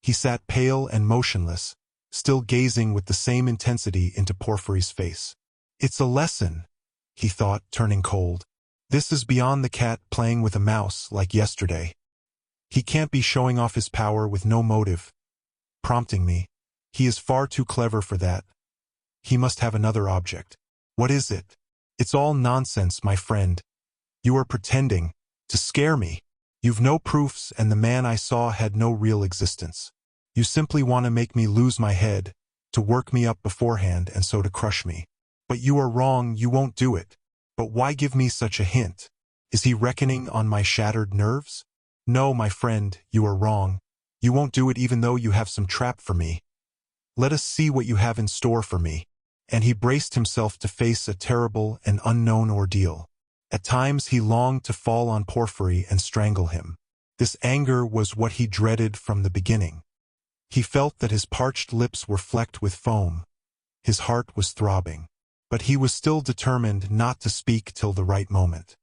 Speaker 1: He sat pale and motionless, still gazing with the same intensity into Porfiry's face. It's a lesson, he thought, turning cold. This is beyond the cat playing with a mouse like yesterday. He can't be showing off his power with no motive, prompting me. He is far too clever for that. He must have another object. What is it? It's all nonsense, my friend. You are pretending to scare me. You've no proofs, and the man I saw had no real existence. You simply want to make me lose my head, to work me up beforehand and so to crush me. But you are wrong, you won't do it. But why give me such a hint? Is he reckoning on my shattered nerves? No, my friend, you are wrong. You won't do it even though you have some trap for me. Let us see what you have in store for me. And he braced himself to face a terrible and unknown ordeal. At times he longed to fall on Porfiry and strangle him. This anger was what he dreaded from the beginning. He felt that his parched lips were flecked with foam. His heart was throbbing. But he was still determined not to speak till the right moment.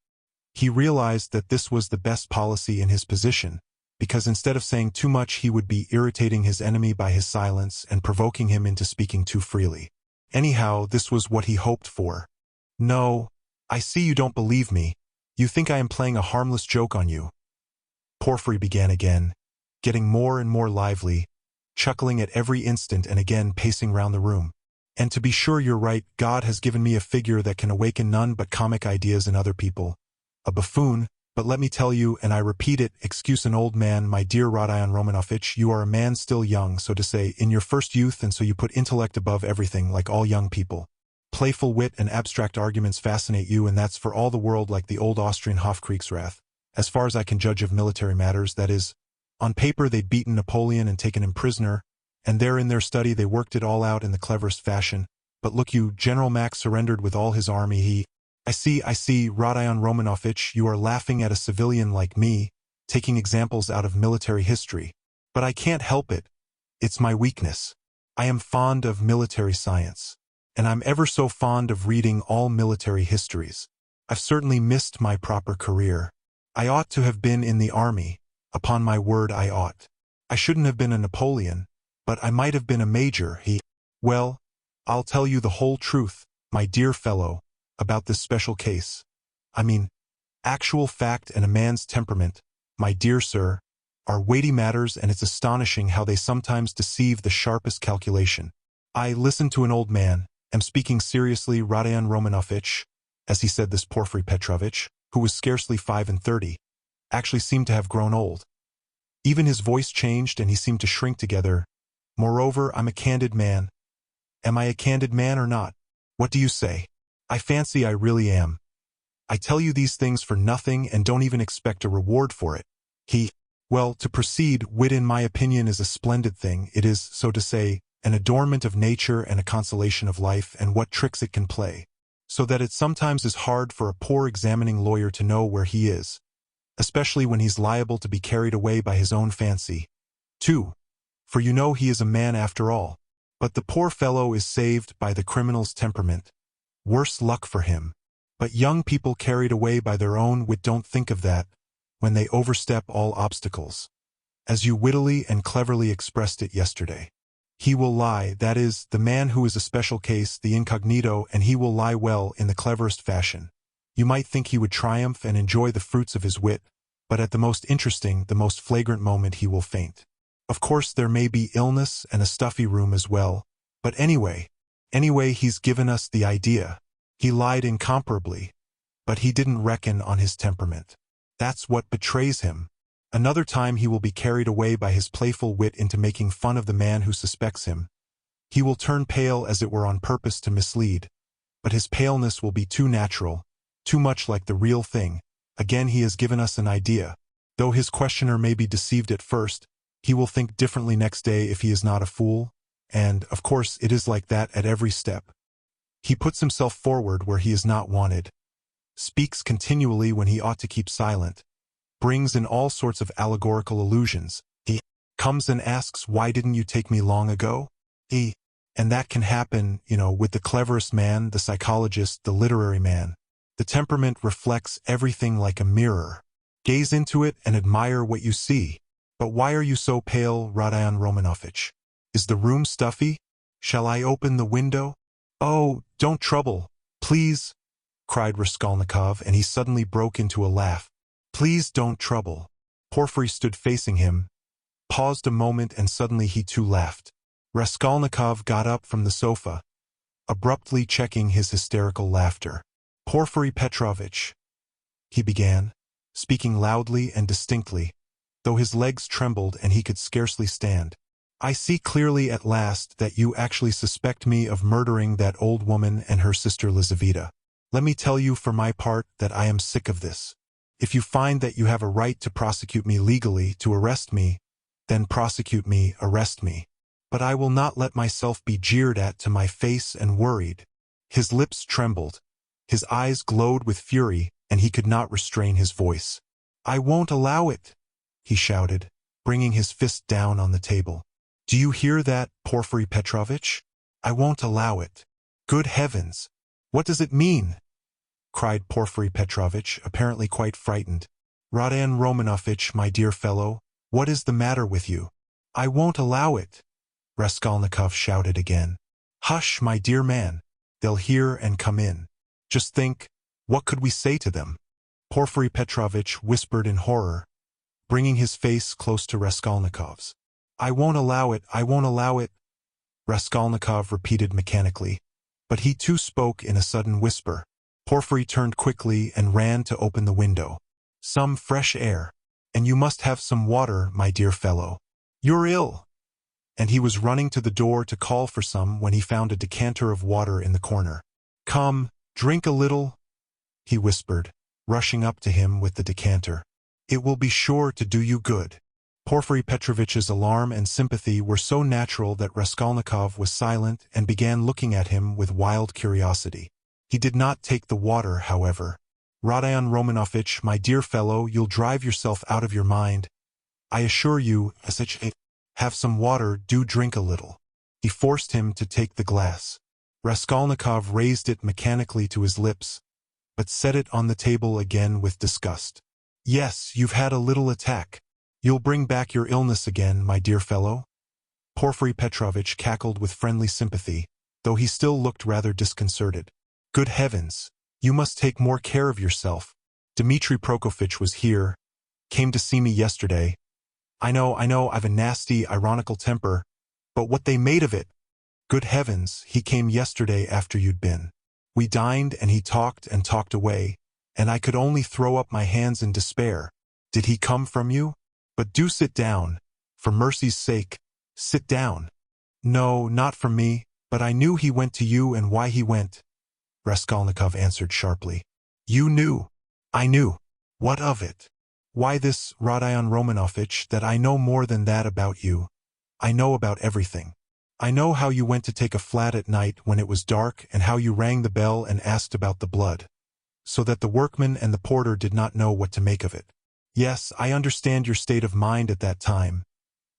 Speaker 1: He realized that this was the best policy in his position, because instead of saying too much he would be irritating his enemy by his silence and provoking him into speaking too freely. Anyhow, this was what he hoped for. No, I see you don't believe me. You think I am playing a harmless joke on you. Porfiry began again, getting more and more lively, chuckling at every instant and again pacing round the room. And to be sure you're right, God has given me a figure that can awaken none but comic ideas in other people. A buffoon, but let me tell you, and I repeat it, excuse an old man, my dear Rodion Romanovich, you are a man still young, so to say, in your first youth, and so you put intellect above everything, like all young people. Playful wit and abstract arguments fascinate you, and that's for all the world like the old Austrian Hofkriegsrath. As far as I can judge of military matters, that is, on paper they'd beaten Napoleon and taken him prisoner, and there in their study they worked it all out in the cleverest fashion. But look you, General Mack surrendered with all his army. I see, Rodion Romanovich, you are laughing at a civilian like me, taking examples out of military history. But I can't help it. It's my weakness. I am fond of military science. And I'm ever so fond of reading all military histories. I've certainly missed my proper career. I ought to have been in the army. Upon my word, I ought. I shouldn't have been a Napoleon, but I might have been a major. Well, I'll tell you the whole truth, my dear fellow, about this special case. I mean, actual fact and a man's temperament, my dear sir, are weighty matters, and it's astonishing how they sometimes deceive the sharpest calculation. I listened to an old man, am speaking seriously, Rodion Romanovich, as he said this Porfiry Petrovich, who was scarcely 35, actually seemed to have grown old. Even his voice changed and he seemed to shrink together. Moreover, I'm a candid man. Am I a candid man or not? What do you say? I fancy I really am. I tell you these things for nothing and don't even expect a reward for it. Well, to proceed, wit in my opinion is a splendid thing. It is, so to say, an adornment of nature and a consolation of life and what tricks it can play, so that it sometimes is hard for a poor examining lawyer to know where he is, especially when he's liable to be carried away by his own fancy. 2. For you know he is a man after all. But the poor fellow is saved by the criminal's temperament. Worse luck for him. But young people carried away by their own wit don't think of that, when they overstep all obstacles. As you wittily and cleverly expressed it yesterday. He will lie, that is, the man who is a special case, the incognito, and he will lie well in the cleverest fashion. You might think he would triumph and enjoy the fruits of his wit, but at the most interesting, the most flagrant moment he will faint. Of course there may be illness and a stuffy room as well, but anyway he's given us the idea. He lied incomparably, but he didn't reckon on his temperament. That's what betrays him. Another time he will be carried away by his playful wit into making fun of the man who suspects him. He will turn pale as it were on purpose to mislead, but his paleness will be too natural, too much like the real thing. Again he has given us an idea. Though his questioner may be deceived at first, he will think differently next day if he is not a fool, and, of course, it is like that at every step. He puts himself forward where he is not wanted, speaks continually when he ought to keep silent, brings in all sorts of allegorical allusions. He comes and asks, why didn't you take me long ago? And that can happen, with the cleverest man, the psychologist, the literary man. The temperament reflects everything like a mirror. Gaze into it and admire what you see. But why are you so pale, Rodion Romanovich? Is the room stuffy? Shall I open the window? Oh, don't trouble, please, cried Raskolnikov, and he suddenly broke into a laugh. Please don't trouble. Porfiry stood facing him, paused a moment, and suddenly he too laughed. Raskolnikov got up from the sofa, abruptly checking his hysterical laughter. Porfiry Petrovich, he began, speaking loudly and distinctly, though his legs trembled and he could scarcely stand. I see clearly at last that you actually suspect me of murdering that old woman and her sister Lizaveta. Let me tell you for my part that I am sick of this. If you find that you have a right to prosecute me legally, to arrest me, then prosecute me, arrest me. But I will not let myself be jeered at to my face and worried. His lips trembled, his eyes glowed with fury, and he could not restrain his voice. I won't allow it, he shouted, bringing his fist down on the table. Do you hear that, Porfiry Petrovich? I won't allow it. Good heavens! What does it mean? Cried Porfiry Petrovich, apparently quite frightened. Rodion Romanovich, my dear fellow, what is the matter with you? I won't allow it, Raskolnikov shouted again. Hush, my dear man. They'll hear and come in. Just think, what could we say to them? Porfiry Petrovich whispered in horror, bringing his face close to Raskolnikov's. I won't allow it, I won't allow it, Raskolnikov repeated mechanically, but he too spoke in a sudden whisper. Porfiry turned quickly and ran to open the window. Some fresh air. And you must have some water, my dear fellow. You're ill. And he was running to the door to call for some when he found a decanter of water in the corner. Come, drink a little, he whispered, rushing up to him with the decanter. It will be sure to do you good. Porfiry Petrovich's alarm and sympathy were so natural that Raskolnikov was silent and began looking at him with wild curiosity. He did not take the water, however. Rodion Romanovich, my dear fellow, you'll drive yourself out of your mind. I assure you, have some water, do drink a little. He forced him to take the glass. Raskolnikov raised it mechanically to his lips, but set it on the table again with disgust. Yes, you've had a little attack. You'll bring back your illness again, my dear fellow. Porfiry Petrovich cackled with friendly sympathy, though he still looked rather disconcerted. Good heavens! You must take more care of yourself. Dmitri Prokofitch was here, came to see me yesterday. I know, I've a nasty, ironical temper, but what they made of it! Good heavens, he came yesterday after you'd been. We dined and he talked and talked away, and I could only throw up my hands in despair. Did he come from you? But do sit down. For mercy's sake, sit down. No, not from me, but I knew he went to you and why he went, Raskolnikov answered sharply. You knew. I knew. What of it? Why this, Rodion Romanovich, that I know more than that about you. I know about everything. I know how you went to take a flat at night when it was dark and how you rang the bell and asked about the blood, so that the workman and the porter did not know what to make of it. Yes, I understand your state of mind at that time.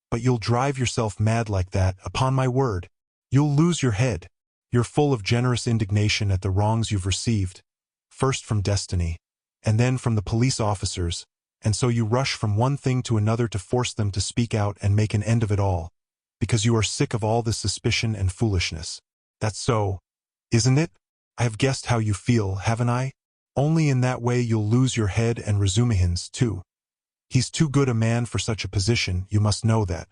Speaker 1: But you'll drive yourself mad like that, upon my word. You'll lose your head. You're full of generous indignation at the wrongs you've received, first from destiny, and then from the police officers, and so you rush from one thing to another to force them to speak out and make an end of it all, because you are sick of all this suspicion and foolishness. That's so, isn't it? I have guessed how you feel, haven't I? Only in that way you'll lose your head, and Razumihin's too. He's too good a man for such a position, you must know that.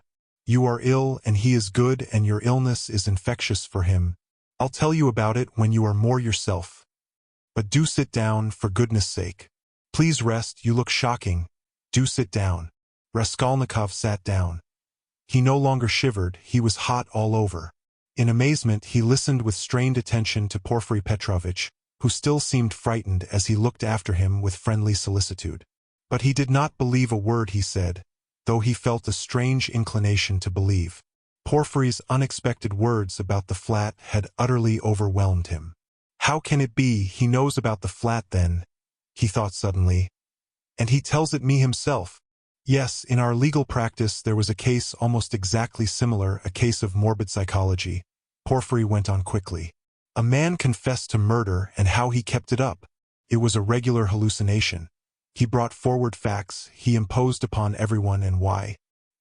Speaker 1: You are ill and he is good, and your illness is infectious for him. I'll tell you about it when you are more yourself. But do sit down, for goodness sake. Please rest, you look shocking. Do sit down. Raskolnikov sat down. He no longer shivered, he was hot all over. In amazement he listened with strained attention to Porfiry Petrovich, who still seemed frightened as he looked after him with friendly solicitude. But he did not believe a word he said, though he felt a strange inclination to believe. Porfiry's unexpected words about the flat had utterly overwhelmed him. How can it be he knows about the flat then? He thought suddenly. And he tells it me himself. Yes, in our legal practice there was a case almost exactly similar, a case of morbid psychology. Porfiry went on quickly. A man confessed to murder and how he kept it up. It was a regular hallucination. He brought forward facts, he imposed upon everyone and why.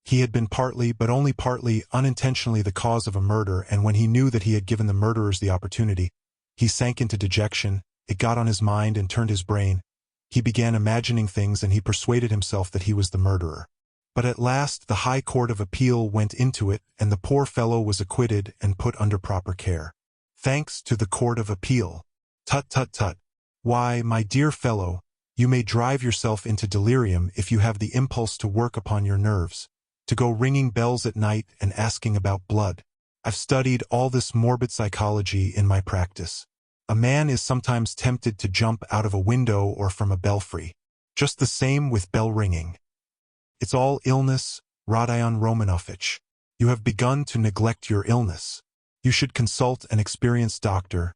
Speaker 1: He had been partly, but only partly, unintentionally the cause of a murder, and when he knew that he had given the murderers the opportunity, he sank into dejection. It got on his mind and turned his brain. He began imagining things, and he persuaded himself that he was the murderer. But at last the High Court of Appeal went into it, and the poor fellow was acquitted and put under proper care. Thanks to the Court of Appeal. Tut tut tut. Why, my dear fellow, you may drive yourself into delirium if you have the impulse to work upon your nerves, to go ringing bells at night and asking about blood. I've studied all this morbid psychology in my practice. A man is sometimes tempted to jump out of a window or from a belfry. Just the same with bell ringing. It's all illness, Rodion Romanovich. You have begun to neglect your illness. You should consult an experienced doctor.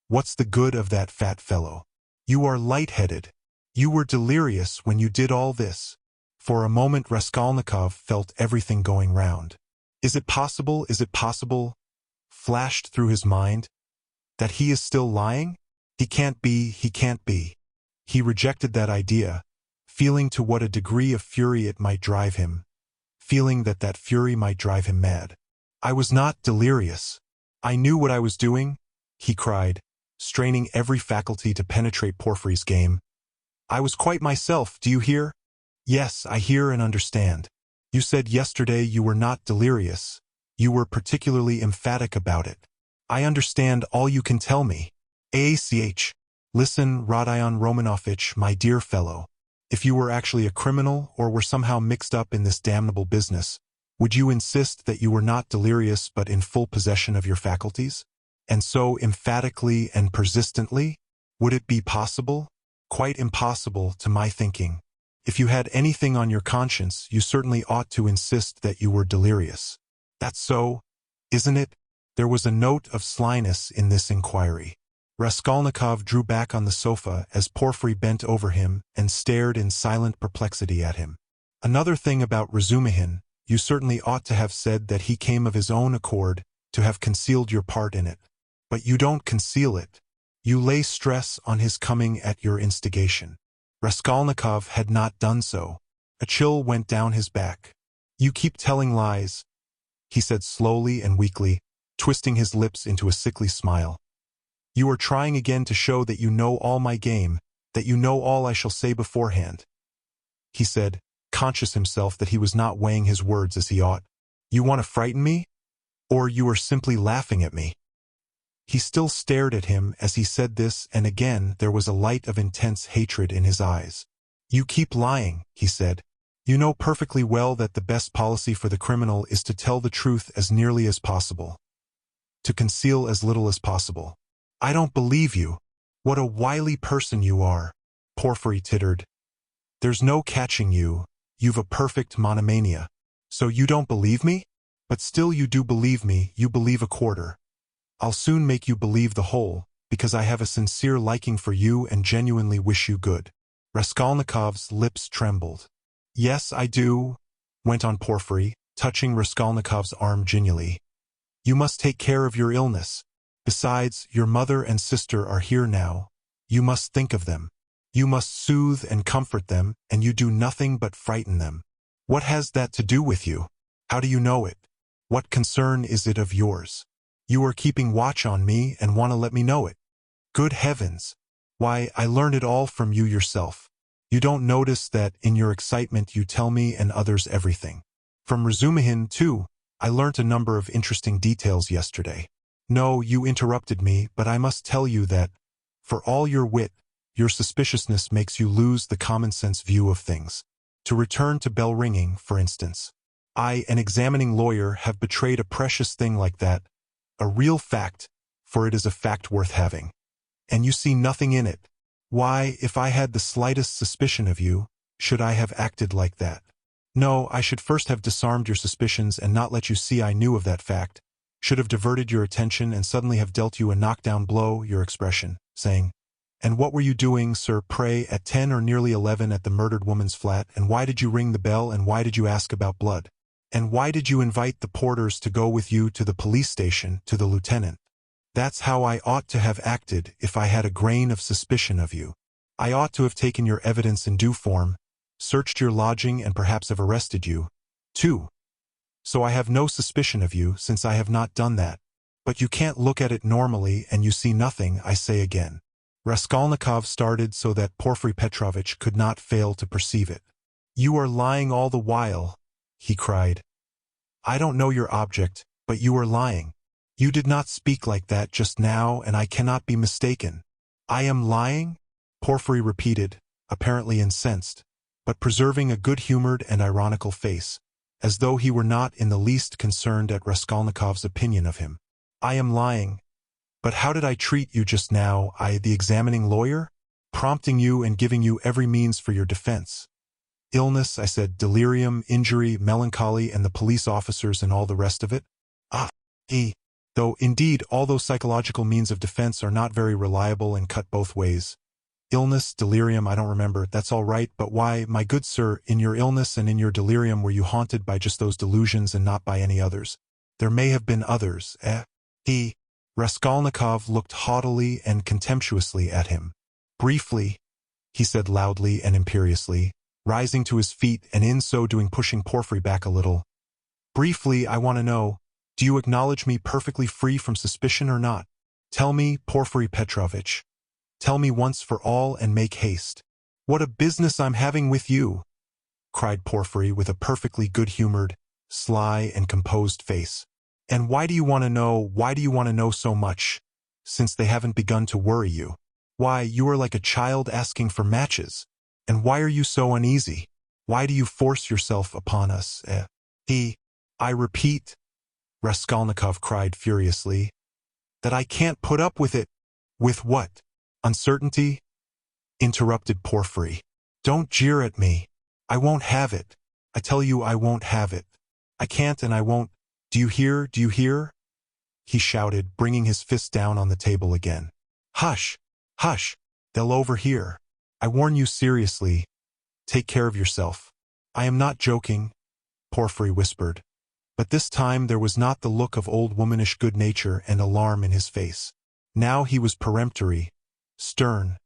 Speaker 1: What's the good of that fat fellow? You are lightheaded. You were delirious when you did all this. For a moment Raskolnikov felt everything going round. Is it possible, flashed through his mind, that he is still lying? He can't be. He rejected that idea, feeling to what a degree of fury it might drive him, feeling that that fury might drive him mad. I was not delirious. I knew what I was doing, he cried, straining every faculty to penetrate Porfiry's game. I was quite myself, do you hear? Yes, I hear and understand. You said yesterday you were not delirious. You were particularly emphatic about it. I understand all you can tell me. ACH. Listen, Rodion Romanovich, my dear fellow. If you were actually a criminal or were somehow mixed up in this damnable business, would you insist that you were not delirious but in full possession of your faculties? And so emphatically and persistently? Would it be possible? Quite impossible to my thinking. If you had anything on your conscience, you certainly ought to insist that you were delirious. That's so, isn't it? There was a note of slyness in this inquiry. Raskolnikov drew back on the sofa as Porfiry bent over him and stared in silent perplexity at him. Another thing about Razumihin, you certainly ought to have said that he came of his own accord, to have concealed your part in it. But you don't conceal it. You lay stress on his coming at your instigation. Raskolnikov had not done so. A chill went down his back. You keep telling lies, he said slowly and weakly, twisting his lips into a sickly smile. You are trying again to show that you know all my game, that you know all I shall say beforehand, he said, conscious himself that he was not weighing his words as he ought. You want to frighten me? Or you are simply laughing at me? He still stared at him as he said this, and again there was a light of intense hatred in his eyes. You keep lying, he said. You know perfectly well that the best policy for the criminal is to tell the truth as nearly as possible, to conceal as little as possible. I don't believe you. What a wily person you are, Porfiry tittered. There's no catching you. You've a perfect monomania. So you don't believe me? But still you do believe me, you believe a quarter. I'll soon make you believe the whole, because I have a sincere liking for you and genuinely wish you good. Raskolnikov's lips trembled. Yes, I do, went on Porfiry, touching Raskolnikov's arm genially. You must take care of your illness. Besides, your mother and sister are here now. You must think of them. You must soothe and comfort them, and you do nothing but frighten them. What has that to do with you? How do you know it? What concern is it of yours? You are keeping watch on me and want to let me know it. Good heavens! Why, I learned it all from you yourself. You don't notice that in your excitement you tell me and others everything. From Razumihin, too, I learnt a number of interesting details yesterday. No, you interrupted me, but I must tell you that, for all your wit, your suspiciousness makes you lose the common-sense view of things. To return to bell ringing, for instance. I, an examining lawyer, have betrayed a precious thing like that, a real fact, for it is a fact worth having. And you see nothing in it. Why, if I had the slightest suspicion of you, should I have acted like that? No, I should first have disarmed your suspicions and not let you see I knew of that fact, should have diverted your attention and suddenly have dealt you a knockdown blow, your expression, saying, And what were you doing, sir, pray, at 10 or nearly 11 at the murdered woman's flat, and why did you ring the bell, and why did you ask about blood? And why did you invite the porters to go with you to the police station, to the lieutenant? That's how I ought to have acted if I had a grain of suspicion of you. I ought to have taken your evidence in due form, searched your lodging and perhaps have arrested you, 2. So I have no suspicion of you, since I have not done that. But you can't look at it normally and you see nothing, I say again. Raskolnikov started so that Porfiry Petrovich could not fail to perceive it. You are lying all the while, he cried. I don't know your object, but you are lying. You did not speak like that just now, and I cannot be mistaken. I am lying? Porfiry repeated, apparently incensed, but preserving a good-humored and ironical face, as though he were not in the least concerned at Raskolnikov's opinion of him. I am lying. But how did I treat you just now, I, the examining lawyer? Prompting you and giving you every means for your defense. Illness, I said, delirium, injury, melancholy, and the police officers and all the rest of it? Though, indeed, all those psychological means of defense are not very reliable and cut both ways. Illness, delirium, I don't remember, that's all right, but why, my good sir, in your illness and in your delirium were you haunted by just those delusions and not by any others? There may have been others, Raskolnikov looked haughtily and contemptuously at him. Briefly, he said loudly and imperiously, rising to his feet and in so doing pushing Porfiry back a little. Briefly, I want to know, do you acknowledge me perfectly free from suspicion or not? Tell me, Porfiry Petrovich. Tell me once for all and make haste. What a business I'm having with you, cried Porfiry with a perfectly good-humored, sly and composed face. And why do you want to know so much, since they haven't begun to worry you? Why, you are like a child asking for matches. And why are you so uneasy? Why do you force yourself upon us? I repeat, Raskolnikov cried furiously, that I can't put up with it. With what? Uncertainty? Interrupted Porfiry. Don't jeer at me. I won't have it. I tell you I won't have it. I can't and I won't. Do you hear? Do you hear? He shouted, bringing his fist down on the table again. Hush! Hush! They'll overhear. I warn you seriously. Take care of yourself. I am not joking, Porfiry whispered. But this time there was not the look of old womanish good nature and alarm in his face. Now he was peremptory, stern,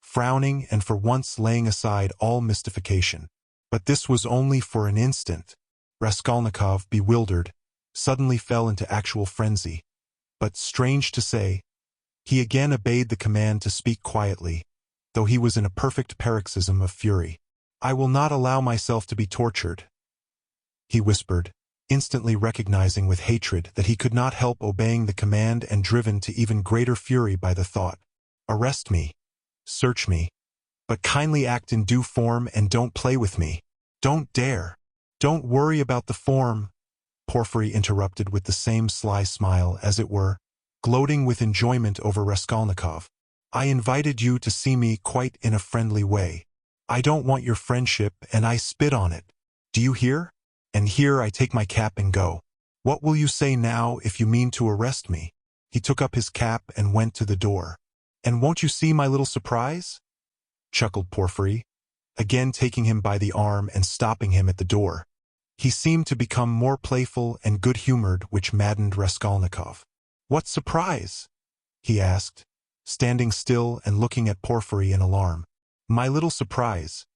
Speaker 1: frowning and for once laying aside all mystification. But this was only for an instant. Raskolnikov, bewildered, suddenly fell into actual frenzy. But, strange to say, he again obeyed the command to speak quietly, though he was in a perfect paroxysm of fury. I will not allow myself to be tortured, he whispered, instantly recognizing with hatred that he could not help obeying the command and driven to even greater fury by the thought. Arrest me. Search me. But kindly act in due form and don't play with me. Don't dare. Don't worry about the form, Porfiry interrupted with the same sly smile, as it were, gloating with enjoyment over Raskolnikov. I invited you to see me quite in a friendly way. I don't want your friendship, and I spit on it. Do you hear? And here I take my cap and go. What will you say now if you mean to arrest me? He took up his cap and went to the door. And won't you see my little surprise? Chuckled Porfiry, again taking him by the arm and stopping him at the door. He seemed to become more playful and good-humored, which maddened Raskolnikov. What surprise? He asked, standing still and looking at Porfiry in alarm. My little surprise.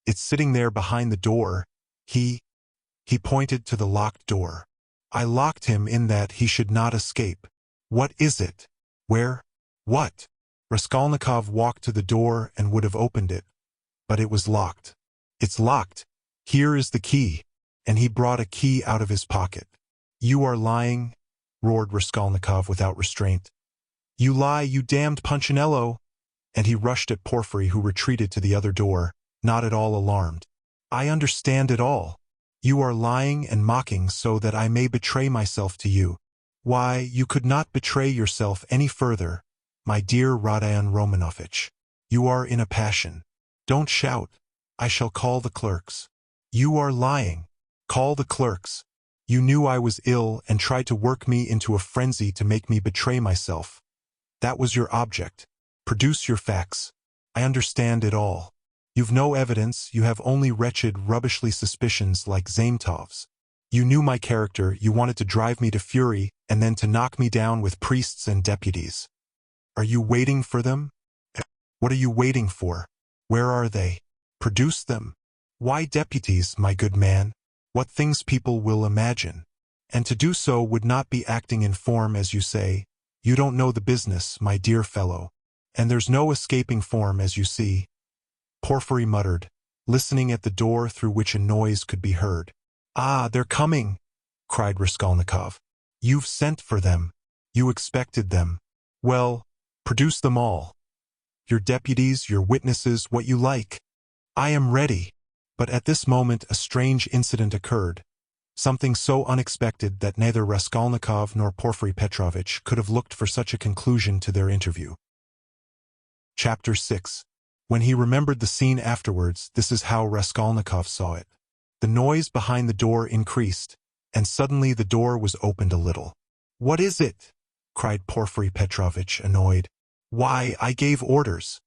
Speaker 1: It's sitting there behind the door. He pointed to the locked door. I locked him in that he should not escape. What is it? Where? What? Raskolnikov walked to the door and would have opened it, but it was locked. It's locked. Here is the key. And he brought a key out of his pocket. You are lying, roared Raskolnikov without restraint. You lie, you damned Punchinello! And he rushed at Porfiry, who retreated to the other door, not at all alarmed. I understand it all. You are lying and mocking so that I may betray myself to you. Why, you could not betray yourself any further, my dear Rodion Romanovich. You are in a passion. Don't shout. I shall call the clerks. You are lying. Call the clerks. You knew I was ill and tried to work me into a frenzy to make me betray myself. That was your object. Produce your facts. I understand it all. You've no evidence, you have only wretched, rubbishly suspicions like Zametov's. You knew my character, you wanted to drive me to fury, and then to knock me down with priests and deputies. Are you waiting for them? What are you waiting for? Where are they? Produce them. Why deputies, my good man? what things people will imagine. And to do so would not be acting in form, as you say. You don't know the business, my dear fellow. And there's no escaping form, as you see. Porfiry muttered, listening at the door through which a noise could be heard. Ah, they're coming, cried Raskolnikov. You've sent for them. You expected them. Well, produce them all. Your deputies, your witnesses, what you like. I am ready. But at this moment a strange incident occurred. Something so unexpected that neither Raskolnikov nor Porfiry Petrovich could have looked for such a conclusion to their interview. Chapter 6. When he remembered the scene afterwards, this is how Raskolnikov saw it. The noise behind the door increased, and suddenly the door was opened a little. "What is it?" cried Porfiry Petrovich, annoyed. "Why, I gave orders."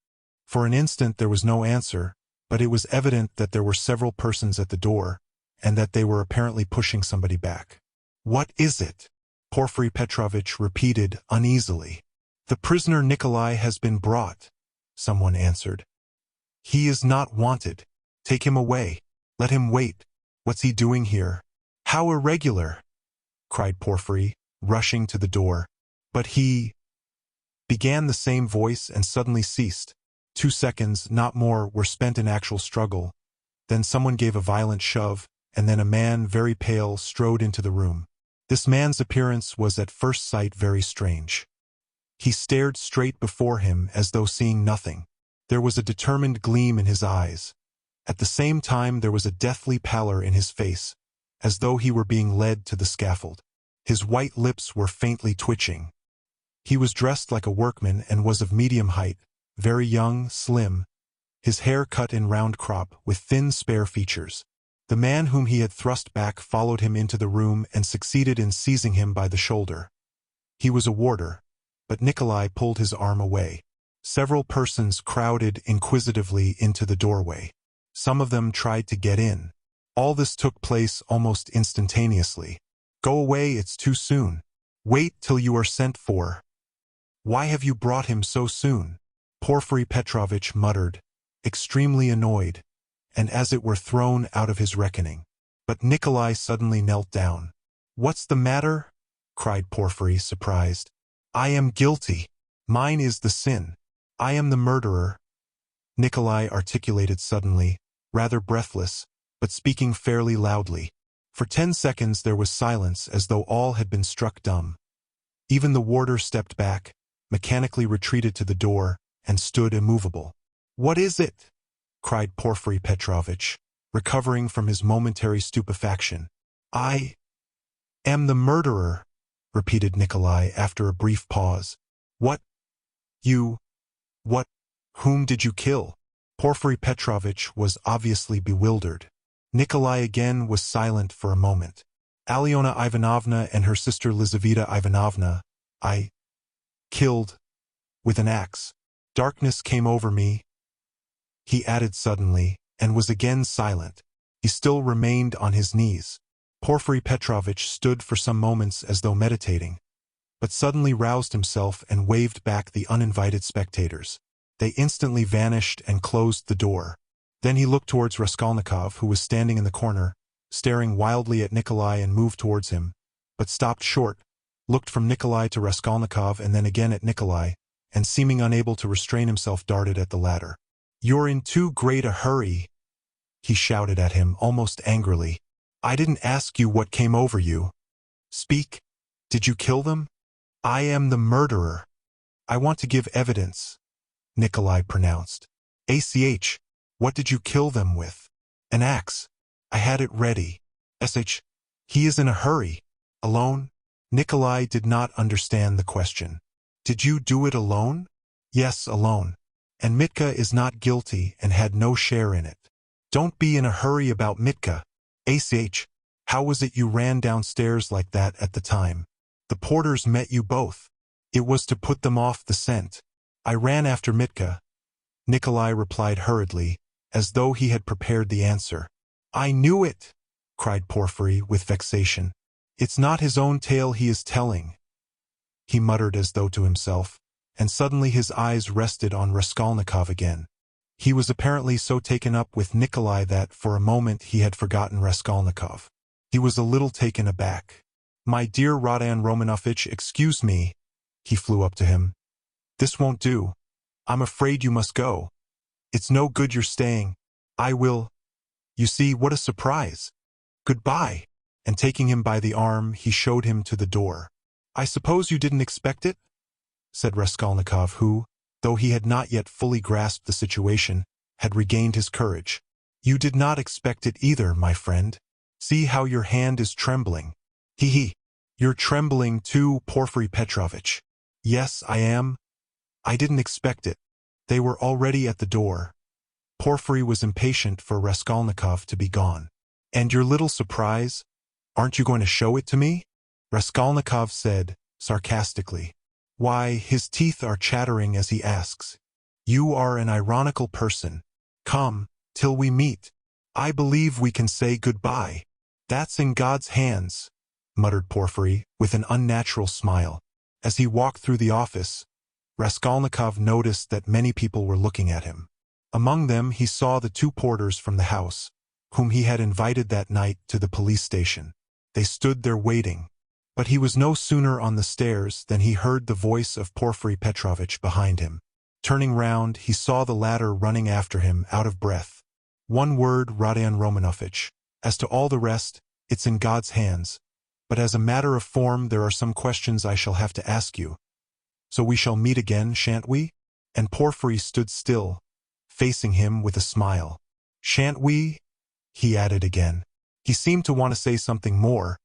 Speaker 1: For an instant there was no answer, but it was evident that there were several persons at the door, and that they were apparently pushing somebody back. "What is it?" Porfiry Petrovich repeated uneasily. "The prisoner Nikolai has been brought," someone answered. "He is not wanted. Take him away. Let him wait. What's he doing here?" "How irregular!" cried Porfiry, rushing to the door. "But he—" began the same voice and suddenly ceased. 2 seconds, not more, were spent in actual struggle. Then someone gave a violent shove, and then a man, very pale, strode into the room. This man's appearance was at first sight very strange. He stared straight before him as though seeing nothing. There was a determined gleam in his eyes. At the same time there was a deathly pallor in his face, as though he were being led to the scaffold. His white lips were faintly twitching. He was dressed like a workman and was of medium height, very young, slim, his hair cut in round crop, with thin spare features. The man whom he had thrust back followed him into the room and succeeded in seizing him by the shoulder. He was a warder, but Nikolai pulled his arm away. Several persons crowded inquisitively into the doorway. Some of them tried to get in. All this took place almost instantaneously. "Go away, it's too soon. Wait till you are sent for." "Why have you brought him so soon?" Porfiry Petrovich muttered, extremely annoyed, and as it were thrown out of his reckoning. But Nikolai suddenly knelt down. "What's the matter?" cried Porfiry, surprised. "I am guilty. Mine is the sin. I am the murderer," Nikolai articulated suddenly, rather breathless, but speaking fairly loudly. For 10 seconds there was silence, as though all had been struck dumb. Even the warder stepped back, mechanically retreated to the door, and stood immovable. "What is it?" cried Porfiry Petrovich, recovering from his momentary stupefaction. "I am the murderer," repeated Nikolai after a brief pause. "What? You? What? Whom did you kill?" Porfiry Petrovich was obviously bewildered. Nikolai again was silent for a moment. "Alyona Ivanovna and her sister Lizaveta Ivanovna, I killed with an axe. Darkness came over me," he added suddenly, and was again silent. He still remained on his knees. Porfiry Petrovich stood for some moments as though meditating, but suddenly roused himself and waved back the uninvited spectators. They instantly vanished and closed the door. Then he looked towards Raskolnikov, who was standing in the corner, staring wildly at Nikolai, and moved towards him, but stopped short, looked from Nikolai to Raskolnikov and then again at Nikolai, and seeming unable to restrain himself darted at the latter. "You're in too great a hurry," he shouted at him almost angrily. "I didn't ask you what came over you. Speak. Did you kill them?" "I am the murderer." "I want to give evidence," Nikolai pronounced. "Ach, what did you kill them with?" "An axe. I had it ready." "Sh, he is in a hurry." "Alone?" Nikolai did not understand the question. "Did you do it alone?" "Yes, alone. And Mitka is not guilty and had no share in it." "Don't be in a hurry about Mitka. Ach, how was it you ran downstairs like that at the time? The porters met you both. It was to put them off the scent." "I ran after Mitka," Nikolai replied hurriedly, as though he had prepared the answer. "I knew it!" cried Porfiry with vexation. "It's not his own tale he is telling," he muttered as though to himself, and suddenly his eyes rested on Raskolnikov again. He was apparently so taken up with Nikolai that, for a moment, he had forgotten Raskolnikov. He was a little taken aback. "My dear Rodion Romanovich, excuse me." He flew up to him. "This won't do. I'm afraid you must go. It's no good you're staying. I will. You see, what a surprise. Goodbye." And taking him by the arm, he showed him to the door. "I suppose you didn't expect it?" said Raskolnikov, who, though he had not yet fully grasped the situation, had regained his courage. "You did not expect it either, my friend. See how your hand is trembling. He. You're trembling too, Porfiry Petrovich." "Yes, I am. I didn't expect it." They were already at the door. Porfiry was impatient for Raskolnikov to be gone. "And your little surprise? Aren't you going to show it to me?" Raskolnikov said, sarcastically. "Why, his teeth are chattering as he asks. You are an ironical person. Come, till we meet. I believe we can say goodbye." "That's in God's hands," muttered Porfiry, with an unnatural smile. As he walked through the office, Raskolnikov noticed that many people were looking at him. Among them he saw the two porters from the house, whom he had invited that night to the police station. They stood there waiting. But he was no sooner on the stairs than he heard the voice of Porfiry Petrovich behind him. Turning round, he saw the latter running after him, out of breath. "One word, Rodion Romanovich. As to all the rest, it's in God's hands. But as a matter of form, there are some questions I shall have to ask you. So we shall meet again, shan't we?" And Porfiry stood still, facing him with a smile. "Shan't we?" he added again. He seemed to want to say something more,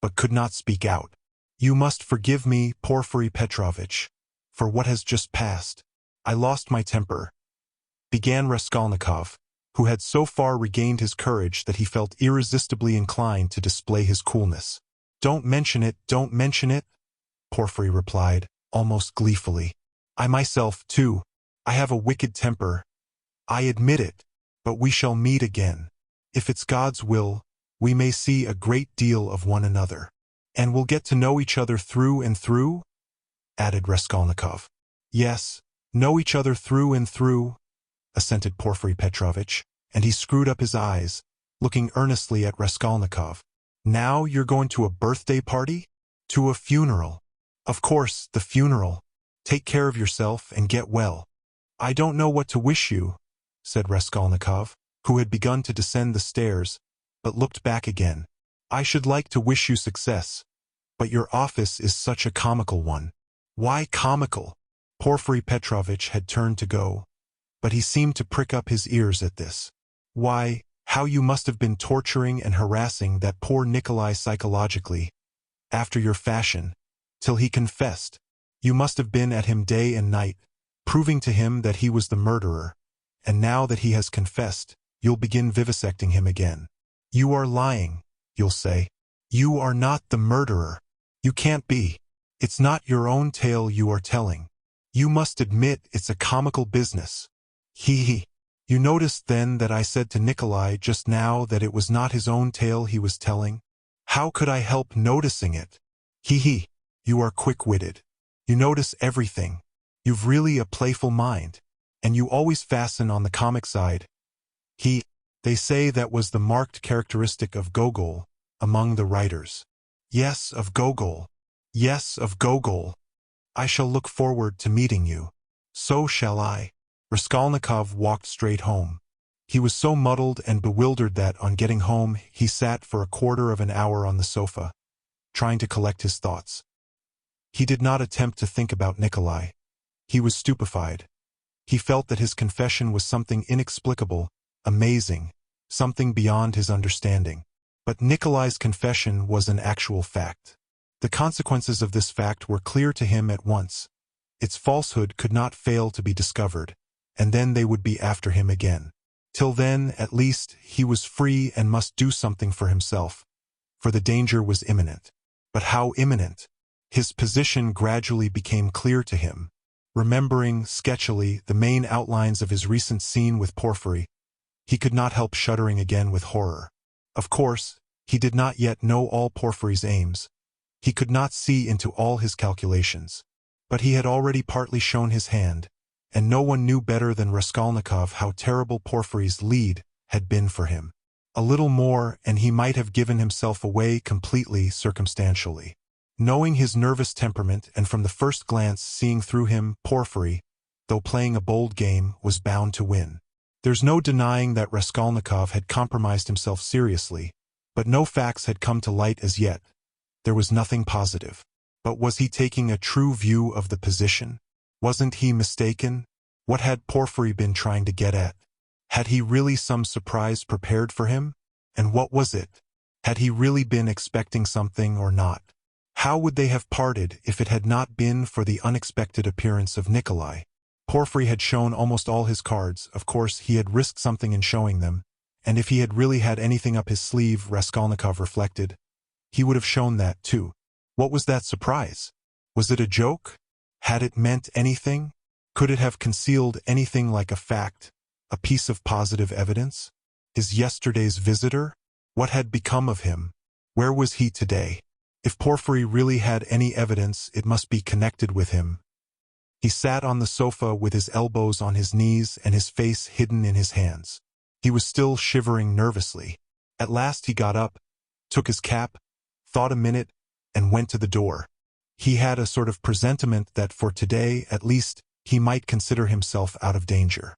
Speaker 1: but could not speak out. "You must forgive me, Porfiry Petrovich, for what has just passed. I lost my temper," began Raskolnikov, who had so far regained his courage that he felt irresistibly inclined to display his coolness. "Don't mention it, don't mention it," Porfiry replied, almost gleefully. "I myself, too. I have a wicked temper. I admit it, but we shall meet again. If it's God's will, we may see a great deal of one another. And we'll get to know each other through and through?" added Raskolnikov. "Yes, know each other through and through," assented Porfiry Petrovich, and he screwed up his eyes, looking earnestly at Raskolnikov. "Now you're going to a birthday party? To a funeral? Of course, the funeral. Take care of yourself and get well." "I don't know what to wish you," said Raskolnikov, who had begun to descend the stairs, but looked back again. "I should like to wish you success, but your office is such a comical one." "Why comical?" Porfiry Petrovich had turned to go, but he seemed to prick up his ears at this. "Why, how you must have been torturing and harassing that poor Nikolai psychologically, after your fashion, till he confessed. You must have been at him day and night, proving to him that he was the murderer, and now that he has confessed, you'll begin vivisecting him again. 'You are lying,' you'll say. 'You are not the murderer. You can't be. It's not your own tale you are telling. You must admit it's a comical business.' He. You noticed then that I said to Nikolai just now that it was not his own tale he was telling? How could I help noticing it? He. You are quick-witted. You notice everything. You've really a playful mind, and you always fasten on the comic side. They say that was the marked characteristic of Gogol among the writers. Yes, of Gogol. Yes, of Gogol. I shall look forward to meeting you. So shall I." Raskolnikov walked straight home. He was so muddled and bewildered that, on getting home, he sat for a quarter of an hour on the sofa, trying to collect his thoughts. He did not attempt to think about Nikolai. He was stupefied. He felt that his confession was something inexplicable, amazing, something beyond his understanding. But Nikolai's confession was an actual fact. The consequences of this fact were clear to him at once. Its falsehood could not fail to be discovered, and then they would be after him again. Till then, at least, he was free and must do something for himself, for the danger was imminent. But how imminent? His position gradually became clear to him. Remembering, sketchily, the main outlines of his recent scene with Porfiry, he could not help shuddering again with horror. Of course, he did not yet know all Porfiry's aims. He could not see into all his calculations. But he had already partly shown his hand, and no one knew better than Raskolnikov how terrible Porfiry's lead had been for him. A little more, and he might have given himself away completely circumstantially. Knowing his nervous temperament and from the first glance seeing through him, Porfiry, though playing a bold game, was bound to win. There's no denying that Raskolnikov had compromised himself seriously, but no facts had come to light as yet. There was nothing positive. But was he taking a true view of the position? Wasn't he mistaken? What had Porfiry been trying to get at? Had he really some surprise prepared for him? And what was it? Had he really been expecting something or not? How would they have parted if it had not been for the unexpected appearance of Nikolai? Porfiry had shown almost all his cards. Of course, he had risked something in showing them, and if he had really had anything up his sleeve, Raskolnikov reflected, he would have shown that too. What was that surprise? Was it a joke? Had it meant anything? Could it have concealed anything like a fact, a piece of positive evidence? His yesterday's visitor? What had become of him? Where was he today? If Porfiry really had any evidence, it must be connected with him. He sat on the sofa with his elbows on his knees and his face hidden in his hands. He was still shivering nervously. At last he got up, took his cap, thought a minute, and went to the door. He had a sort of presentiment that for today, at least, he might consider himself out of danger.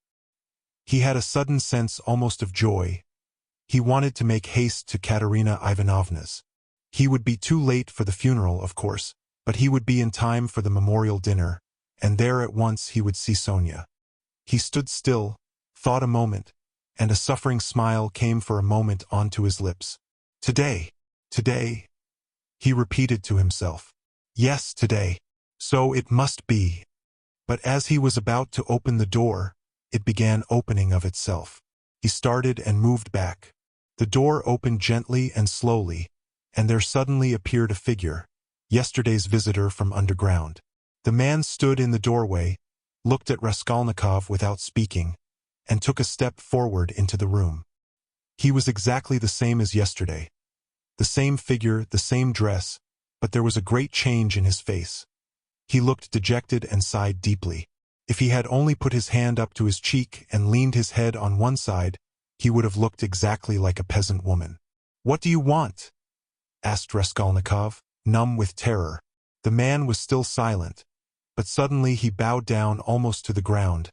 Speaker 1: He had a sudden sense almost of joy. He wanted to make haste to Katerina Ivanovna's. He would be too late for the funeral, of course, but he would be in time for the memorial dinner, and there at once he would see Sonia. He stood still, thought a moment, and a suffering smile came for a moment onto his lips. Today, he repeated to himself. Yes, today. So it must be. But as he was about to open the door, it began opening of itself. He started and moved back. The door opened gently and slowly, and there suddenly appeared a figure, yesterday's visitor from underground. The man stood in the doorway, looked at Raskolnikov without speaking, and took a step forward into the room. He was exactly the same as yesterday. The same figure, the same dress, but there was a great change in his face. He looked dejected and sighed deeply. If he had only put his hand up to his cheek and leaned his head on one side, he would have looked exactly like a peasant woman. "What do you want?" asked Raskolnikov, numb with terror. The man was still silent, but suddenly he bowed down almost to the ground,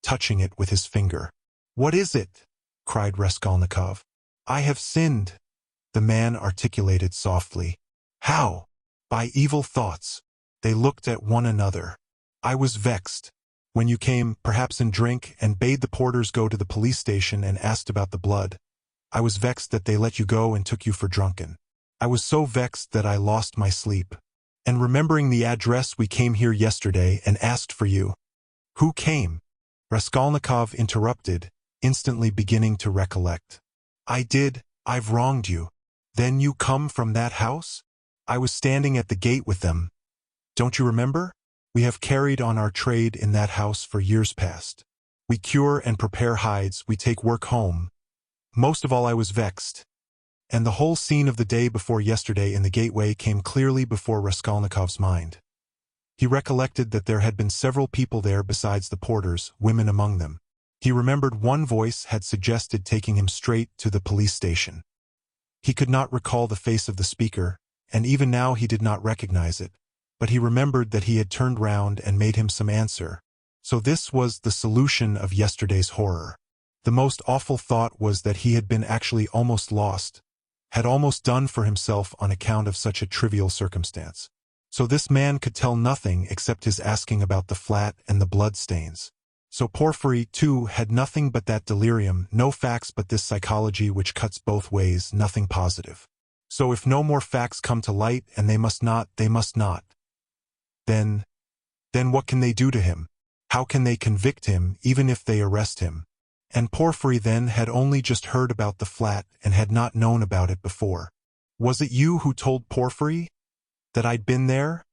Speaker 1: touching it with his finger. "What is it?" cried Raskolnikov. "I have sinned," the man articulated softly. "How?" "By evil thoughts." They looked at one another. "I was vexed. When you came, perhaps in drink, and bade the porters go to the police station and asked about the blood, I was vexed that they let you go and took you for drunken. I was so vexed that I lost my sleep. And remembering the address, we came here yesterday and asked for you." "Who came?" Raskolnikov interrupted, instantly beginning to recollect. "I did. I've wronged you." "Then you come from that house?" "I was standing at the gate with them. Don't you remember? We have carried on our trade in that house for years past. We cure and prepare hides, we take work home. Most of all I was vexed. And the whole scene of the day before yesterday in the gateway came clearly before Raskolnikov's mind. He recollected that there had been several people there besides the porters, women among them. He remembered one voice had suggested taking him straight to the police station. He could not recall the face of the speaker, and even now he did not recognize it, but he remembered that he had turned round and made him some answer. So this was the solution of yesterday's horror. The most awful thought was that he had been actually almost lost, had almost done for himself on account of such a trivial circumstance. So this man could tell nothing except his asking about the flat and the blood-stains. So Porfiry, too, had nothing but that delirium, no facts but this psychology which cuts both ways, nothing positive. So if no more facts come to light, and they must not, then what can they do to him? How can they convict him, even if they arrest him? And Porfiry then had only just heard about the flat and had not known about it before. "Was it you who told Porfiry that I'd been there?"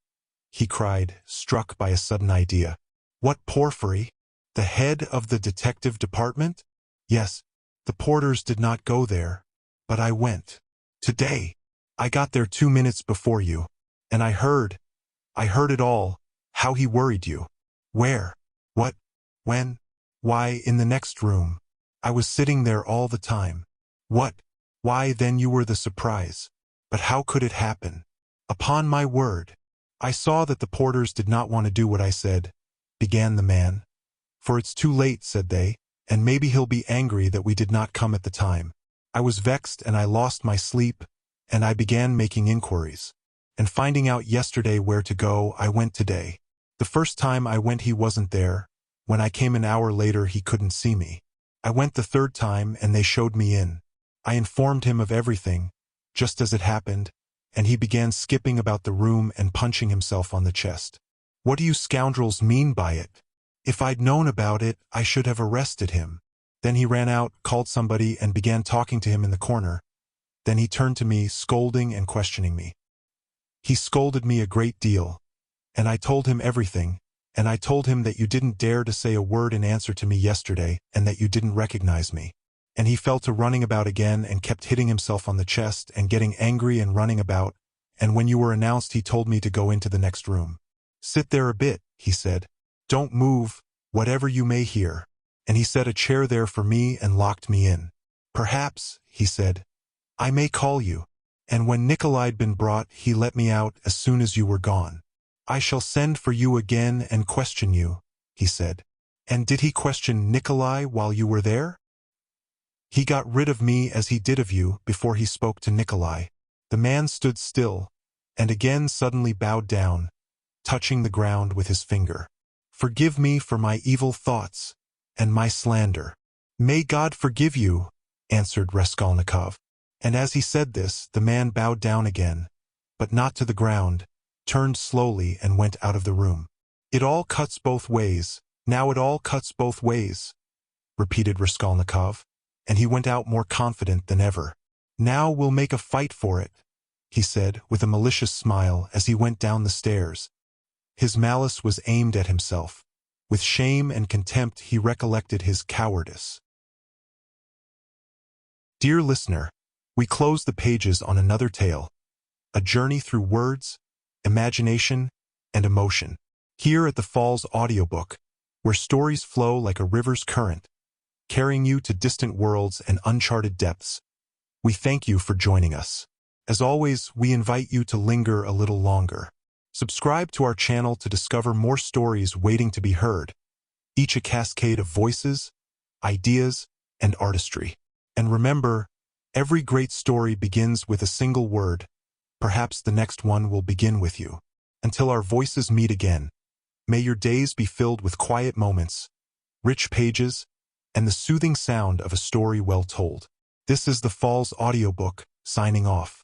Speaker 1: he cried, struck by a sudden idea. "What Porfiry? The head of the detective department?" "Yes, the porters did not go there, but I went. Today. I got there 2 minutes before you. And I heard it all, how he worried you." "Where? What? When?" "Why, in the next room. I was sitting there all the time." "What? Why, then you were the surprise. But how could it happen? Upon my word. I saw that the porters did not want to do what I said, began the man. For it's too late, said they, and maybe he'll be angry that we did not come at the time. I was vexed and I lost my sleep, and I began making inquiries. And finding out yesterday where to go, I went today. The first time I went he wasn't there. When I came an hour later he couldn't see me. I went the third time and they showed me in. I informed him of everything, just as it happened, and he began skipping about the room and punching himself on the chest. What do you scoundrels mean by it? If I'd known about it, I should have arrested him. Then he ran out, called somebody, and began talking to him in the corner. Then he turned to me, scolding and questioning me. He scolded me a great deal, and I told him everything, and I told him that you didn't dare to say a word in answer to me yesterday, and that you didn't recognize me. And he fell to running about again and kept hitting himself on the chest and getting angry and running about, and when you were announced he told me to go into the next room. Sit there a bit, he said. Don't move, whatever you may hear. And he set a chair there for me and locked me in. Perhaps, he said, I may call you. And when Nikolai'd been brought, he let me out as soon as you were gone. I shall send for you again and question you, he said. And did he question Nikolai while you were there? He got rid of me as he did of you before he spoke to Nikolai. The man stood still, and again suddenly bowed down, touching the ground with his finger. Forgive me for my evil thoughts and my slander. May God forgive you, answered Raskolnikov. And as he said this, the man bowed down again, but not to the ground, turned slowly and went out of the room. It all cuts both ways, now it all cuts both ways, repeated Raskolnikov, and he went out more confident than ever. Now we'll make a fight for it, he said with a malicious smile as he went down the stairs. His malice was aimed at himself. With shame and contempt he recollected his cowardice. Dear listener, we close the pages on another tale, a journey through words, imagination, and emotion. Here at the Falls Audiobook, where stories flow like a river's current, carrying you to distant worlds and uncharted depths. We thank you for joining us. As always, we invite you to linger a little longer. Subscribe to our channel to discover more stories waiting to be heard, each a cascade of voices, ideas, and artistry. And remember, every great story begins with a single word. Perhaps the next one will begin with you. Until our voices meet again, may your days be filled with quiet moments, rich pages, and the soothing sound of a story well told. This is the Falls Audiobook, signing off.